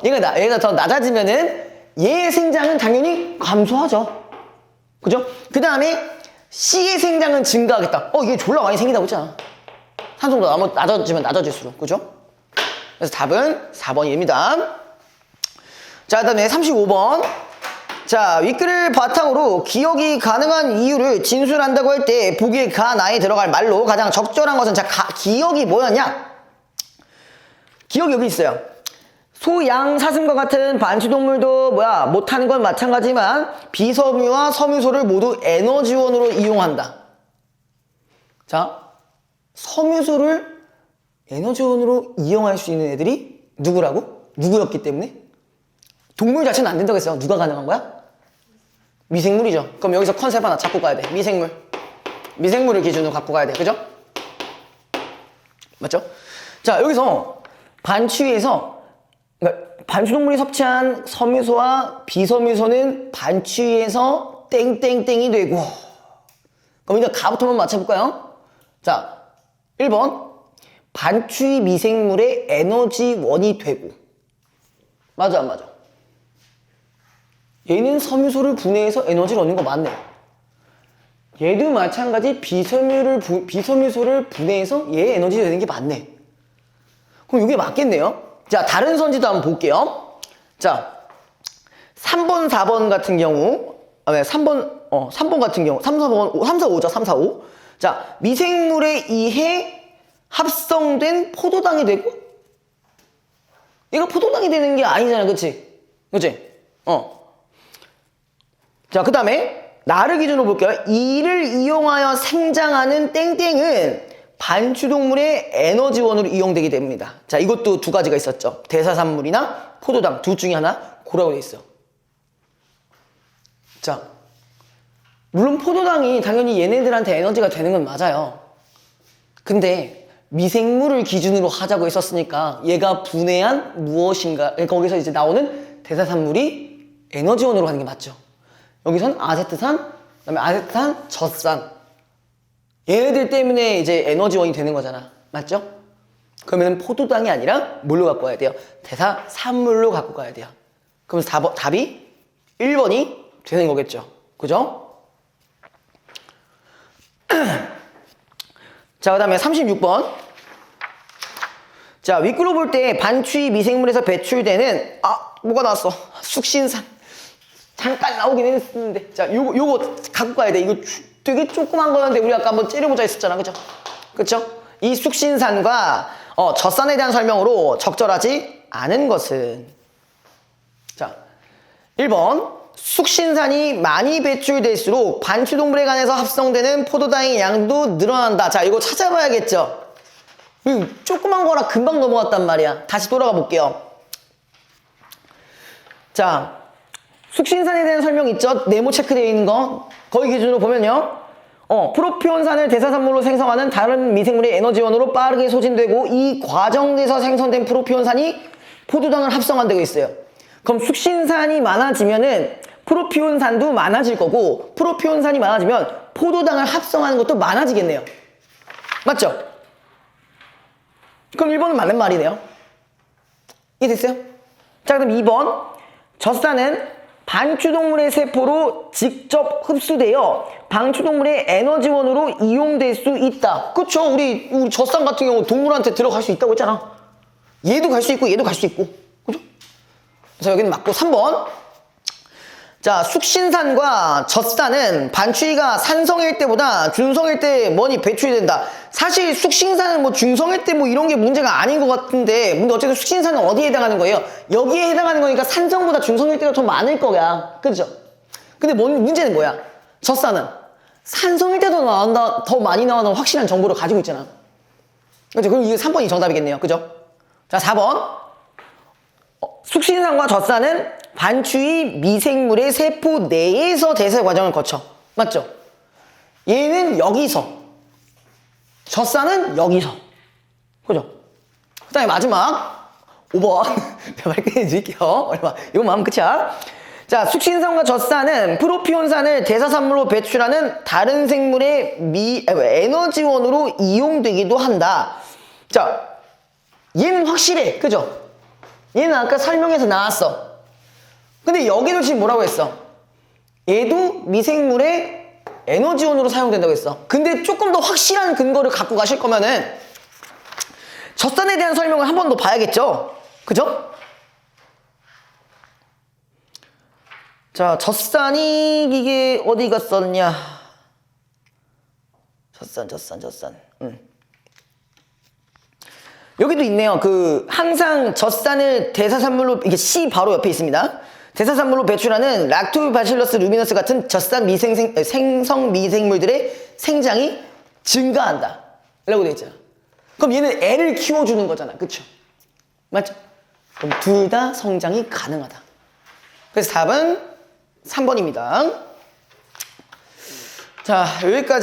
얘가 더 낮아지면은 얘의 생장은 당연히 감소하죠. 그죠? 그 다음에 C의 생장은 증가하겠다. 이게 졸라 많이 생기다고 했잖아. 산성도 낮아지면 낮아질수록. 그죠? 그래서 답은 4번입니다. 자, 그 다음에 35번. 자, 윗글을 바탕으로 기억이 가능한 이유를 진술한다고 할 때 보기에 가나에 들어갈 말로 가장 적절한 것은, 자, 기억이 뭐였냐? 기억이 여기 있어요. 소, 양, 사슴과 같은 반추동물도 못하는 건 마찬가지지만 비섬유와 섬유소를 모두 에너지원으로 이용한다. 자, 섬유소를 에너지원으로 이용할 수 있는 애들이 누구라고? 누구였기 때문에? 동물 자체는 안 된다고 했어요. 누가 가능한 거야? 미생물이죠. 그럼 여기서 컨셉 하나 잡고 가야 돼. 미생물. 미생물을 기준으로 갖고 가야 돼. 그죠? 맞죠? 자, 여기서 반추위에서, 그러니까 반추동물이 섭취한 섬유소와 비섬유소는 반추위에서 땡땡땡이 되고. 그럼 이제 가부터 한번 맞춰볼까요? 자, 1번. 반추위 미생물의 에너지원이 되고. 맞아, 안 맞아? 얘는 섬유소를 분해해서 에너지를 얻는 거 맞네. 얘도 마찬가지 비섬유소를 분해해서 얘의 에너지가 되는 게 맞네. 그럼 이게 맞겠네요. 자, 다른 선지도 한번 볼게요. 자, 3번, 4번 같은 경우, 3번 같은 경우, 3, 4, 5죠, 3, 4, 5. 자, 미생물에 의해 합성된 포도당이 되고, 얘가 포도당이 되는 게 아니잖아, 그치? 그치? 자, 그 다음에 나를 기준으로 볼게요. 이를 이용하여 생장하는 땡땡은 반추동물의 에너지원으로 이용되게 됩니다. 자, 이것도 두 가지가 있었죠. 대사산물이나 포도당 둘 중에 하나 고라고 돼 있어. 자, 물론 포도당이 당연히 얘네들한테 에너지가 되는 건 맞아요. 근데 미생물을 기준으로 하자고 했었으니까 얘가 분해한 무엇인가, 거기서 이제 나오는 대사산물이 에너지원으로 하는 게 맞죠. 여기선 아세트산, 그다음에 아세트산, 젖산. 얘네들 때문에 이제 에너지원이 되는 거잖아. 맞죠? 그러면 포도당이 아니라 뭘로 갖고 가야 돼요? 대사산물로 갖고 가야 돼요. 그러면서 답이 1번이 되는 거겠죠. 그죠? 자, 그 다음에 36번. 자, 윗글로 볼 때 반추위 미생물에서 배출되는, 뭐가 나왔어? 숙신산. 잠깐 나오긴 했는데. 자, 요거 갖고 가야 돼. 이거 되게 조그만 거였는데 우리 아까 한번 째려보자 했었잖아. 그죠? 그쵸? 이 숙신산과 젖산에 대한 설명으로 적절하지 않은 것은. 자, 1번. 숙신산이 많이 배출될수록 반추동물에 관해서 합성되는 포도당의 양도 늘어난다. 자, 이거 찾아봐야겠죠? 조그만 거라 금방 넘어갔단 말이야. 다시 돌아가 볼게요. 자, 숙신산에 대한 설명 있죠? 네모 체크되어 있는 거. 거기 기준으로 보면요. 프로피온산을 대사산물로 생성하는 다른 미생물의 에너지원으로 빠르게 소진되고 이 과정에서 생성된 프로피온산이 포도당을 합성한다고 있어요. 그럼 숙신산이 많아지면은 프로피온산도 많아질 거고 프로피온산이 많아지면 포도당을 합성하는 것도 많아지겠네요. 맞죠? 그럼 1번은 맞는 말이네요. 이해됐어요? 자, 그럼 2번. 젖산은 반추동물의 세포로 직접 흡수되어 반추동물의 에너지원으로 이용될 수 있다. 그쵸? 우리 젖산 같은 경우 동물한테 들어갈 수 있다고 했잖아. 얘도 갈 수 있고 얘도 갈 수 있고. 그죠? 그래서 여기는 맞고 3번. 자, 숙신산과 젖산은 반추위가 산성일 때보다 중성일 때 많이 배출이 된다. 사실 숙신산은 뭐 중성일 때 뭐 이런 게 문제가 아닌 것 같은데, 근데 어쨌든 숙신산은 어디에 해당하는 거예요? 여기에 해당하는 거니까 산성보다 중성일 때가 더 많을 거야. 그죠? 근데 문제는 뭐야? 젖산은 산성일 때도 더 많이 나오는 확실한 정보를 가지고 있잖아. 그죠? 그럼 이게 3번이 정답이겠네요. 그죠? 자, 4번. 숙신산과 젖산은 반추위 미생물의 세포 내에서 대사 과정을 거쳐. 맞죠? 얘는 여기서, 젖산은 여기서. 그죠? 그 다음에 마지막 5번 내가 말씀해 드릴게요. 이건 마음 끝이야. 자, 숙신산과 젖산은 프로피온산을 대사산물로 배출하는 다른 생물의 에너지원으로 이용되기도 한다. 자, 얘는 확실해. 그죠? 얘는 아까 설명에서 나왔어. 근데 여기도 지금 뭐라고 했어? 얘도 미생물의 에너지원으로 사용된다고 했어. 근데 조금 더 확실한 근거를 갖고 가실 거면은 젖산에 대한 설명을 한 번 더 봐야겠죠? 그죠? 자, 젖산이 이게 어디 갔었냐? 젖산. 여기도 있네요. 항상 젖산을 대사산물로, 이게 C 바로 옆에 있습니다. 대사산물로 배출하는 락토바실러스 루미너스 같은 젖산 생성 미생물들의 생장이 증가한다. 라고 되어 있잖아. 그럼 얘는 애를 키워주는 거잖아. 그쵸? 맞죠? 그럼 둘 다 성장이 가능하다. 그래서 답은 3번입니다. 자, 여기까지.